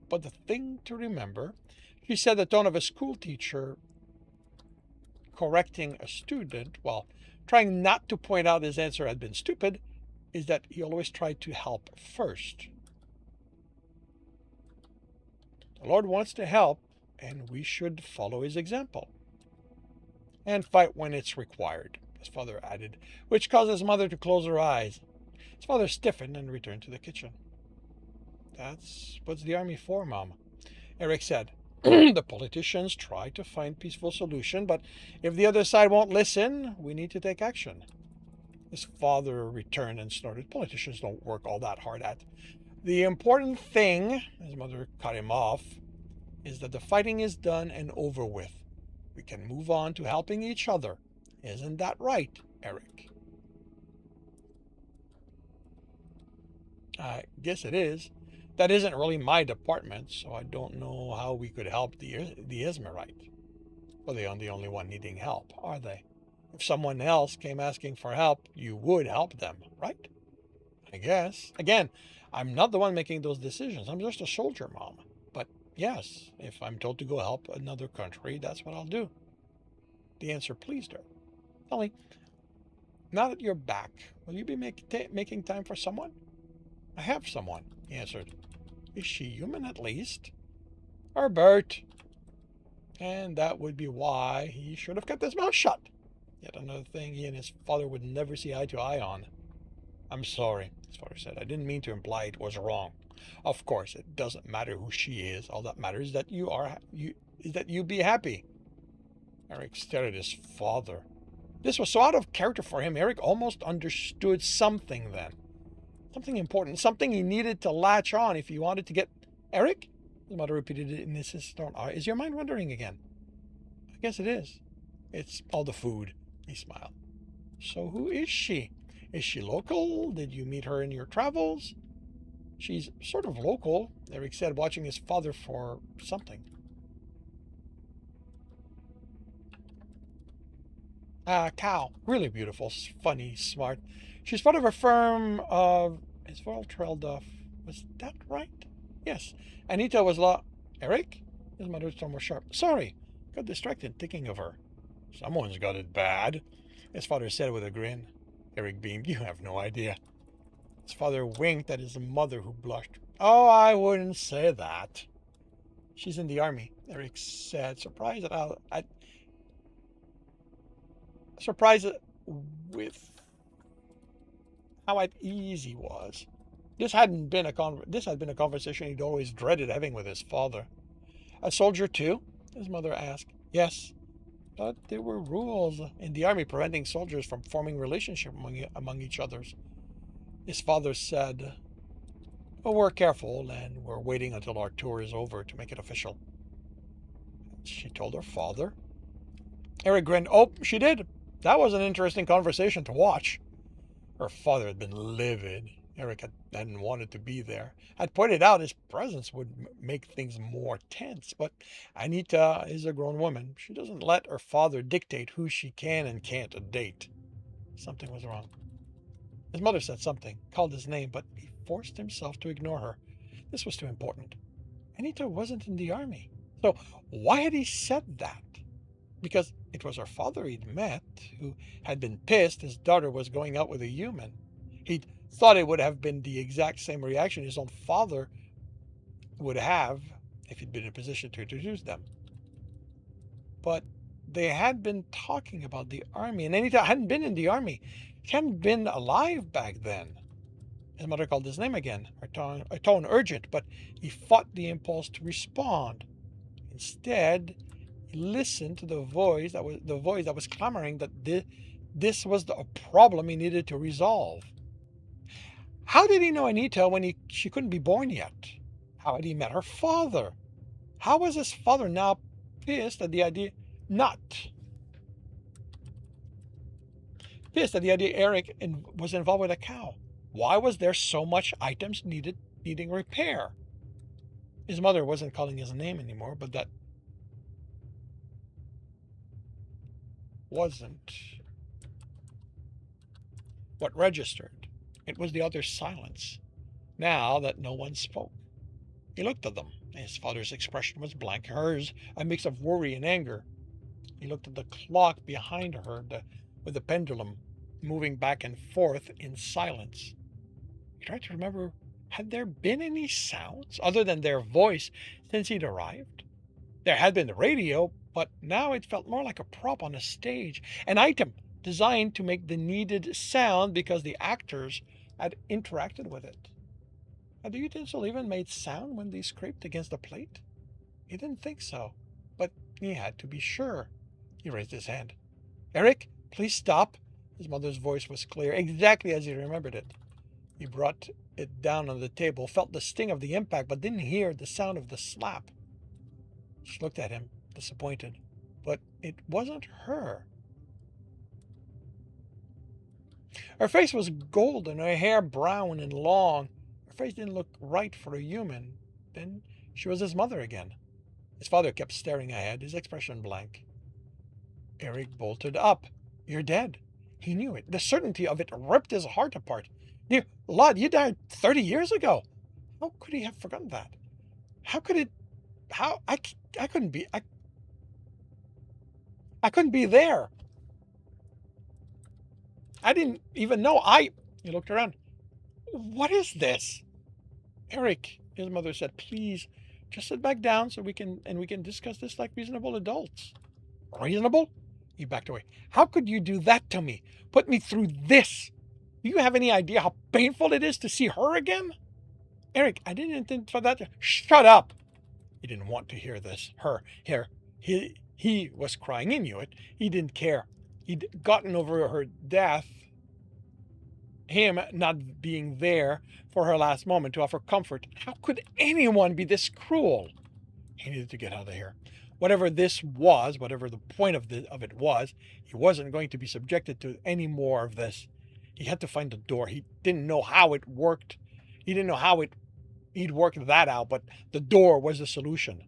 [SPEAKER 1] But the thing to remember, she said the tone of a school teacher correcting a student while trying not to point out his answer had been stupid, is that he always tried to help first. The Lord wants to help, and we should follow his example. And fight when it's required, his father added, which caused his mother to close her eyes. His father stiffened and returned to the kitchen. That's what's the army for, Mom, Eric said. The politicians try to find peaceful solution, but if the other side won't listen, we need to take action. His father returned and snorted. Politicians don't work all that hard at. The important thing, his mother cut him off, is that the fighting is done and over with. We can move on to helping each other. Isn't that right, Eric? I guess it is. That isn't really my department, so I don't know how we could help the Esmerite. Well, they aren't the only one needing help, are they? If someone else came asking for help, you would help them, right? I guess. Again, I'm not the one making those decisions. I'm just a soldier, Mom. But yes, if I'm told to go help another country, that's what I'll do. The answer pleased her. Tell me, now that you're back, will you be making time for someone? I have someone, he answered. Is she human at least? Herbert. And that would be why he should have kept his mouth shut. Yet another thing he and his father would never see eye to eye on. I'm sorry, his father said. I didn't mean to imply it was wrong. Of course, it doesn't matter who she is. All that matters is that you be happy. Eric stared at his father. This was so out of character for him. Eric almost understood something then. Something important, something he needed to latch on if he wanted to get... Eric? His mother repeated it in his tone. Is your mind wandering again? I guess it is. It's all the food, he smiled. So who is she? Is she local? Did you meet her in your travels? She's sort of local, Eric said, watching his father for something. Cow. Really beautiful, funny, smart. She's part of a firm of... His voice trailed off. Was that right? Yes. Anita was Eric? His mother's tone was sharp. Sorry. Got distracted thinking of her. Someone's got it bad, his father said with a grin. Eric beamed. You have no idea. His father winked at his mother, who blushed. Oh, I wouldn't say that. She's in the army, Eric said, surprised with how at ease he was. This had been a conversation he'd always dreaded having with his father. A soldier too? His mother asked. Yes, but there were rules in the army preventing soldiers from forming relationships among each others. His father said, well, we're careful and we're waiting until our tour is over to make it official. She told her father. Eric grinned. Oh, she did. That was an interesting conversation to watch. Her father had been livid. Eric hadn't wanted to be there. Had pointed out his presence would make things more tense, but Anita is a grown woman. She doesn't let her father dictate who she can and can't date. Something was wrong. His mother said something, called his name, but he forced himself to ignore her. This was too important. Anita wasn't in the army. So why had he said that? Because it was her father he'd met, who had been pissed his daughter was going out with a human. He'd thought it would have been the exact same reaction his own father would have if he'd been in a position to introduce them. But they had been talking about the army, and Anita hadn't been in the army. She hadn't been alive back then. His mother called his name again, her tone urgent, but he fought the impulse to respond. Instead, he listened to the voice that was clamoring that this was a problem he needed to resolve. How did he know Anita when she couldn't be born yet? How had he met her father? How was his father now pissed at the idea Eric was involved with a cow? Why was there so much items needing repair? His mother wasn't calling his name anymore, but that wasn't what registered. It was the other's silence, now that no one spoke. He looked at them. His father's expression was blank, hers a mix of worry and anger. He looked at the clock behind her, with the pendulum moving back and forth in silence. He tried to remember, had there been any sounds other than their voice since he'd arrived? There had been the radio, but now it felt more like a prop on a stage, an item designed to make the needed sound because the actors had interacted with it. Had the utensil even made sound when they scraped against the plate? He didn't think so, but he had to be sure. He raised his hand. Eric, please stop. His mother's voice was clear, exactly as he remembered it. He brought it down on the table, felt the sting of the impact, but didn't hear the sound of the slap. She looked at him, disappointed, but it wasn't her. Her face was golden, her hair brown and long. Her face didn't look right for a human. Then she was his mother again. His father kept staring ahead, his expression blank. Eric bolted up. You're dead. He knew it. The certainty of it ripped his heart apart. Dear Lord, you died 30 years ago. How could he have forgotten that? How could it... How... I couldn't be... I couldn't be there. I didn't even know He looked around. What is this? Eric, his mother said, please, just sit back down so we can discuss this like reasonable adults. Reasonable? He backed away. How could you do that to me? Put me through this? Do you have any idea how painful it is to see her again? Eric, I didn't intend for that. Shut up! He didn't want to hear this. He was crying. He knew it. He didn't care. He'd gotten over her death, him not being there for her last moment to offer comfort. How could anyone be this cruel? He needed to get out of here. Whatever this was, whatever the point of it was, he wasn't going to be subjected to any more of this. He had to find the door. He didn't know how it worked. He didn't know how he'd worked that out, but the door was the solution.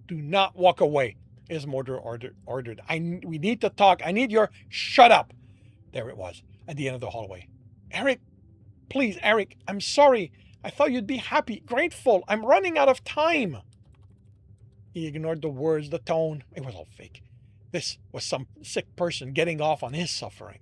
[SPEAKER 1] Do not walk away, his mother ordered. We need to talk. I need your... Shut up! There it was, at the end of the hallway. Eric, please, Eric, I'm sorry. I thought you'd be happy, grateful. I'm running out of time. He ignored the words, the tone. It was all fake. This was some sick person getting off on his suffering.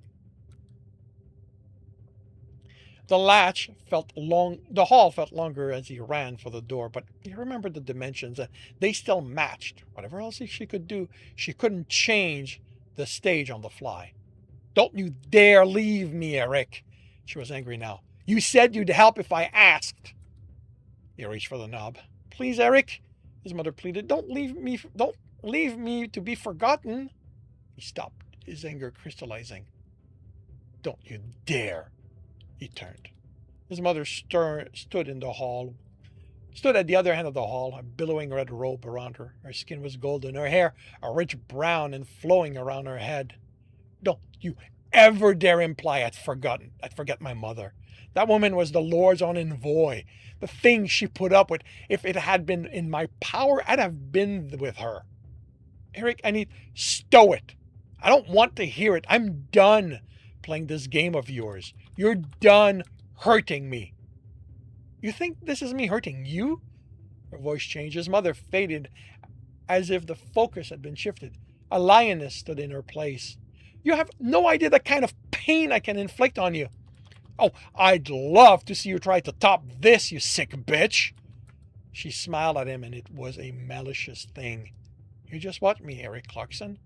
[SPEAKER 1] The hall felt longer as he ran for the door, but he remembered the dimensions and they still matched. Whatever else she could do, she couldn't change the stage on the fly. Don't you dare leave me, Eric. She was angry now. You said you'd help if I asked. He reached for the knob. Please, Eric, his mother pleaded. Don't leave me to be forgotten. He stopped, his anger crystallizing. Don't you dare. He turned. His mother stood in the hall, stood at the other end of the hall, a billowing red robe around her. Her skin was golden, her hair a rich brown and flowing around her head. Don't you ever dare imply I'd forget my mother. That woman was the Lord's own envoy. The things she put up with, if it had been in my power, I'd have been with her. Eric, I need. Stow it. I don't want to hear it. I'm done playing this game of yours. You're done hurting me. You think this is me hurting you? Her voice changed. His mother faded as if the focus had been shifted. A lioness stood in her place. You have no idea the kind of pain I can inflict on you. Oh, I'd love to see you try to top this, you sick bitch. She smiled at him, and it was a malicious thing. You just watch me, Eric Clarkson.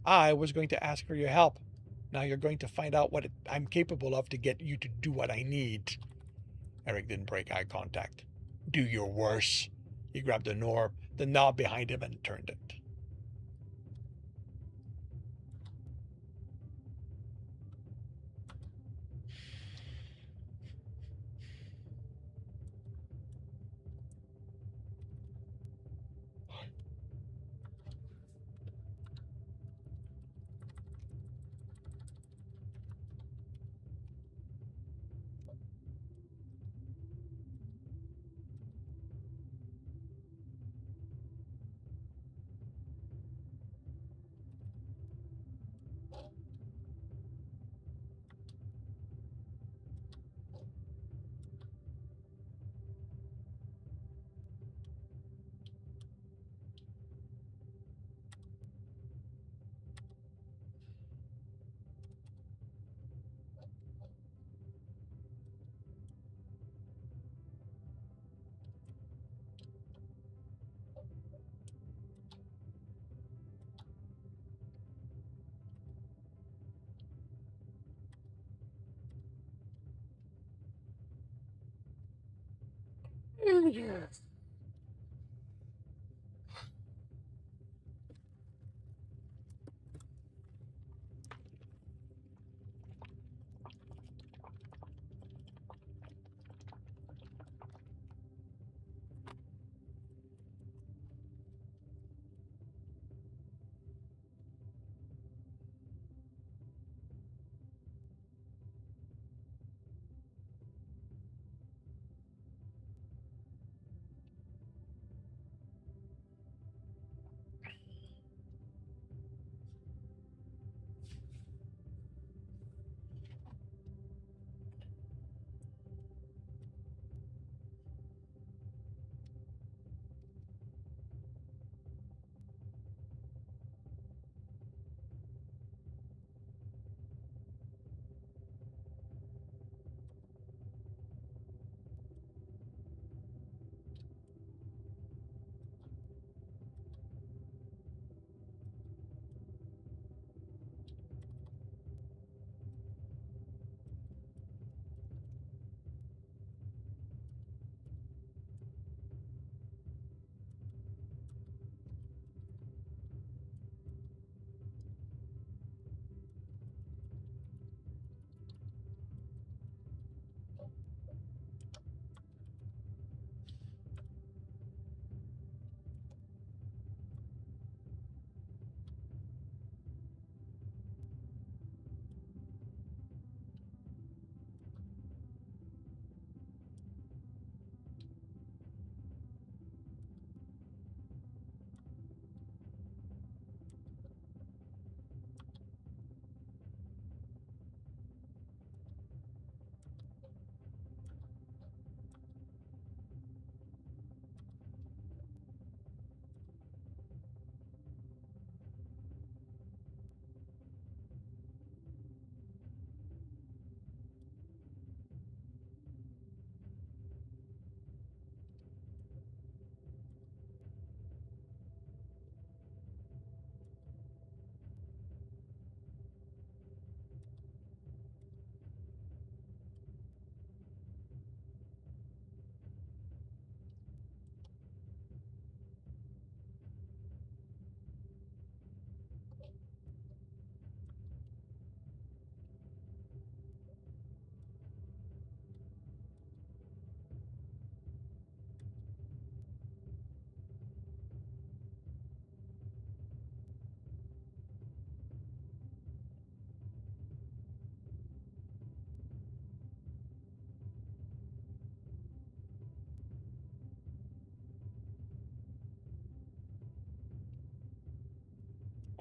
[SPEAKER 1] I was going to ask for your help. Now you're going to find out what I'm capable of to get you to do what I need. Eric didn't break eye contact. Do your worst. He grabbed the knob behind him and turned it.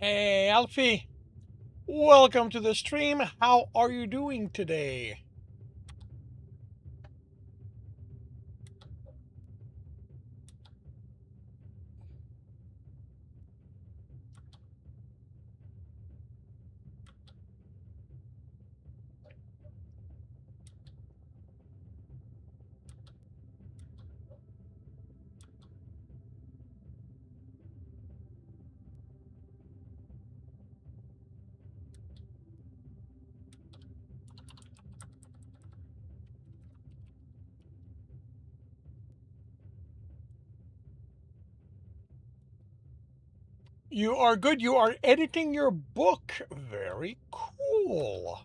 [SPEAKER 1] Hey, Alfie. Welcome to the stream. How are you doing today? You are good. You are editing your book. Very cool.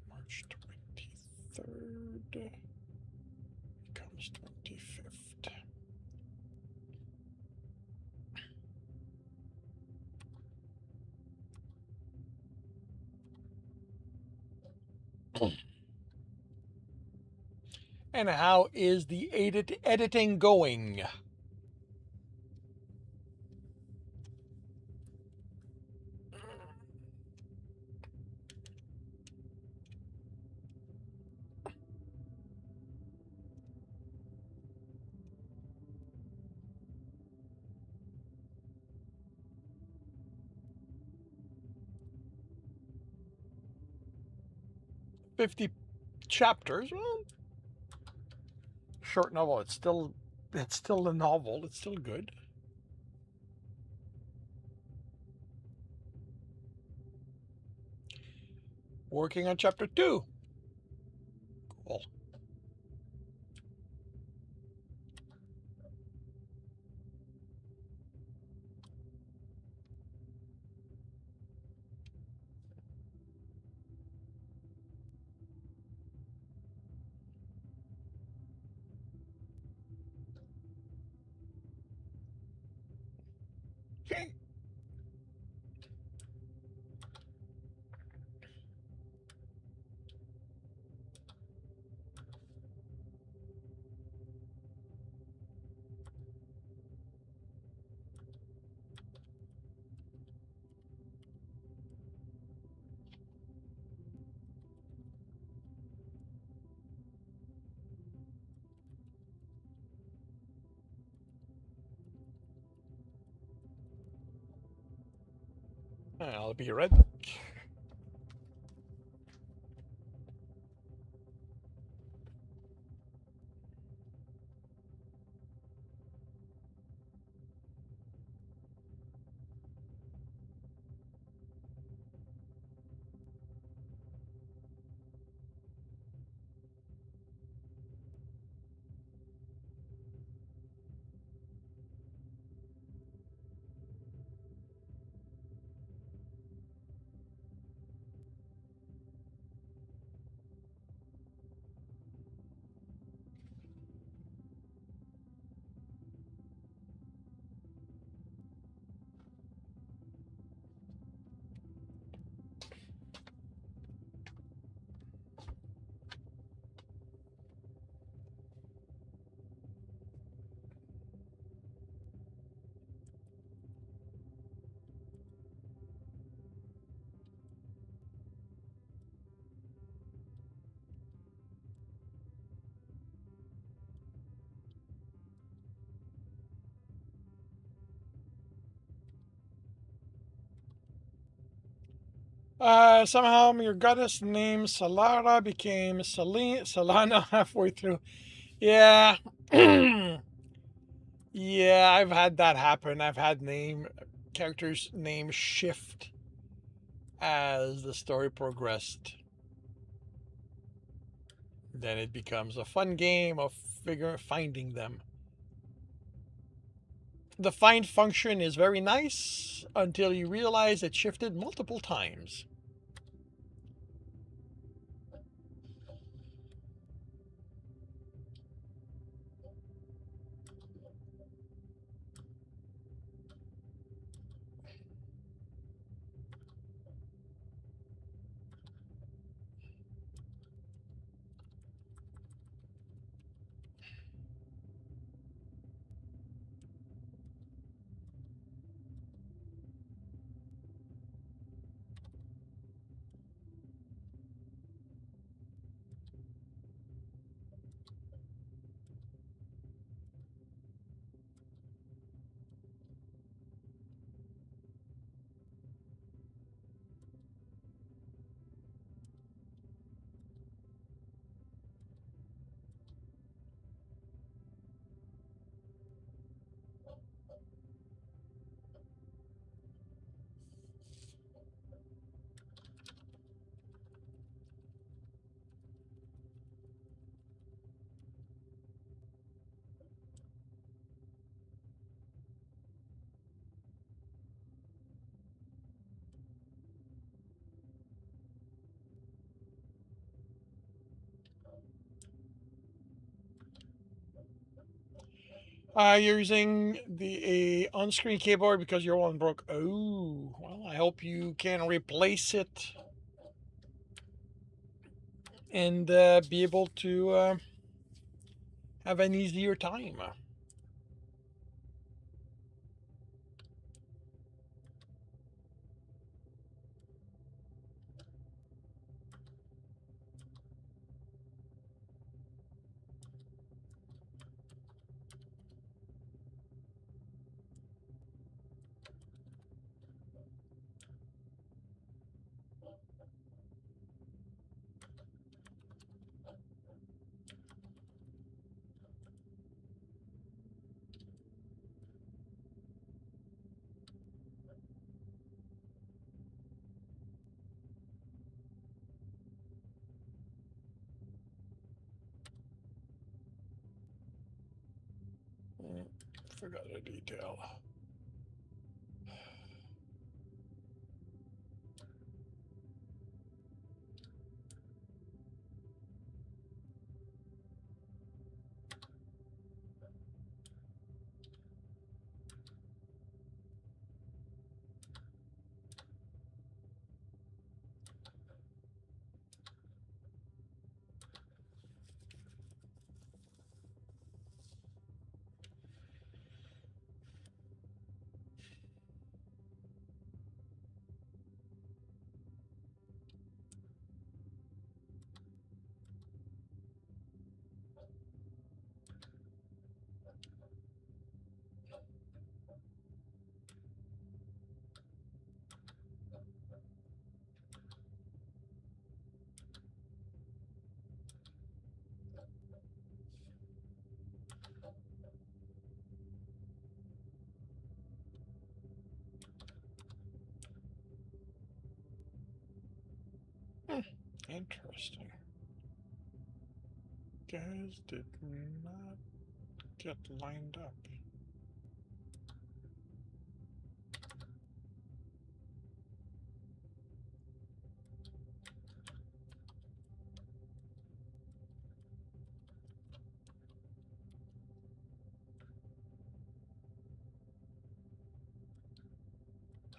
[SPEAKER 1] March 23rd becomes 25th. And how is the editing going? 50 chapters. Well, short novel. It's still a novel. It's still good. Working on chapter 2. Cool. Okay. I'll be right back. Somehow your goddess named Salara became Salana halfway through. Yeah. Yeah, I've had that happen. I've had characters' names shift as the story progressed. Then it becomes a fun game of finding them. The find function is very nice until you realize it shifted multiple times. You're using the on-screen keyboard because your one broke. Oh, well, I hope you can replace it and be able to have an easier time. Forgot a detail. Hmm, interesting. Guys did not get lined up.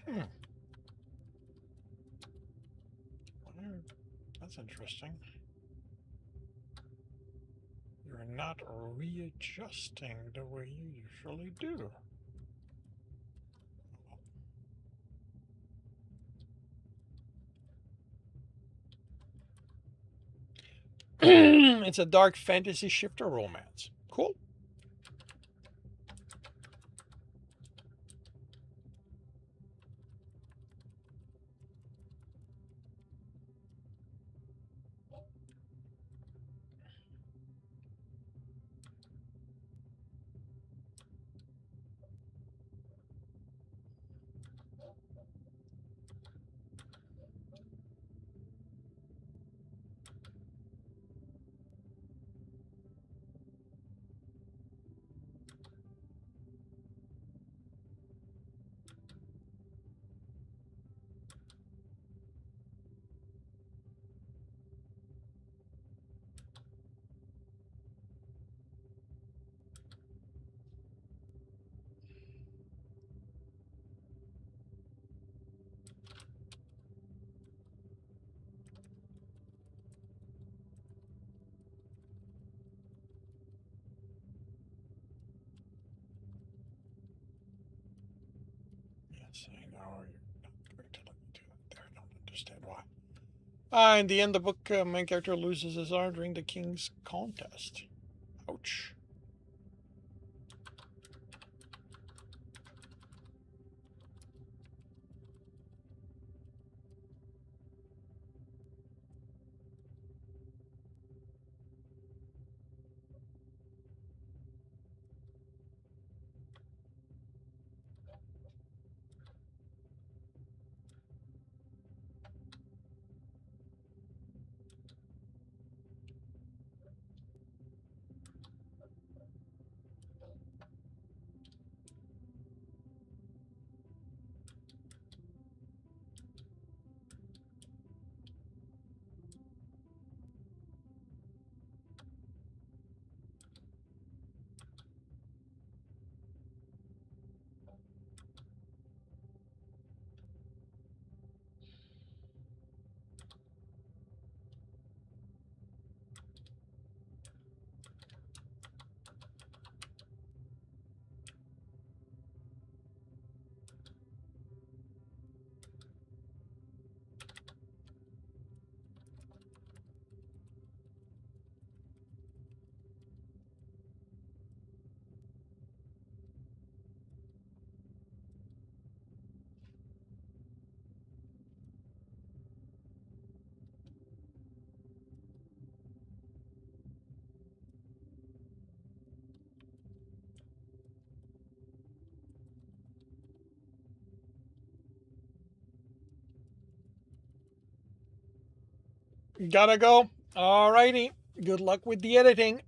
[SPEAKER 1] Hmm. Well, that's interesting. You're not readjusting the way you usually do. It's a dark fantasy shifter romance. Cool. Yes, I know you're not going to let me do that there. I don't understand why. In the end, the book main character loses his arm during the king's contest. Ouch. Gotta go. Alrighty. Good luck with the editing.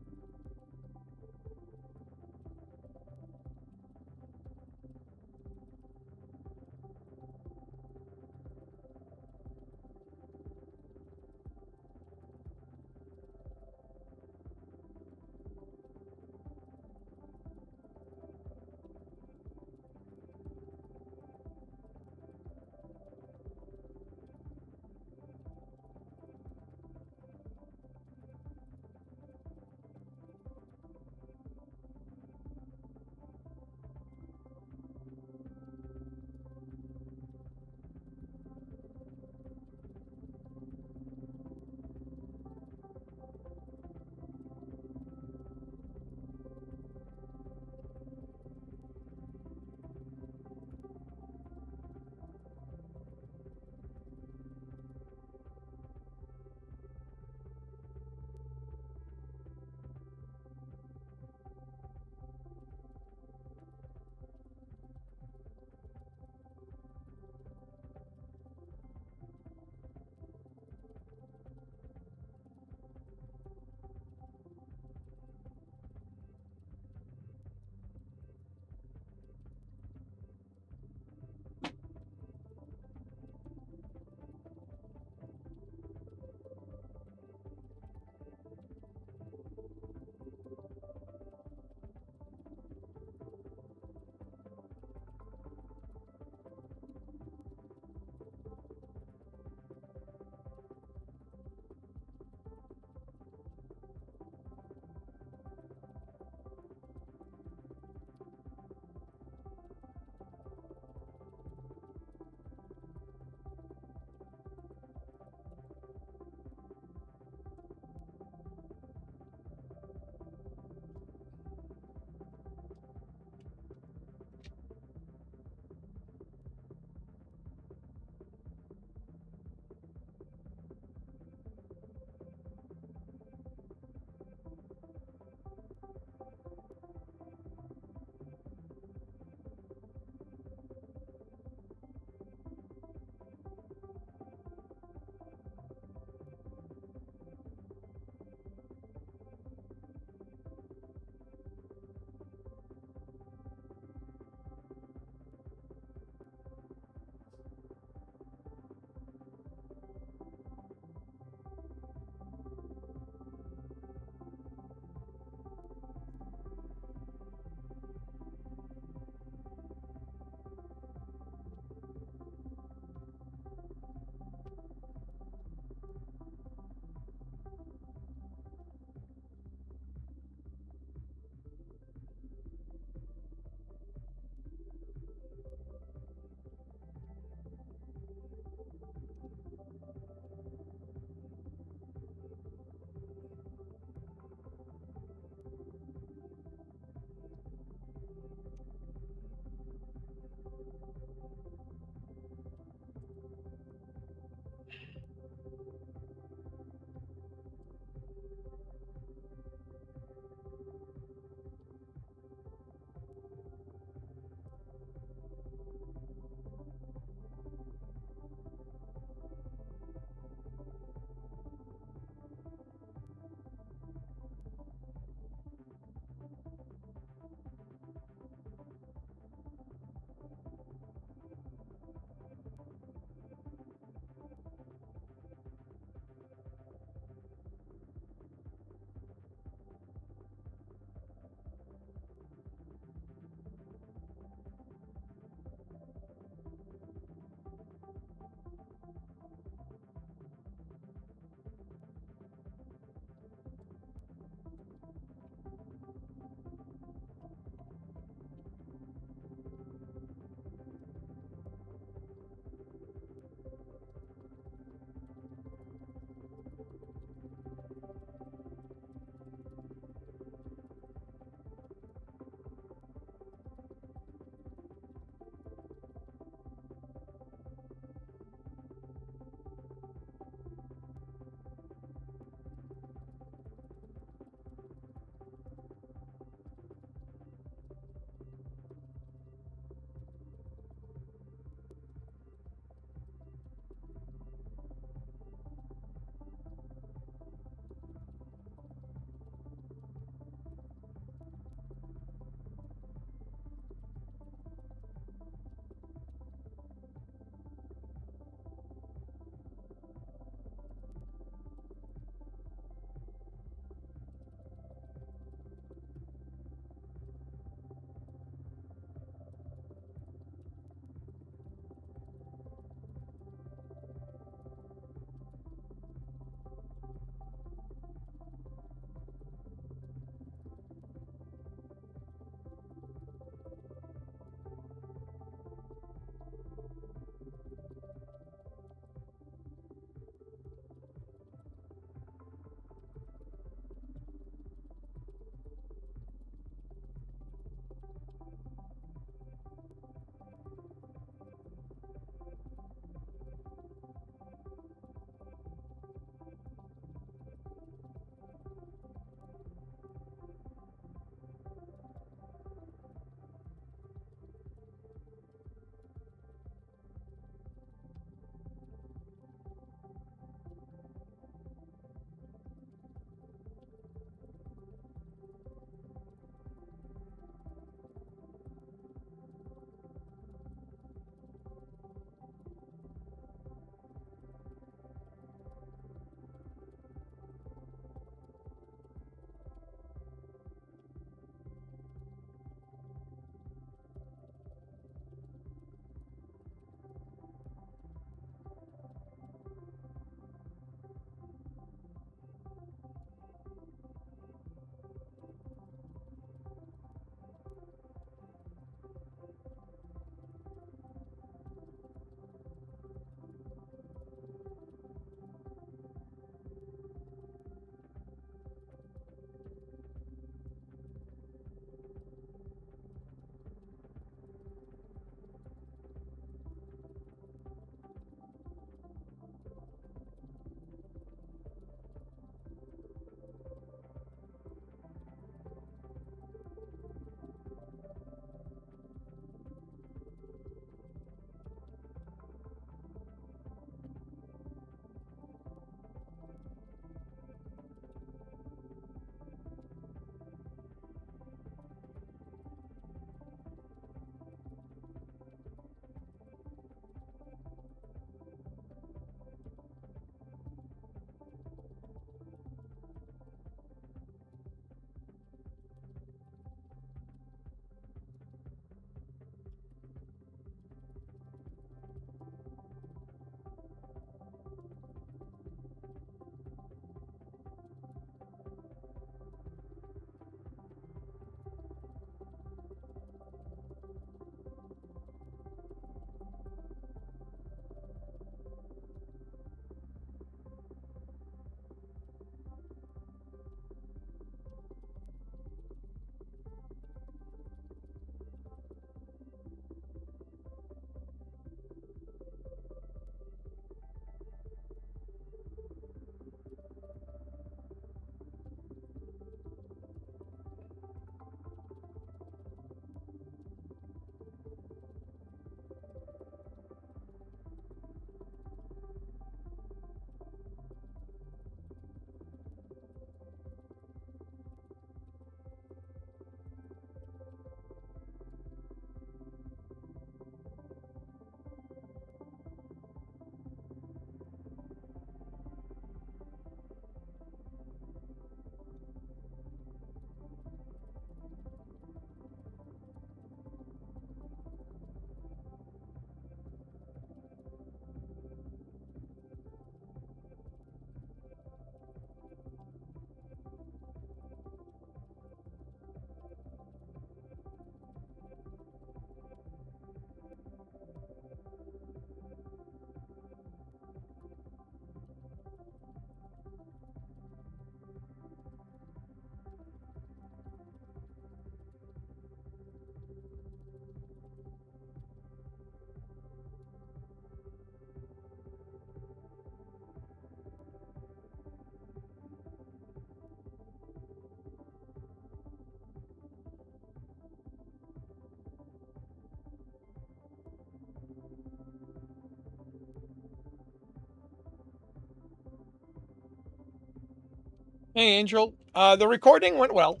[SPEAKER 1] Hey, Angel. The recording went well.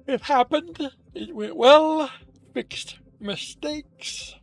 [SPEAKER 1] It happened. It went well. Fixed mistakes.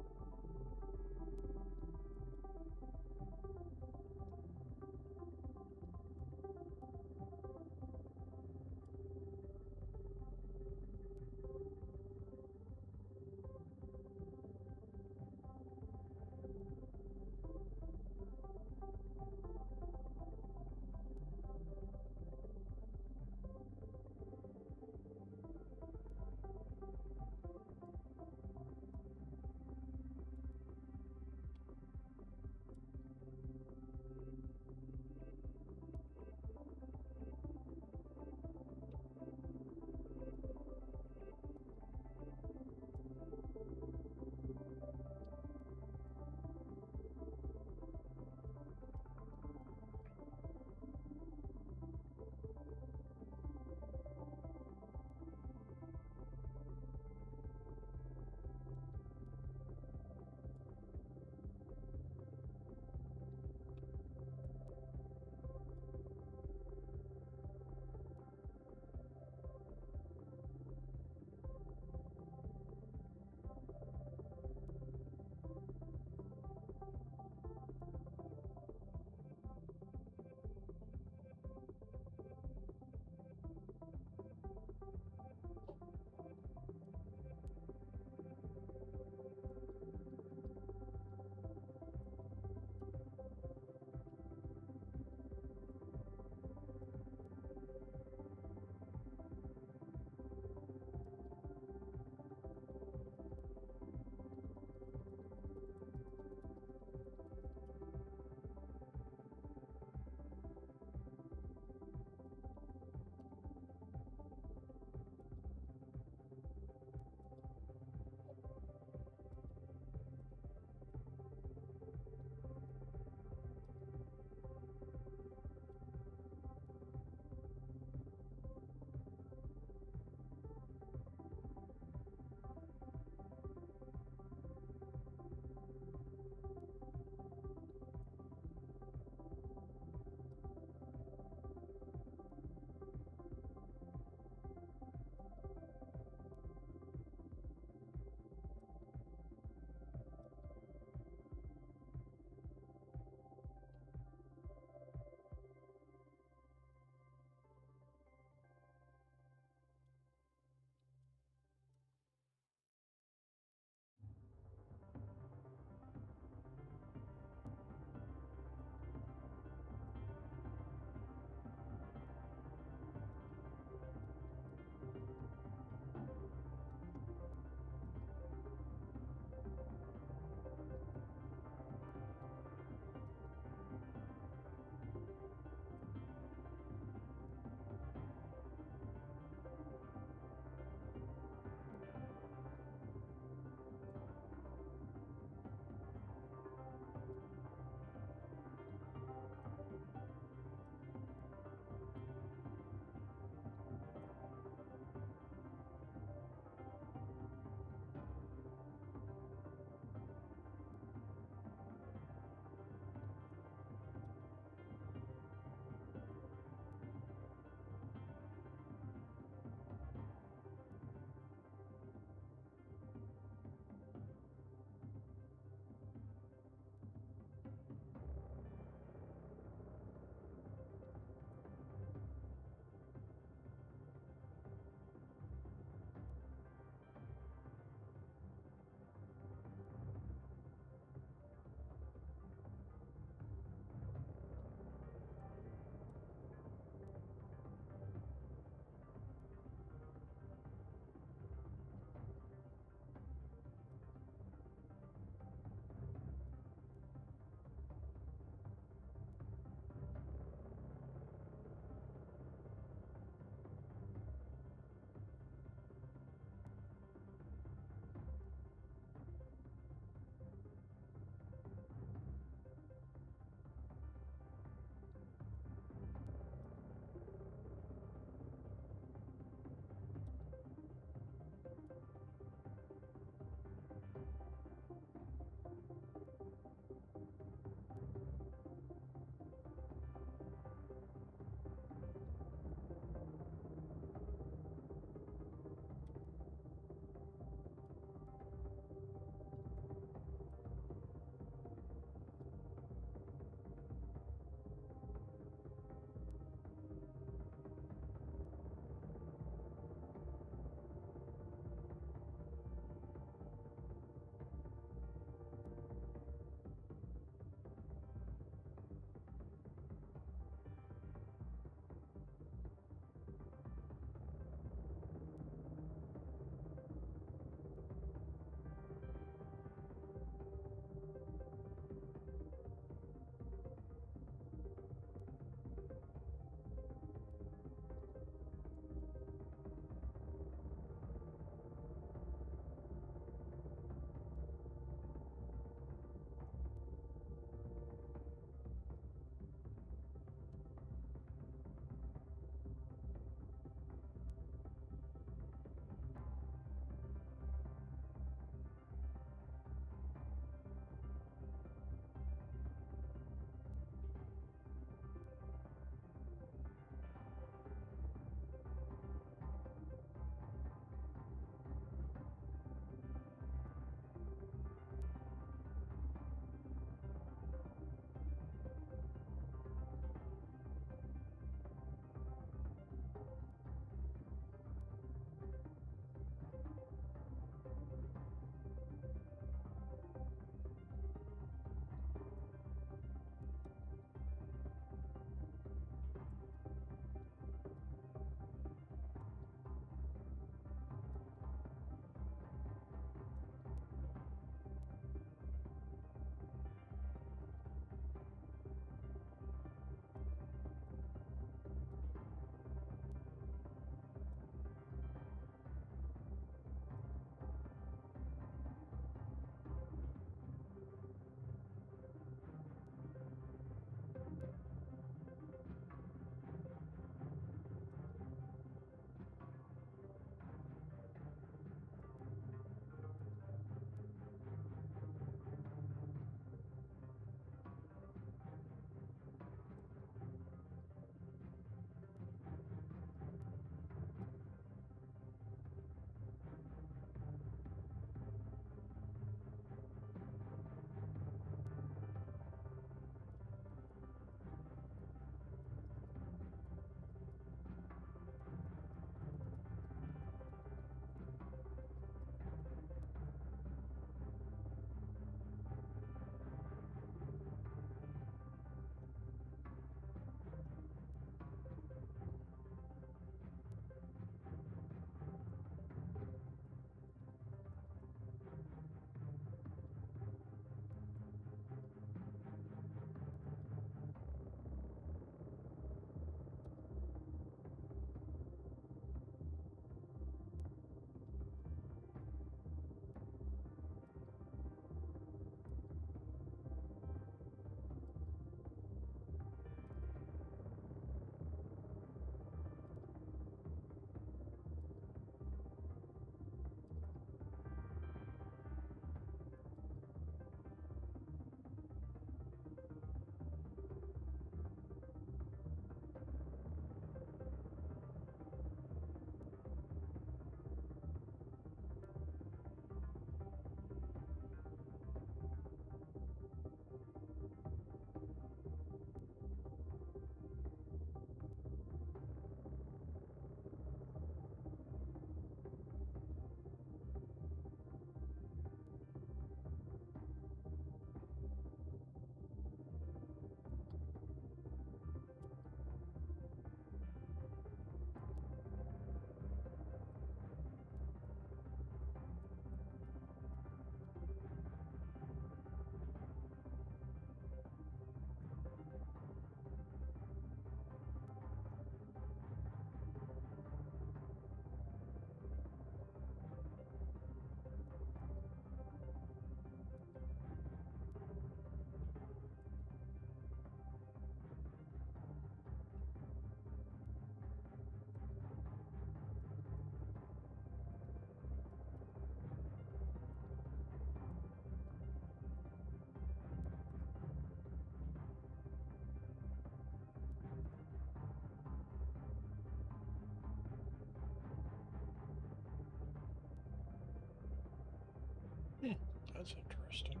[SPEAKER 1] Hmm, that's interesting.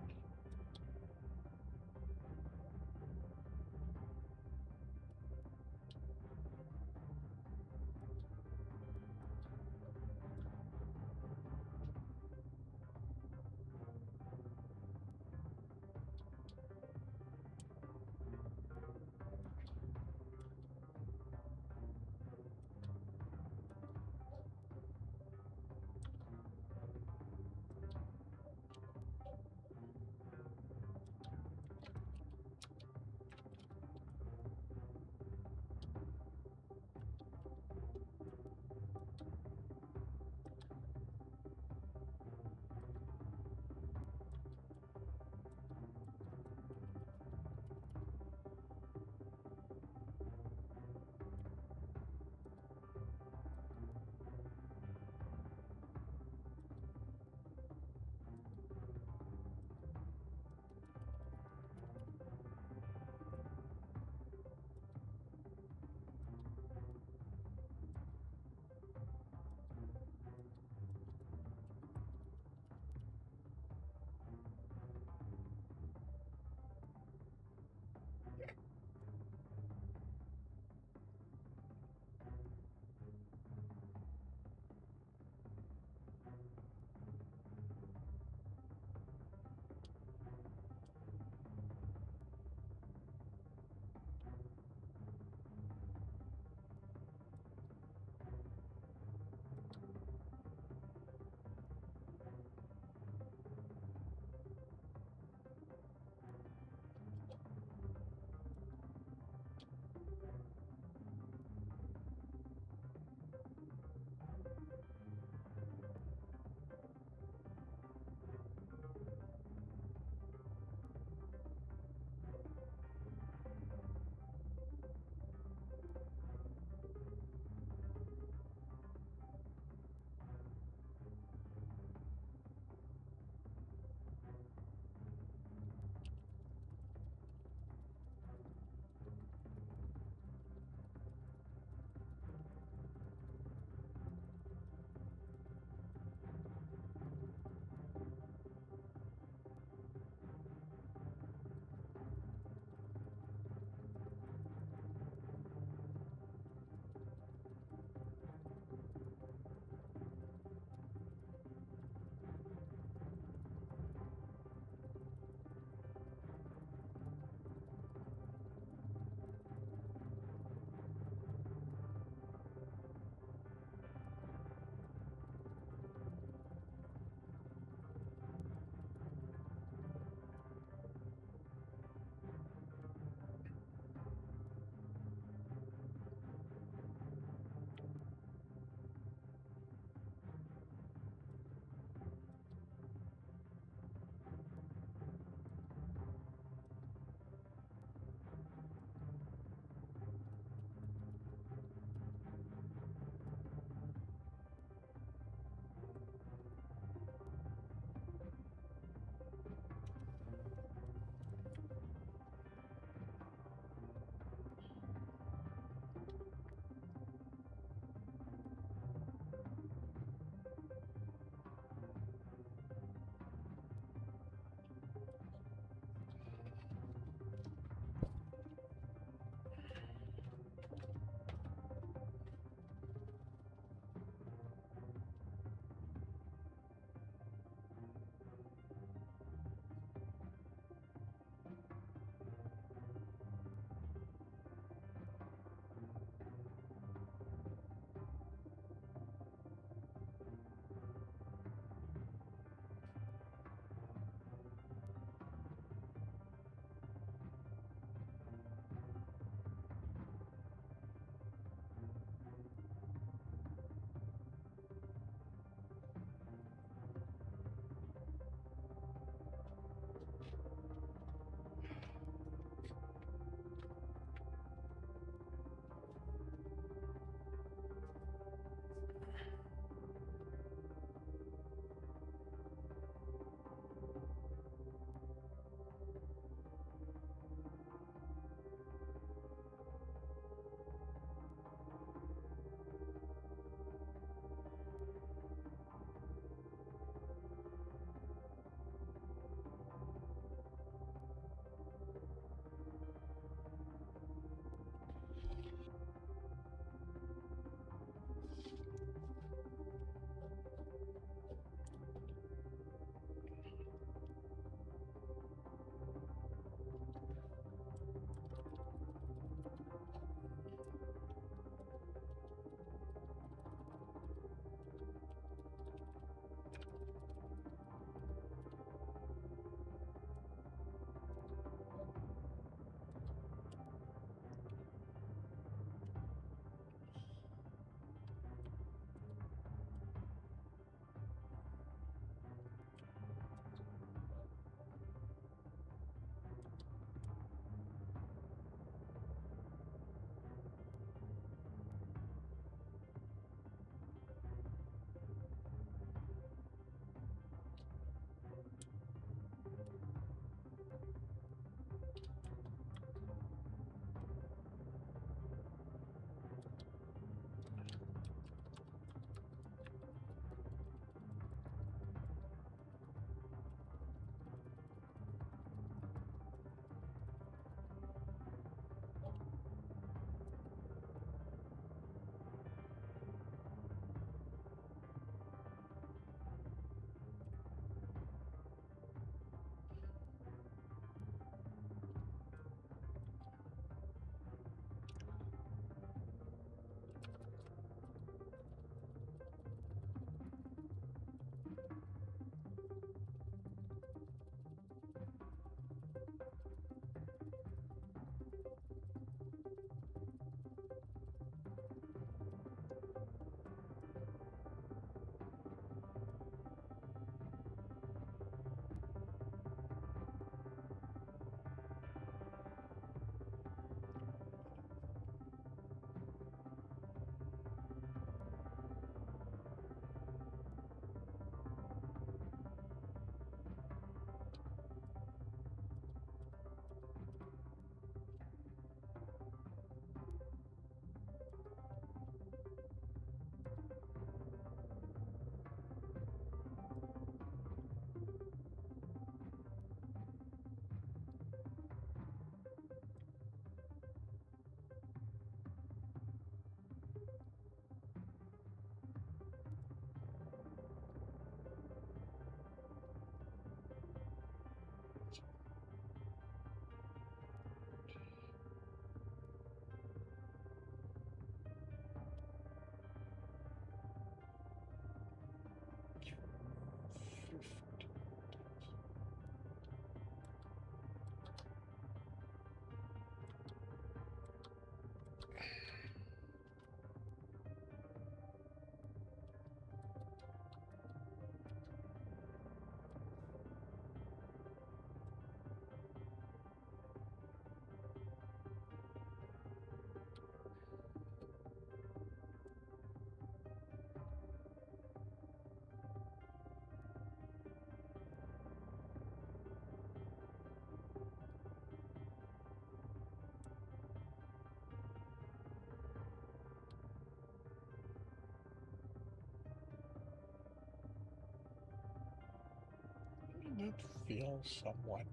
[SPEAKER 1] That feels somewhat.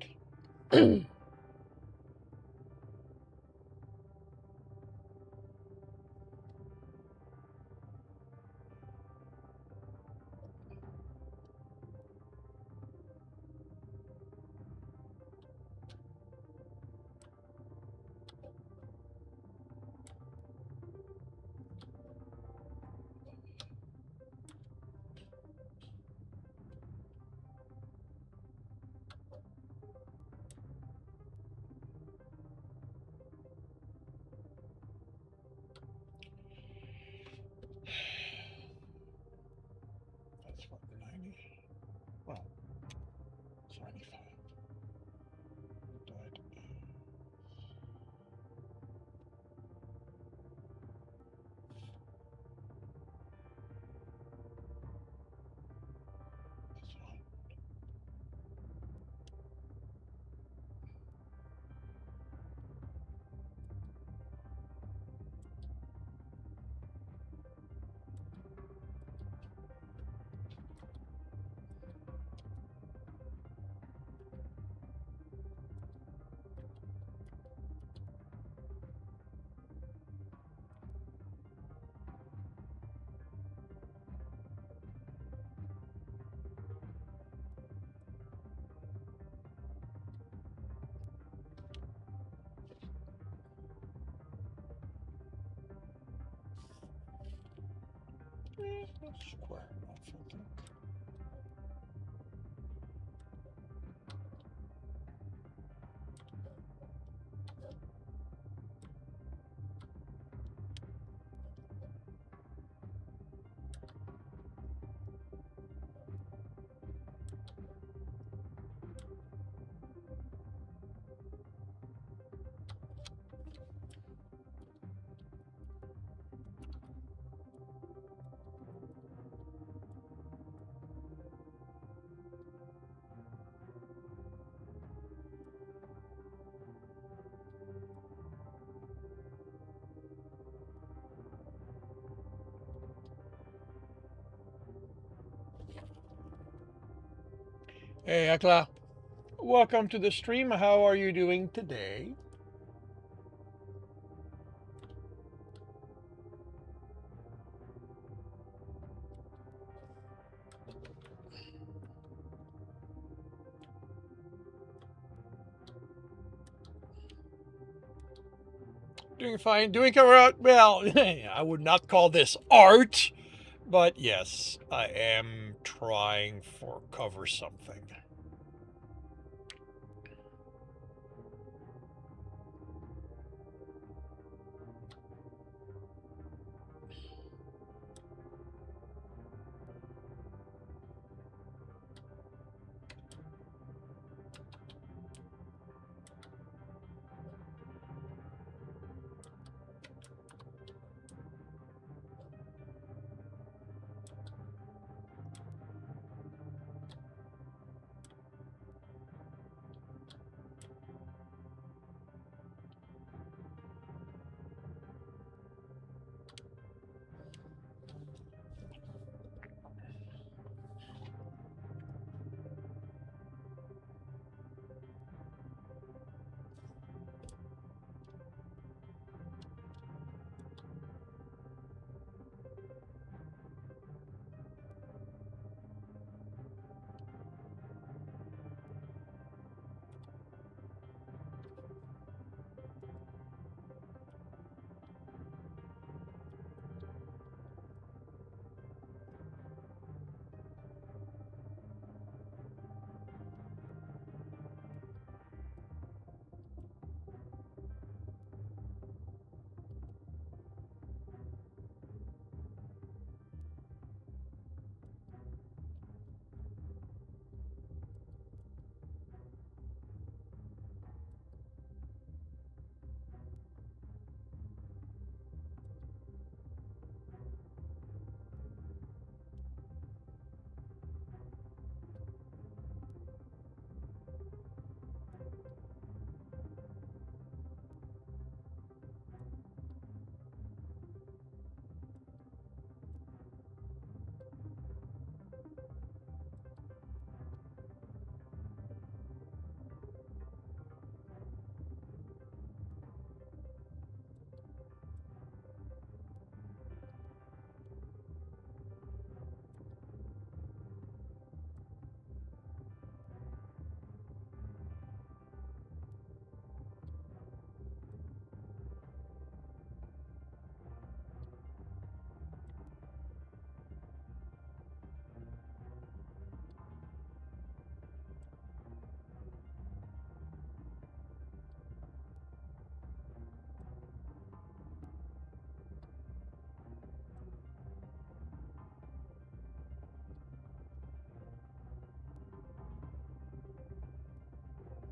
[SPEAKER 1] That's what, 90? Well, it's 95. That is. That's fine. That's square enough, I think. Hey, Akla. Welcome to the stream. How are you doing today? Doing fine. Doing well. I would not call this art, but yes, I am trying for cover something.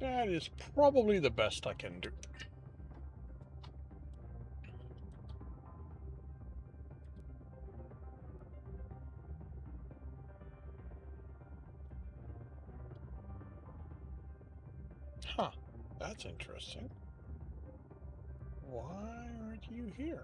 [SPEAKER 1] That is probably the best I can do. Huh, that's interesting. Why aren't you here?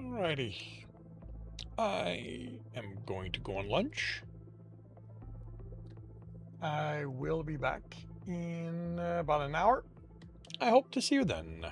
[SPEAKER 1] Alrighty. I am going to go on lunch. I will be back in about an hour. I hope to see you then.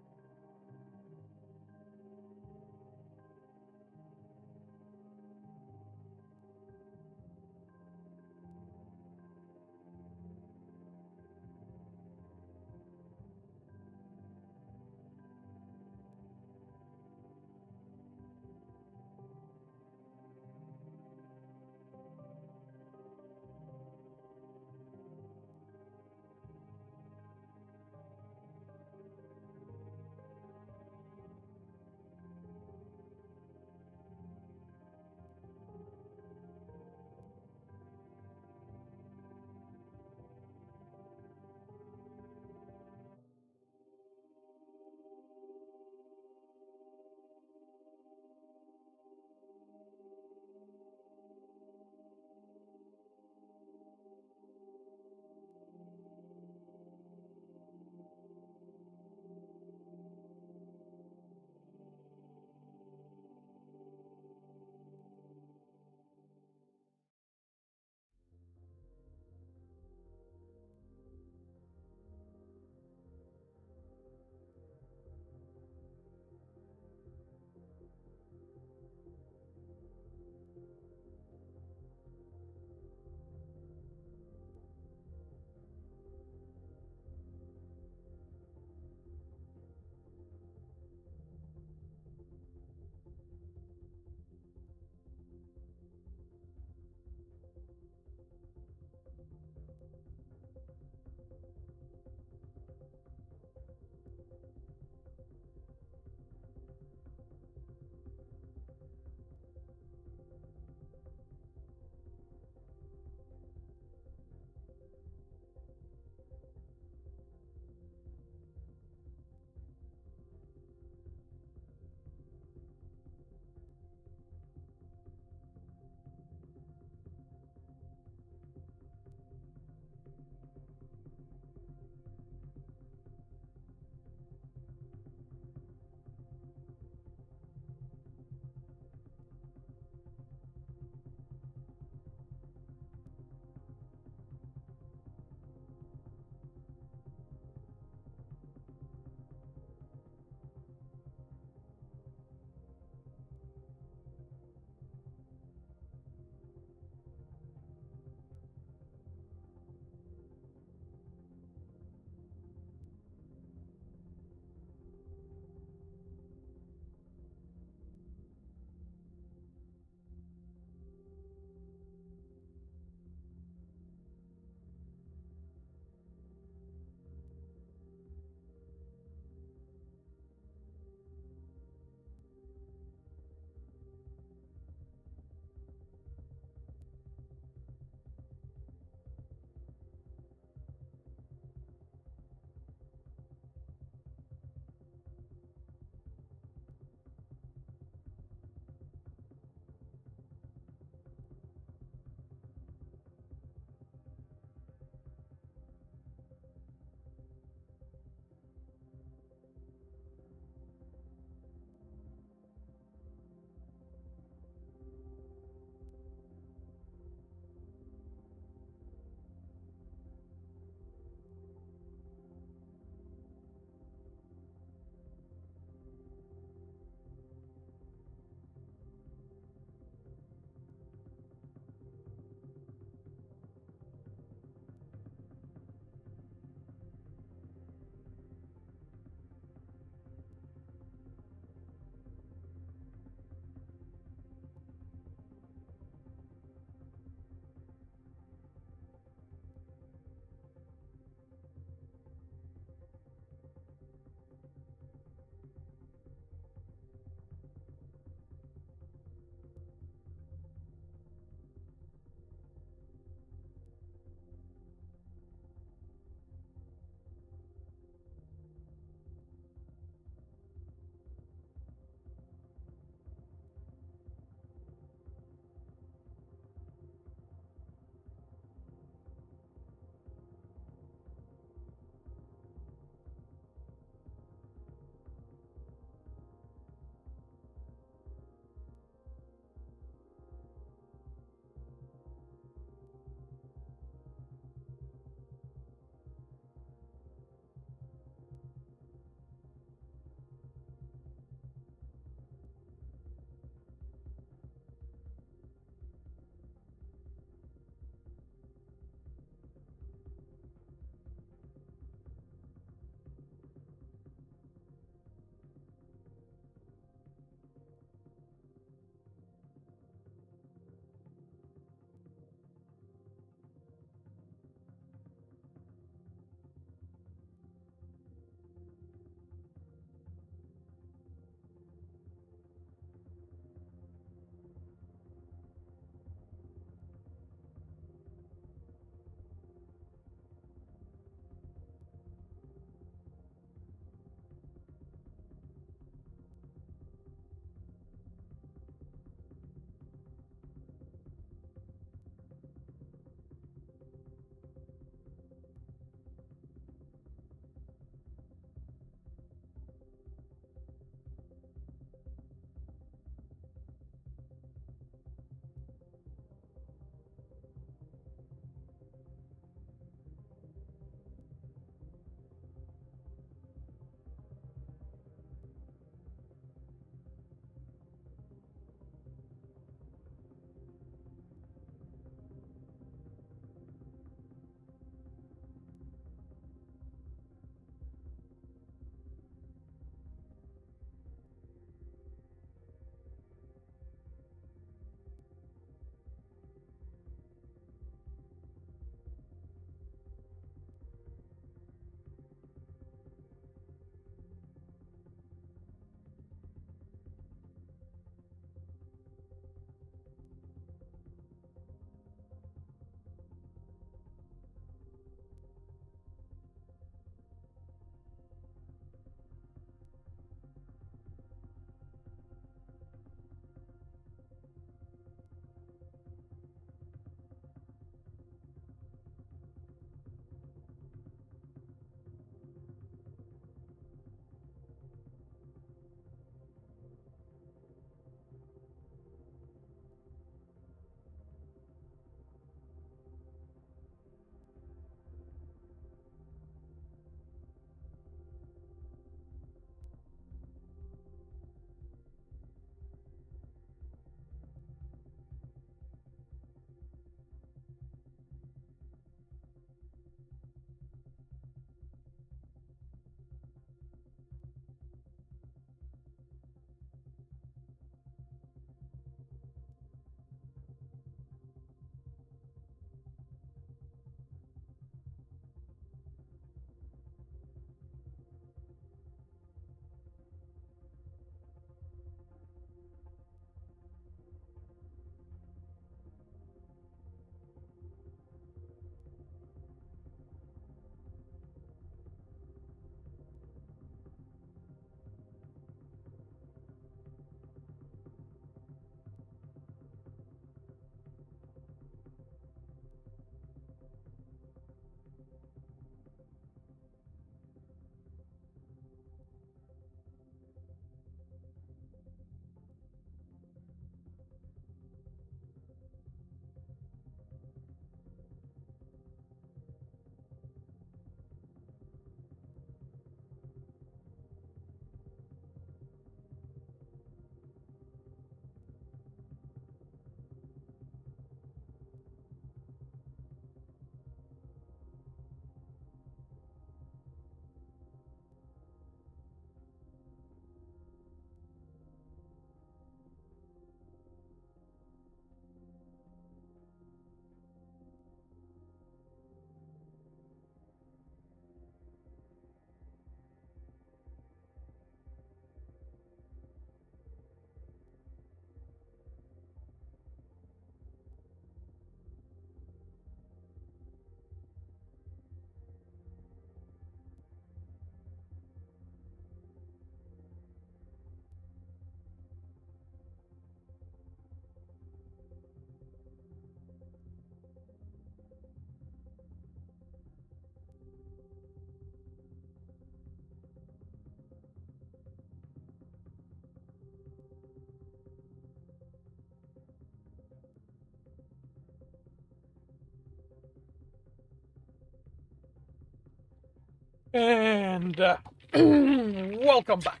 [SPEAKER 1] And welcome back,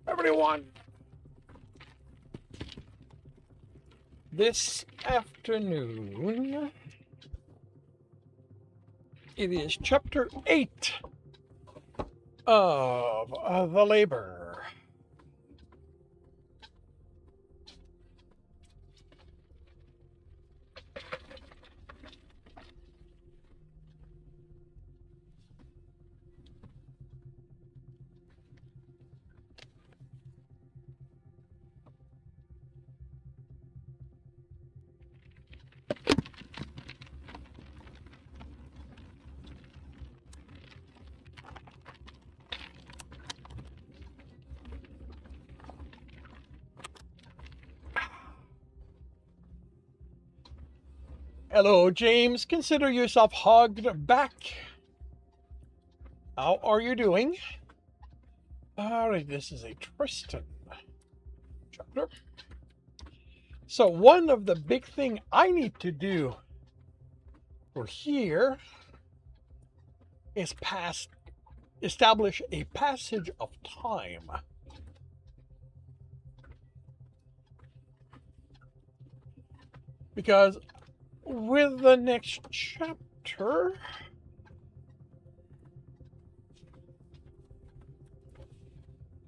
[SPEAKER 1] everyone. This afternoon, it is chapter 8 of The Labor. Hello, James. Consider yourself hugged back. How are you doing? All right, this is a Tristan chapter. So one of the big thing I need to do for here is establish a passage of time. Because with the next chapter,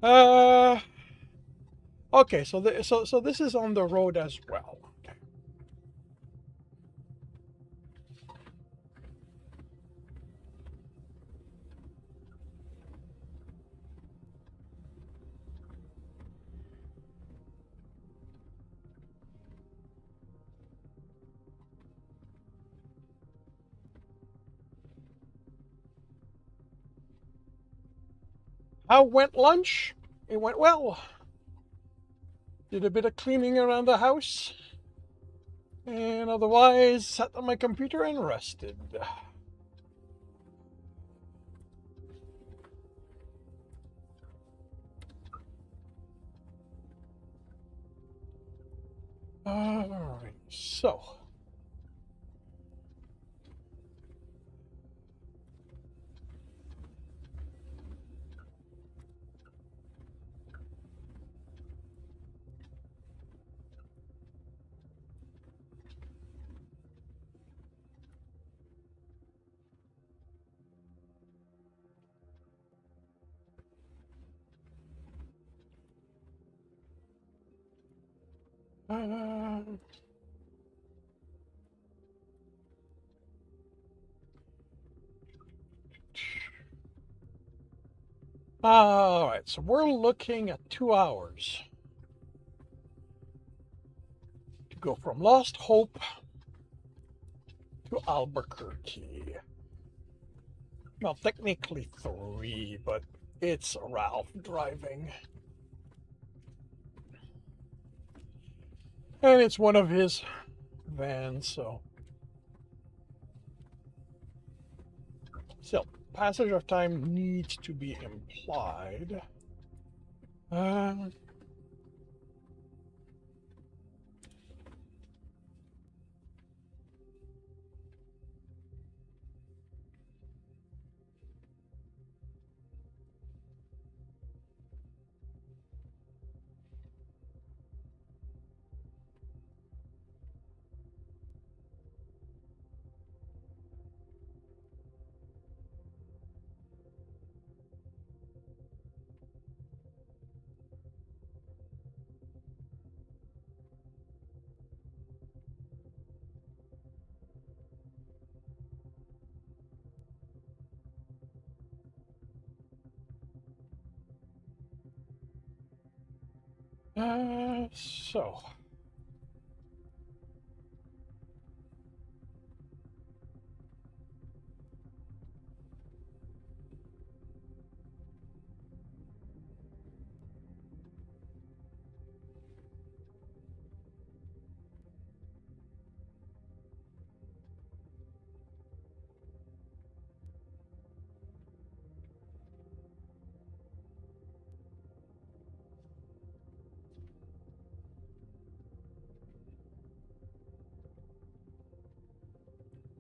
[SPEAKER 1] okay, so this is on the road as well. Okay. How went lunch? It went well. Did a bit of cleaning around the house. And otherwise, sat on my computer and rested. Alright, so. Uh, Alright, so we're looking at 2 hours to go from Lost Hope to Albuquerque. Well, technically 3, but it's Ralph driving. And it's one of his vans, so. Still, passage of time needs to be implied. Uh, so.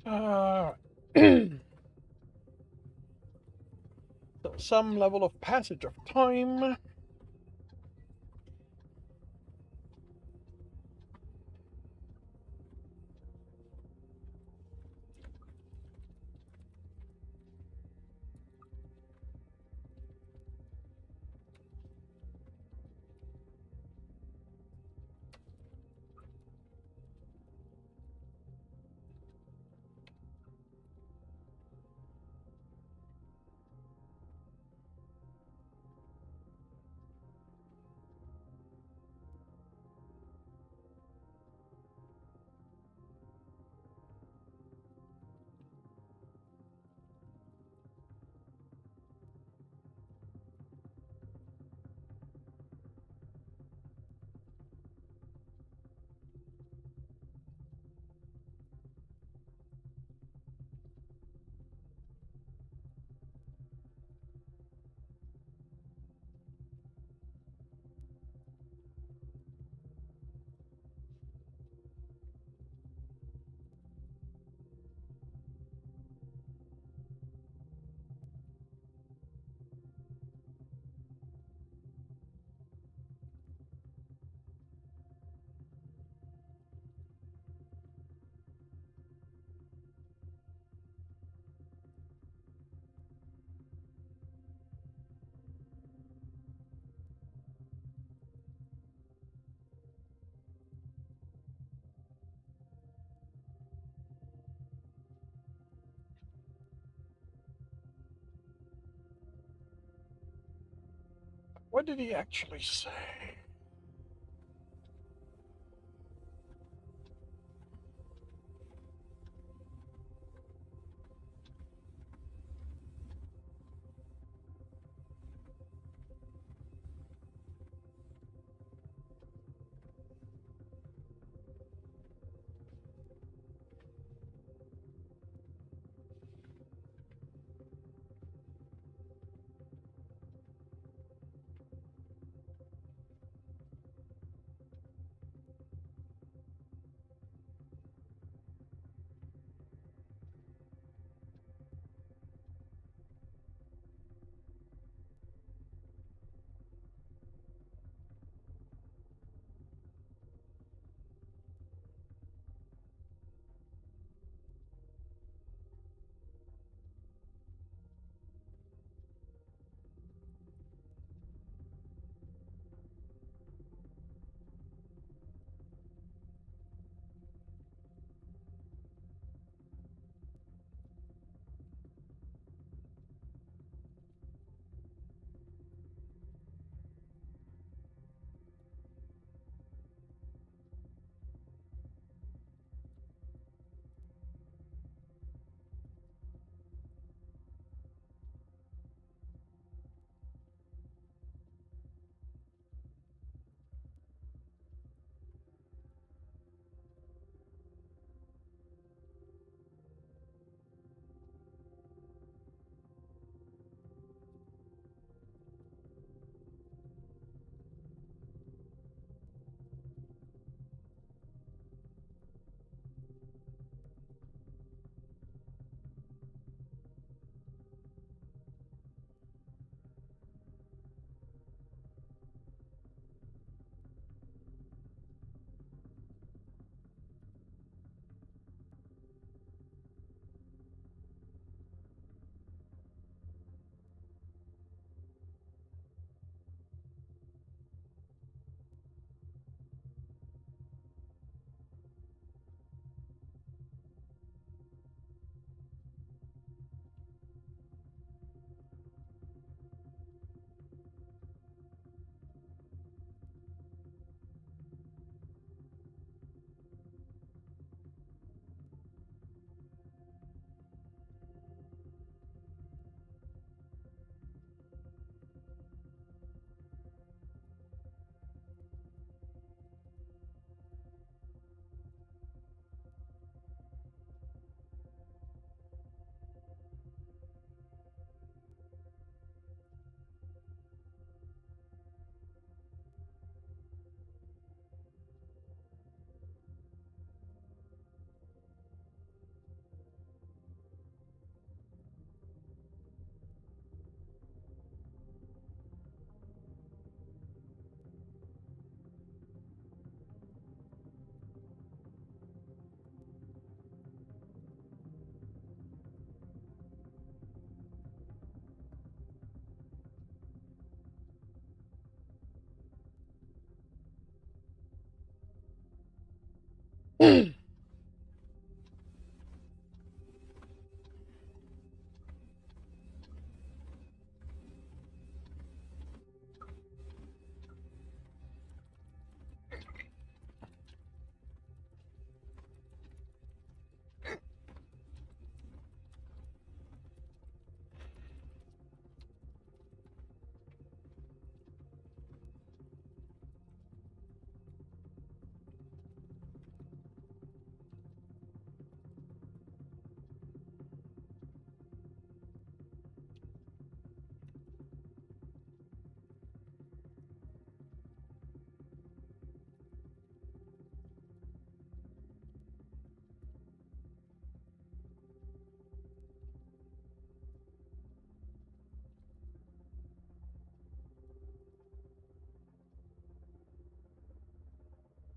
[SPEAKER 1] Uh, some level of passage of time. What did he actually say?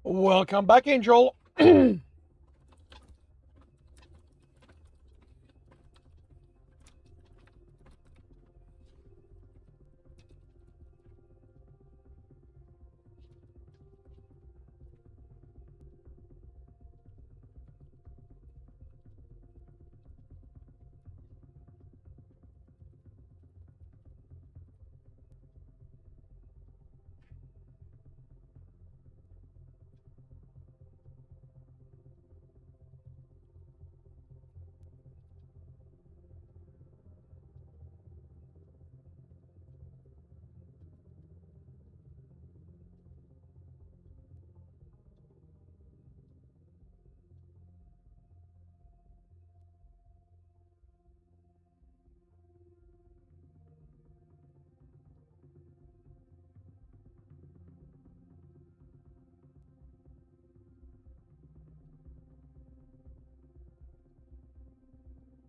[SPEAKER 1] Welcome back, Angel.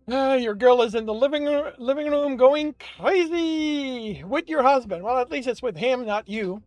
[SPEAKER 1] Your girl is in the living room going crazy with your husband. Well, at least it's with him, not you.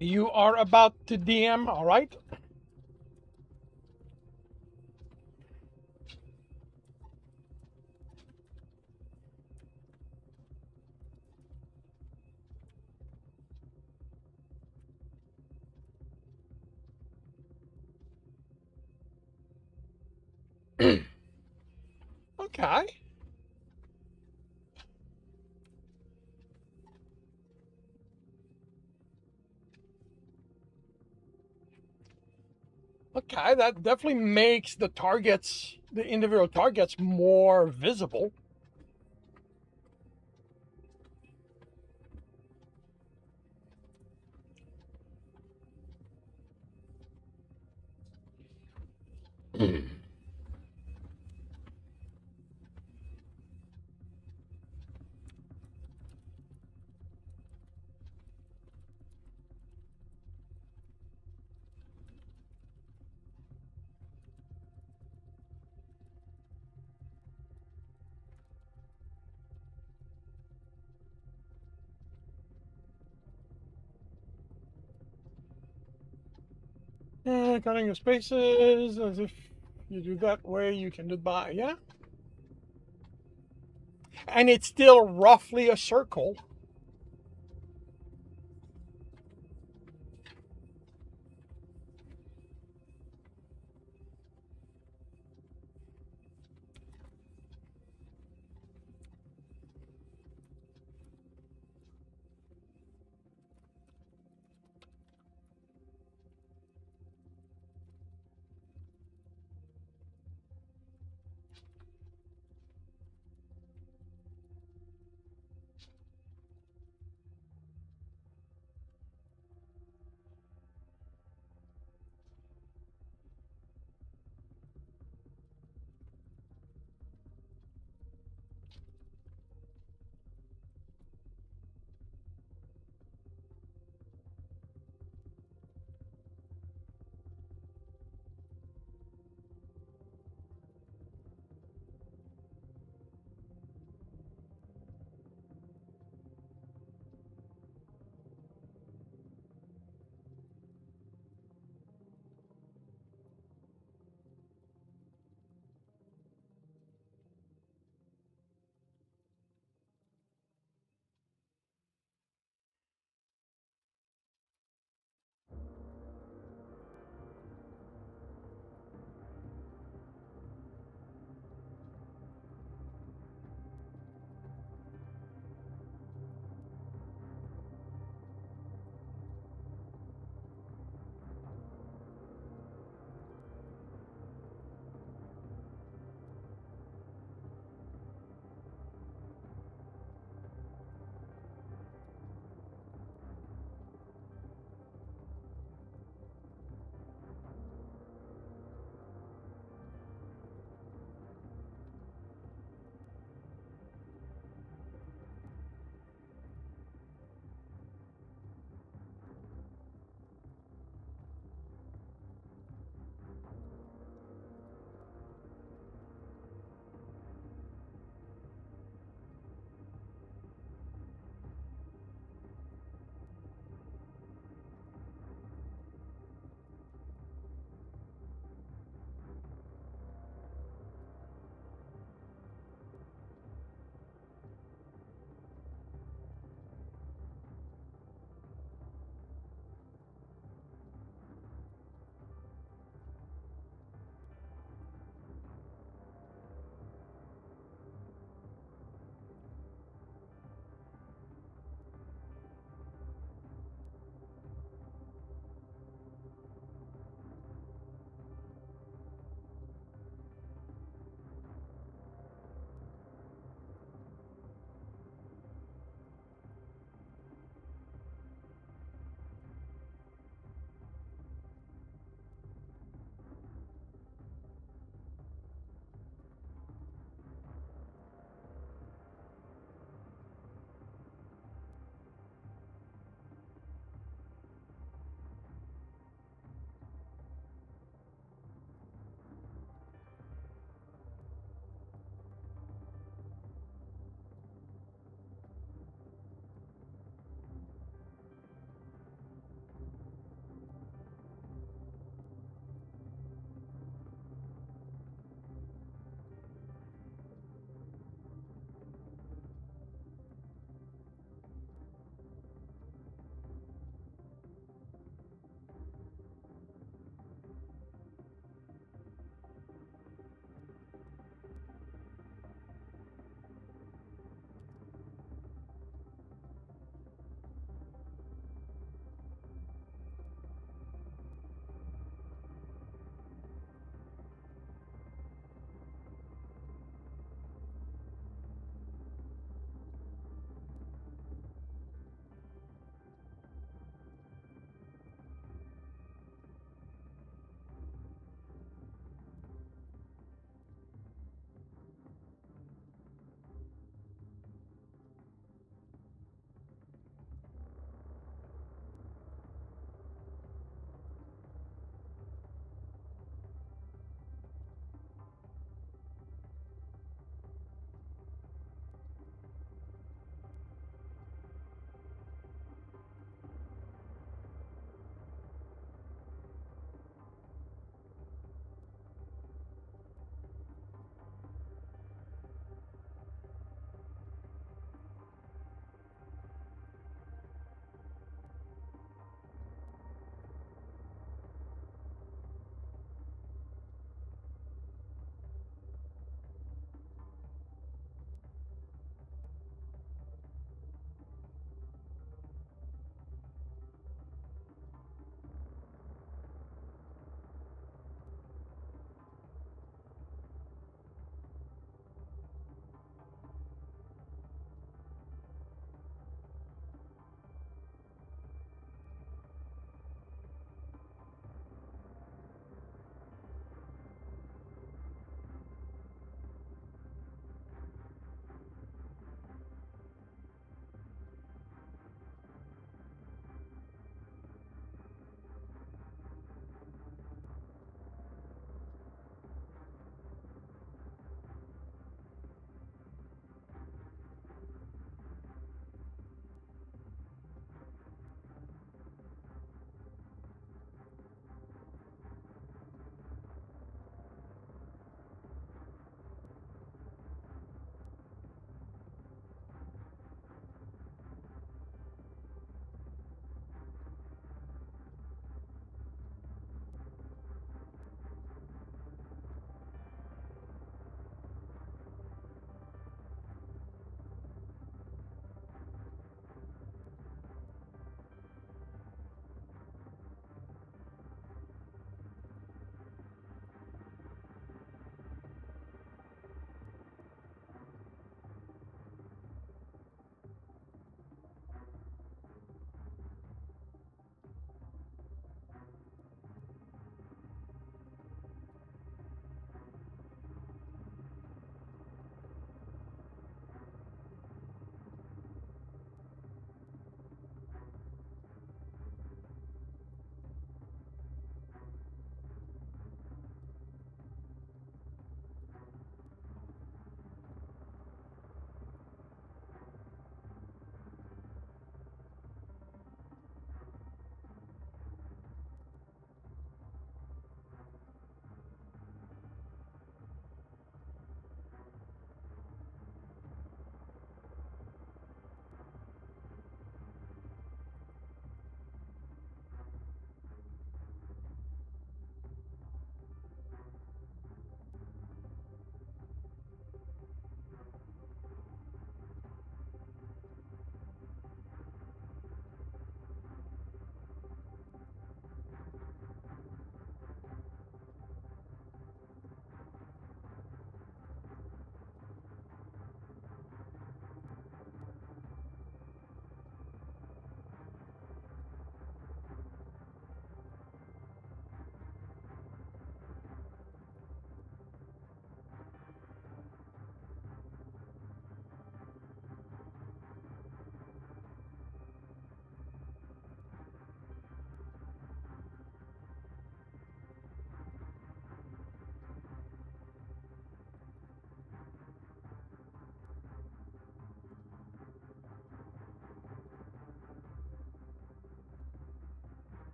[SPEAKER 1] You are about to DM, all right? Okay. Okay, that definitely makes the targets, the individual targets, more visible. Cutting your spaces as if you do that way, you can do by, yeah. And it's still roughly a circle.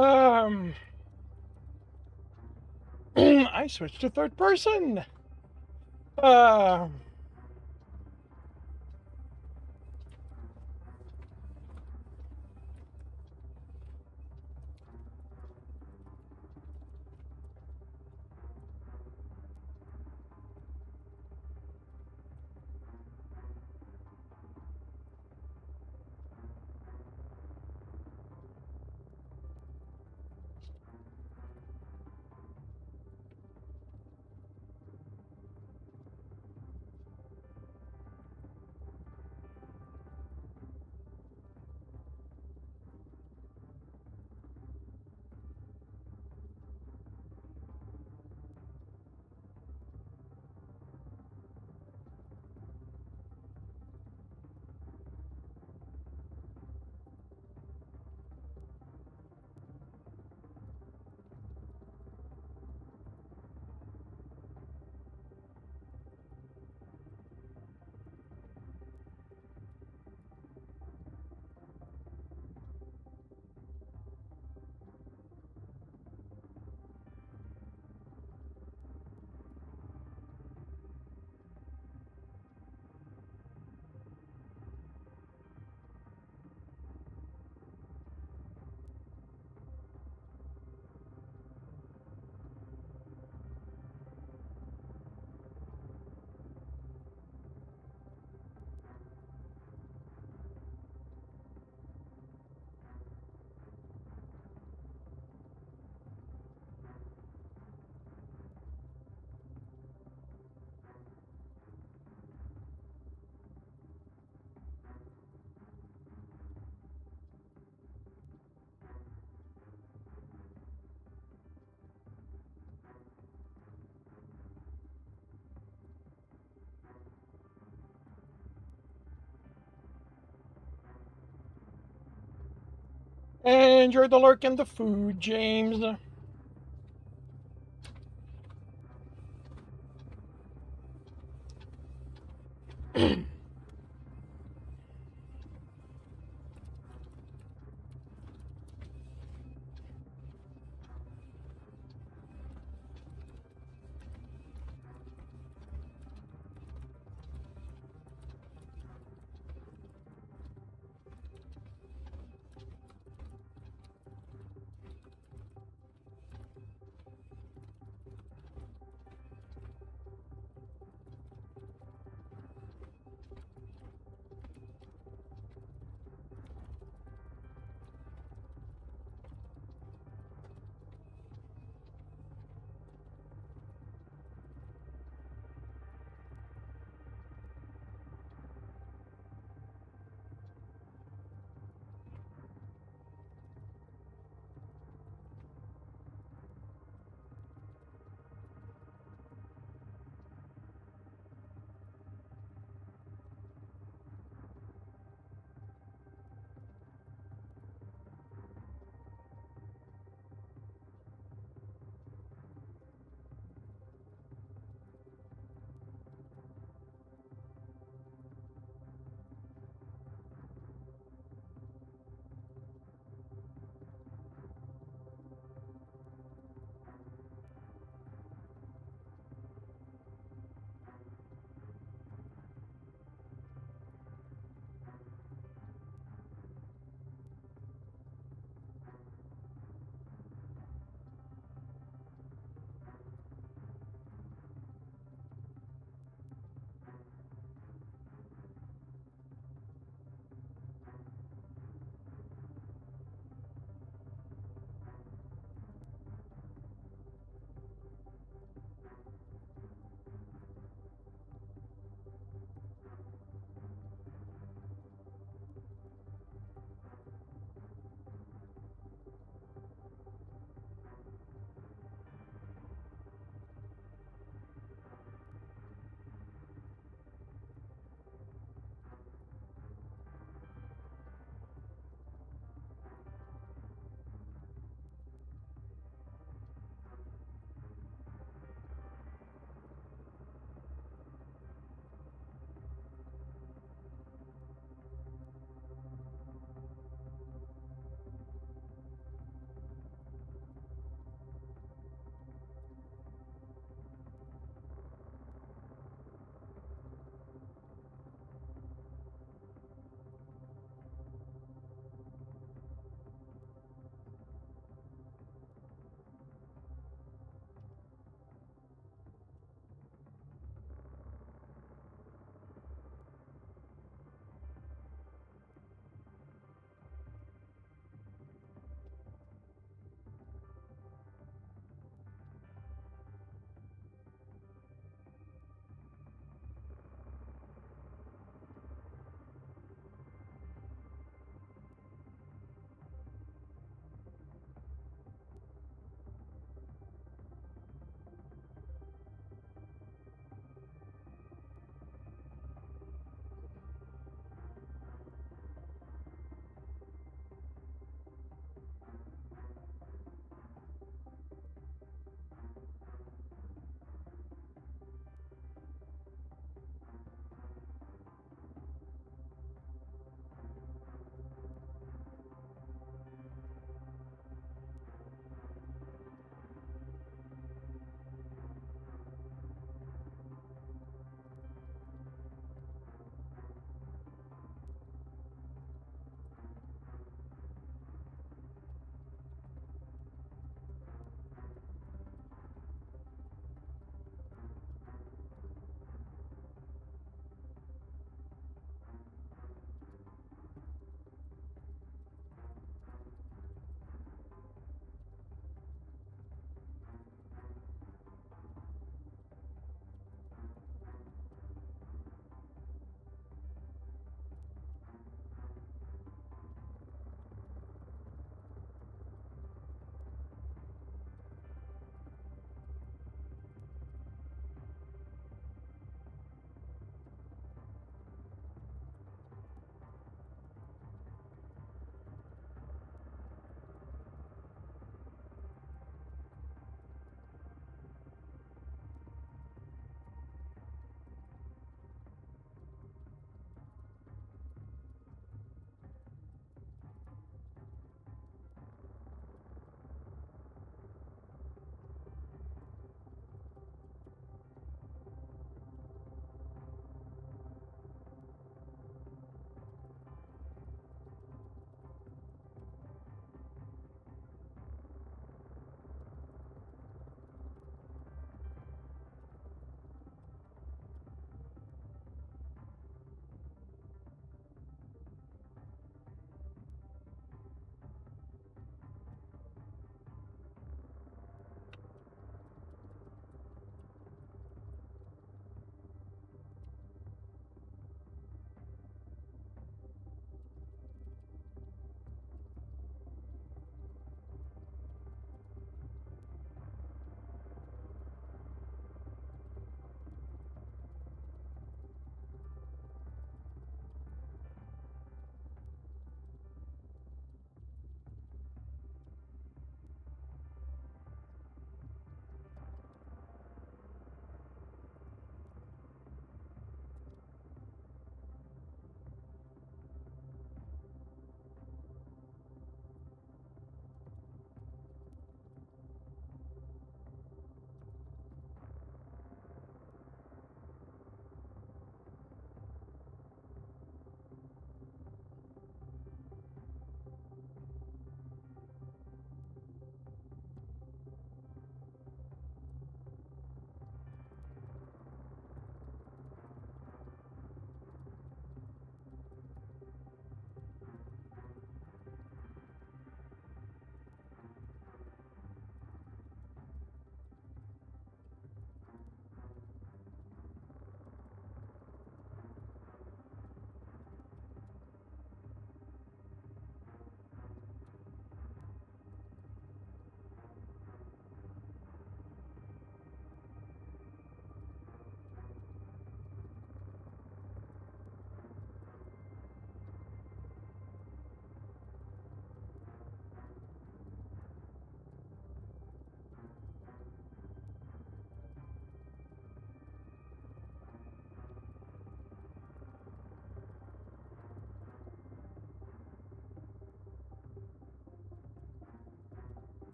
[SPEAKER 1] Um, I switched to third person. Um, enjoy the lurk and the food, James.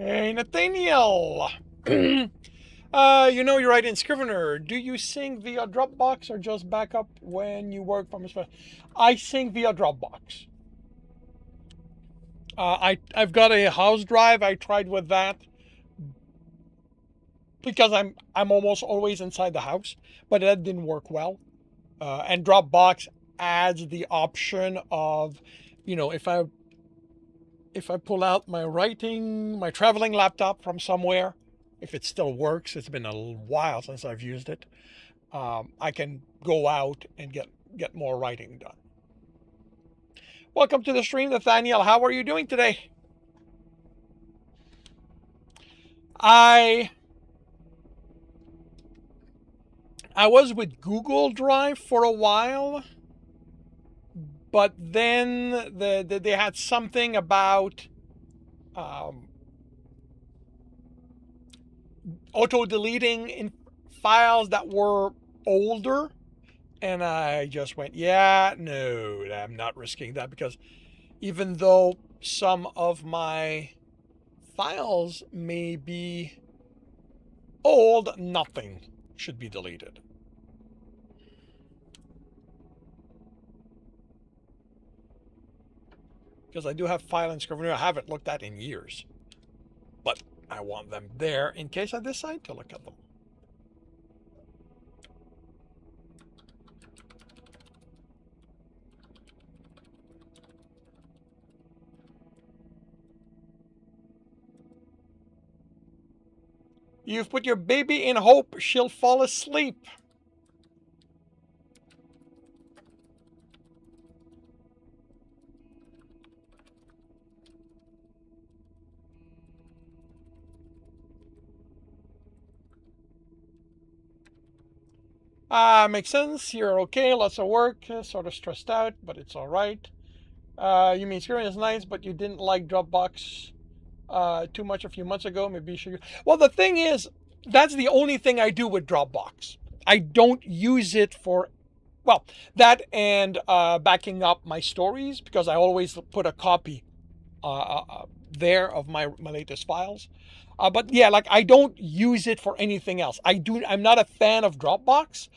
[SPEAKER 1] Hey, Nathaniel. You write in Scrivener. Do you sync via Dropbox or just backup when you work from a special? I sync via Dropbox. I've got a house drive. I tried with that because I'm almost always inside the house, but that didn't work well. And Dropbox adds the option of, if I pull out my traveling laptop from somewhere, if it still works, it's been a while since I've used it. I can go out and get more writing done. Welcome to the stream, Nathaniel. How are you doing today? I was with Google Drive for a while, but then they had something about auto deleting in files that were older, and I just went, yeah, no, I'm not risking that, because even though some of my files may be old, nothing should be deleted. Because I do have file in Scrivener I haven't looked at in years, but I want them there in case I decide to look at them. You've put your baby in hope she'll fall asleep. Makes sense. You're okay. Lots of work. Sort of stressed out, but it's all right. You mean Scrivener is nice, but you didn't like Dropbox too much a few months ago. Maybe you should. Well, the thing is, that's the only thing I do with Dropbox. I don't use it for, well, that and backing up my stories, because I always put a copy there of my latest files. But yeah, like, I don't use it for anything else. I'm not a fan of Dropbox,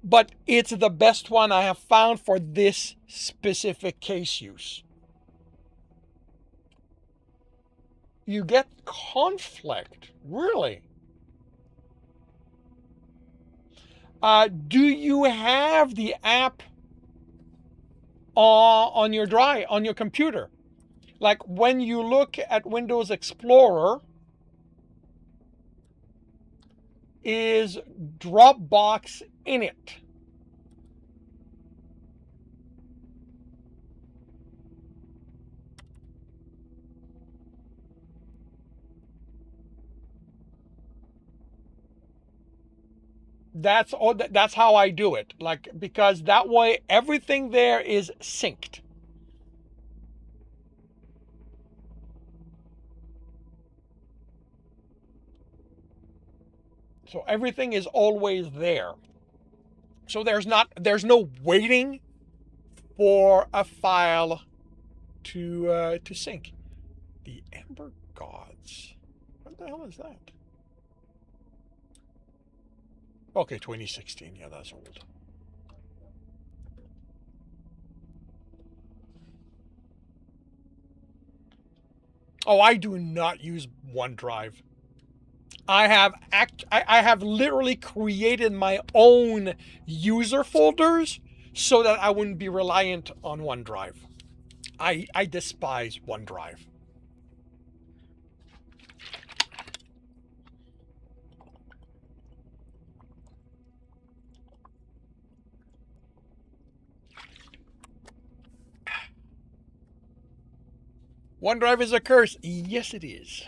[SPEAKER 1] but it's the best one I have found for this specific case use. You get conflict, really? Do you have the app on your computer? Like, when you look at Windows Explorer, is Dropbox in it? That's how I do it. Like, because that way everything there is synced. So everything is always there. So there's no waiting for a file to sync. The Ember Gods. What the hell is that? Okay, 2016. Yeah, that's old. Oh, I do not use OneDrive. I have literally created my own user folders so that I wouldn't be reliant on OneDrive. I despise OneDrive. OneDrive is a curse. Yes, it is.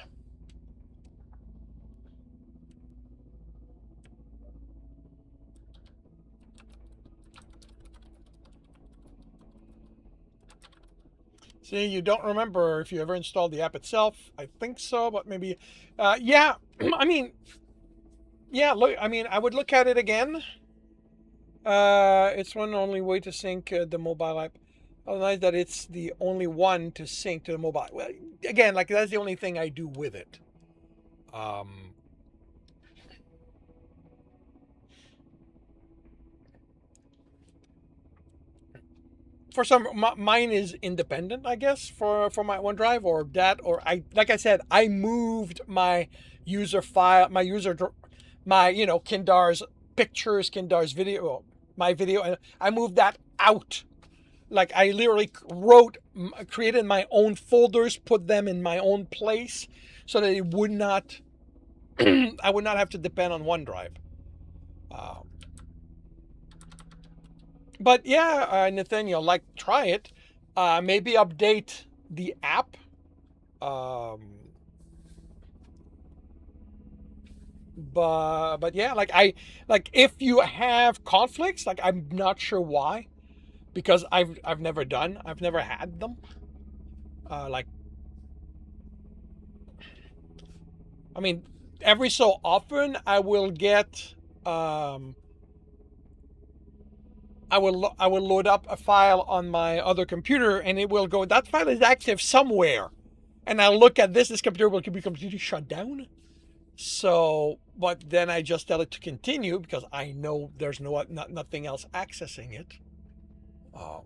[SPEAKER 1] See, you don't remember if you ever installed the app itself. I think so, but maybe. Yeah, I mean, yeah. Look, I mean, I would look at it again. It's one only way to sync the mobile app. Otherwise, that it's the only one to sync to the mobile. Well, again, like that's the only thing I do with it. Um, for some, mine is independent, I guess, for my OneDrive or that, or I like I said, I moved my user file, my Kindar's pictures, Kindar's video, my video, and I moved that out. Like I literally created my own folders, put them in my own place, so that it would not, I would not have to depend on OneDrive. Um, but yeah, Nathaniel, like try it. Maybe update the app. Um, but yeah, like if you have conflicts, like I'm not sure why, because I've never had them. Like I mean, every so often I will get I will load up a file on my other computer and it will go, that file is active somewhere. And I'll look at this computer will be completely shut down. So, but then I just tell it to continue because I know there's nothing else accessing it. Um,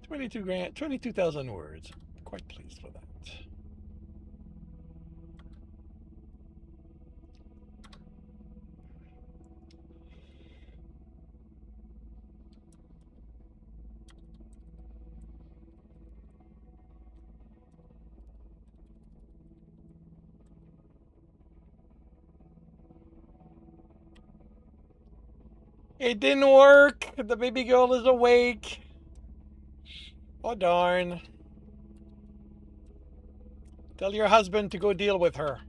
[SPEAKER 1] 22 grand, 22,000 words. Quite pleased with that. It didn't work. The baby girl is awake. Oh darn. Tell your husband to go deal with her.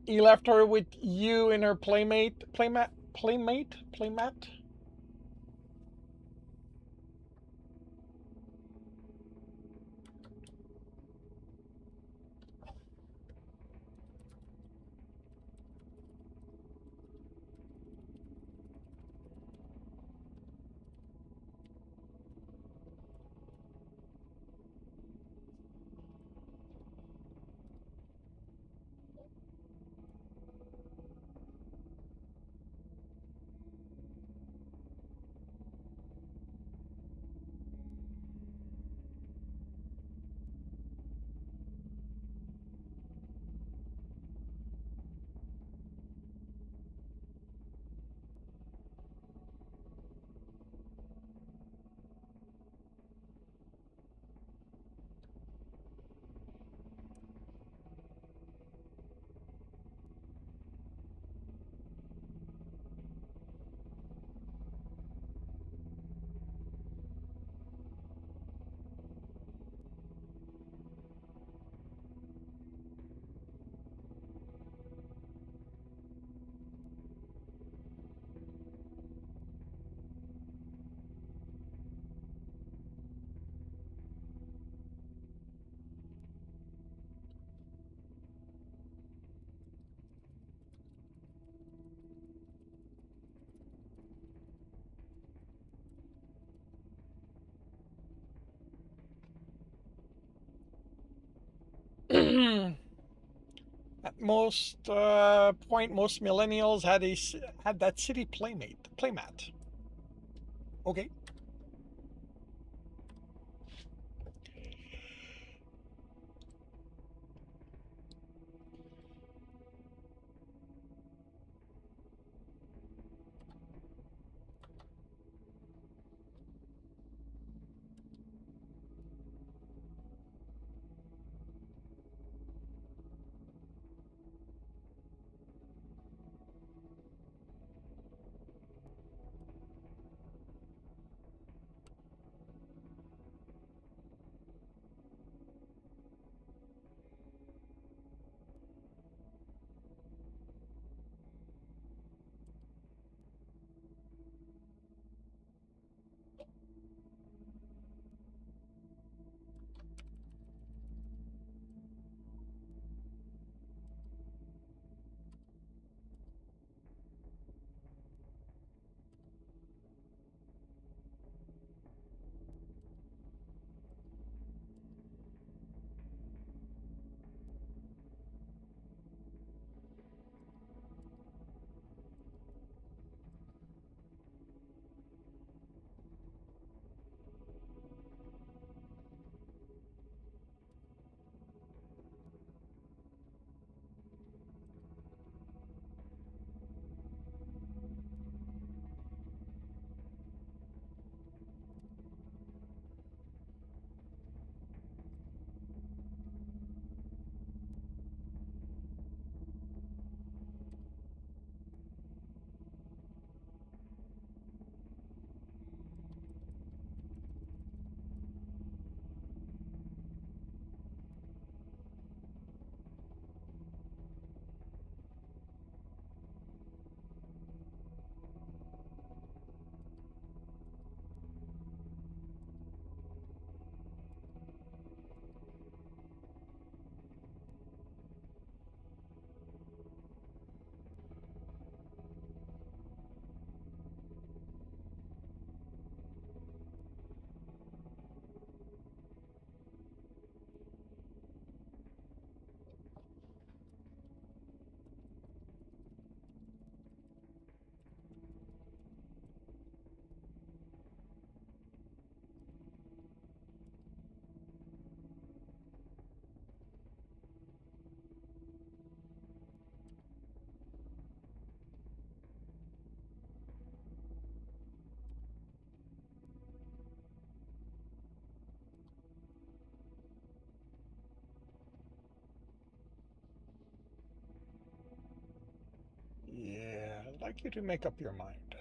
[SPEAKER 1] He left her with you and her playmat. most millennials had that city playmat. Okay. Yeah, I'd like you to make up your mind.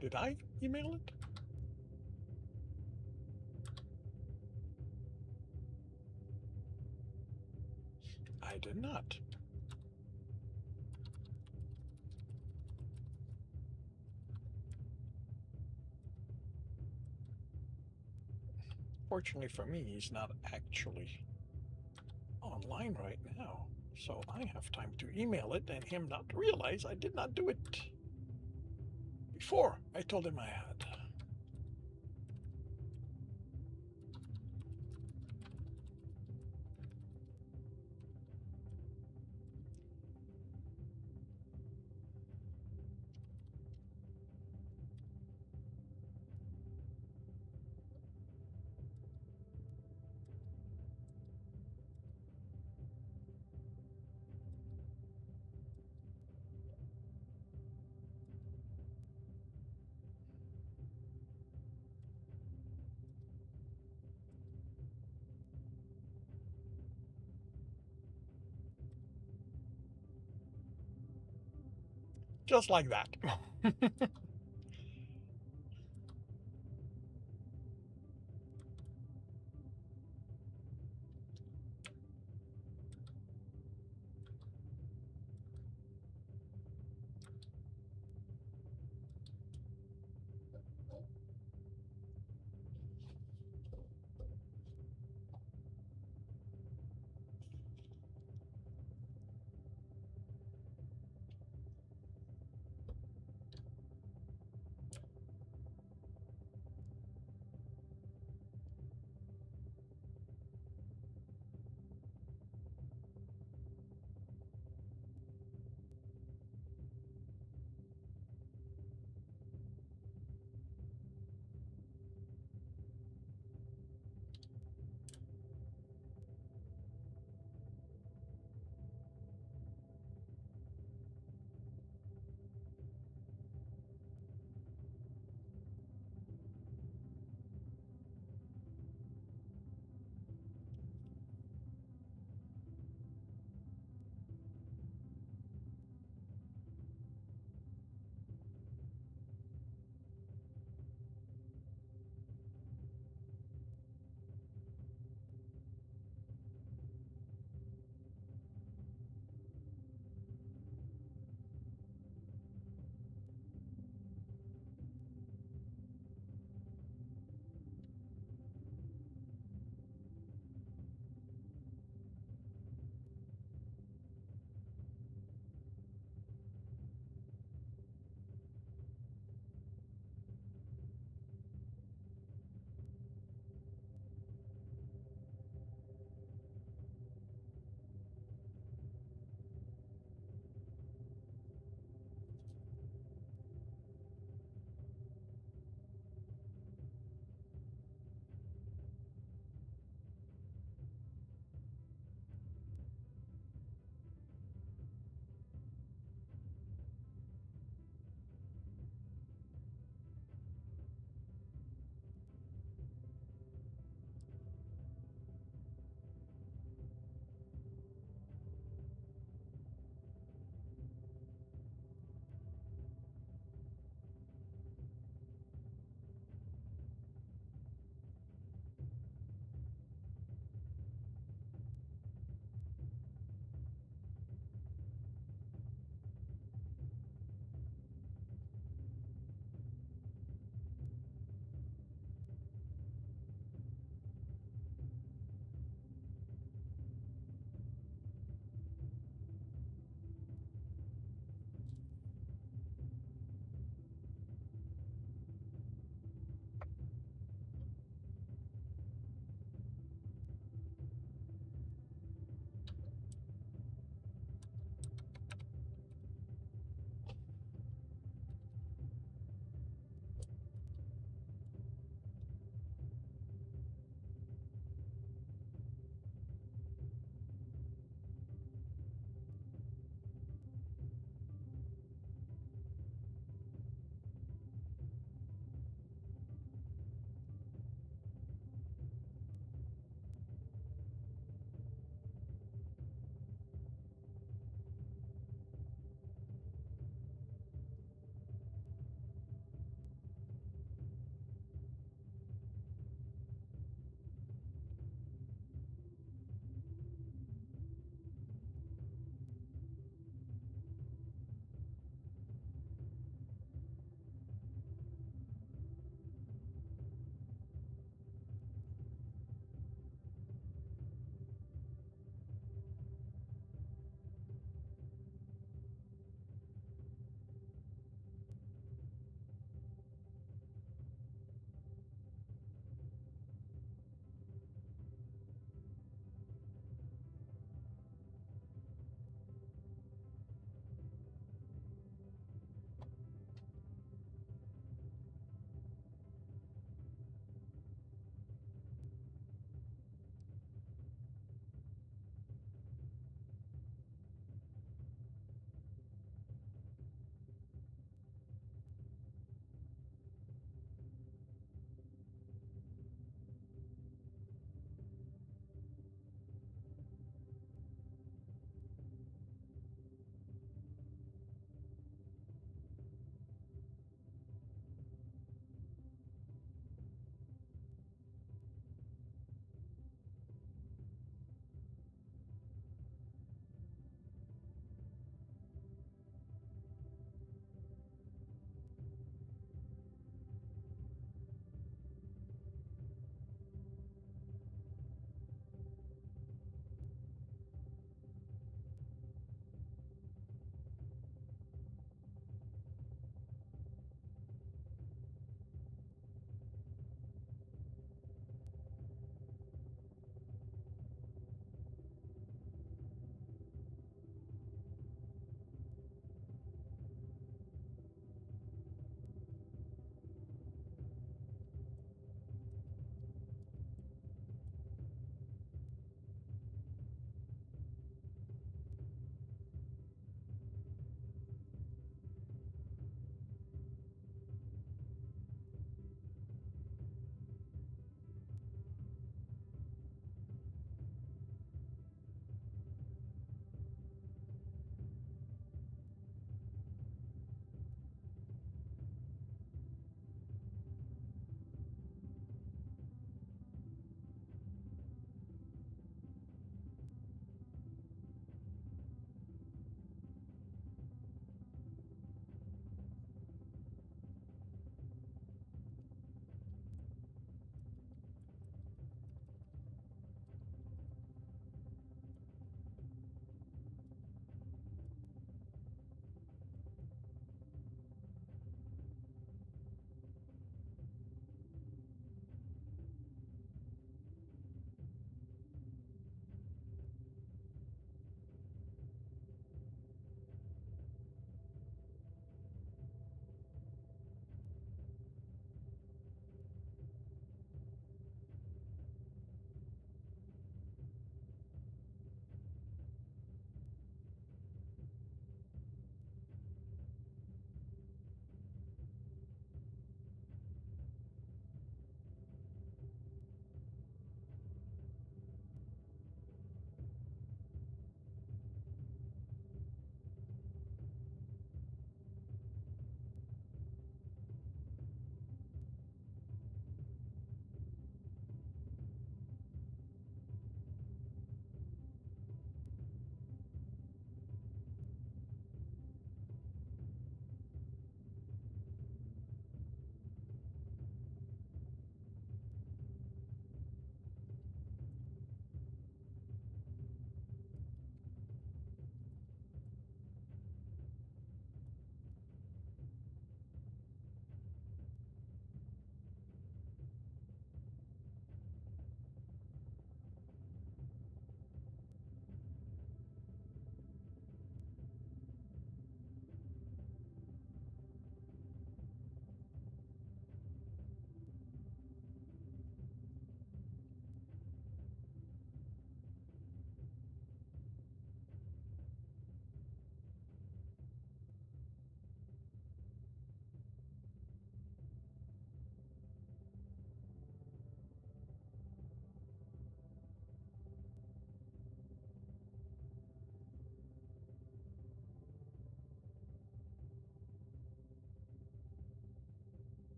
[SPEAKER 1] Did I email it? I did not. Fortunately for me, he's not actually online right now, so I have time to email it and him not realize I did not do it before I told him I had. Just like that.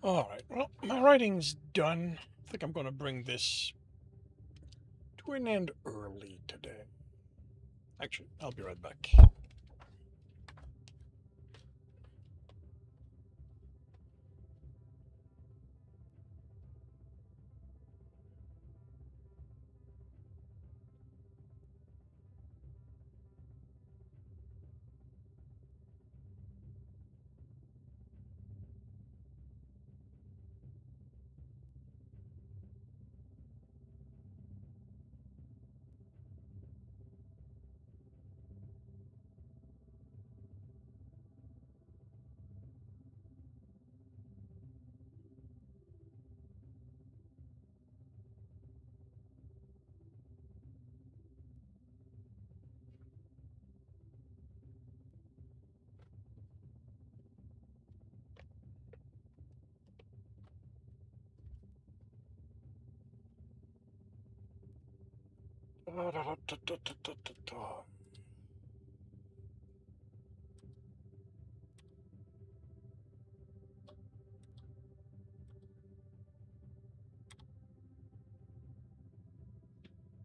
[SPEAKER 1] Alright, well, my writing's done. I think I'm going to bring this to an end early today. Actually, I'll be right back.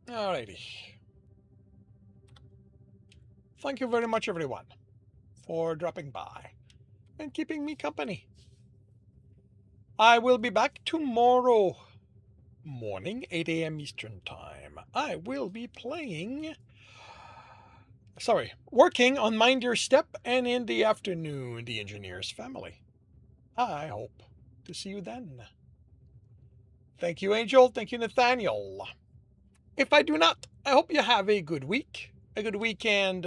[SPEAKER 1] Alrighty. Thank you very much, everyone, for dropping by and keeping me company. I will be back tomorrow morning, 8 a.m. Eastern Time. I will be working on Mind Your Step, and in the afternoon, The Engineer's Family. I hope to see you then. Thank you, Angel. Thank you, Nathaniel. If I do not, I hope you have a good week, a good weekend.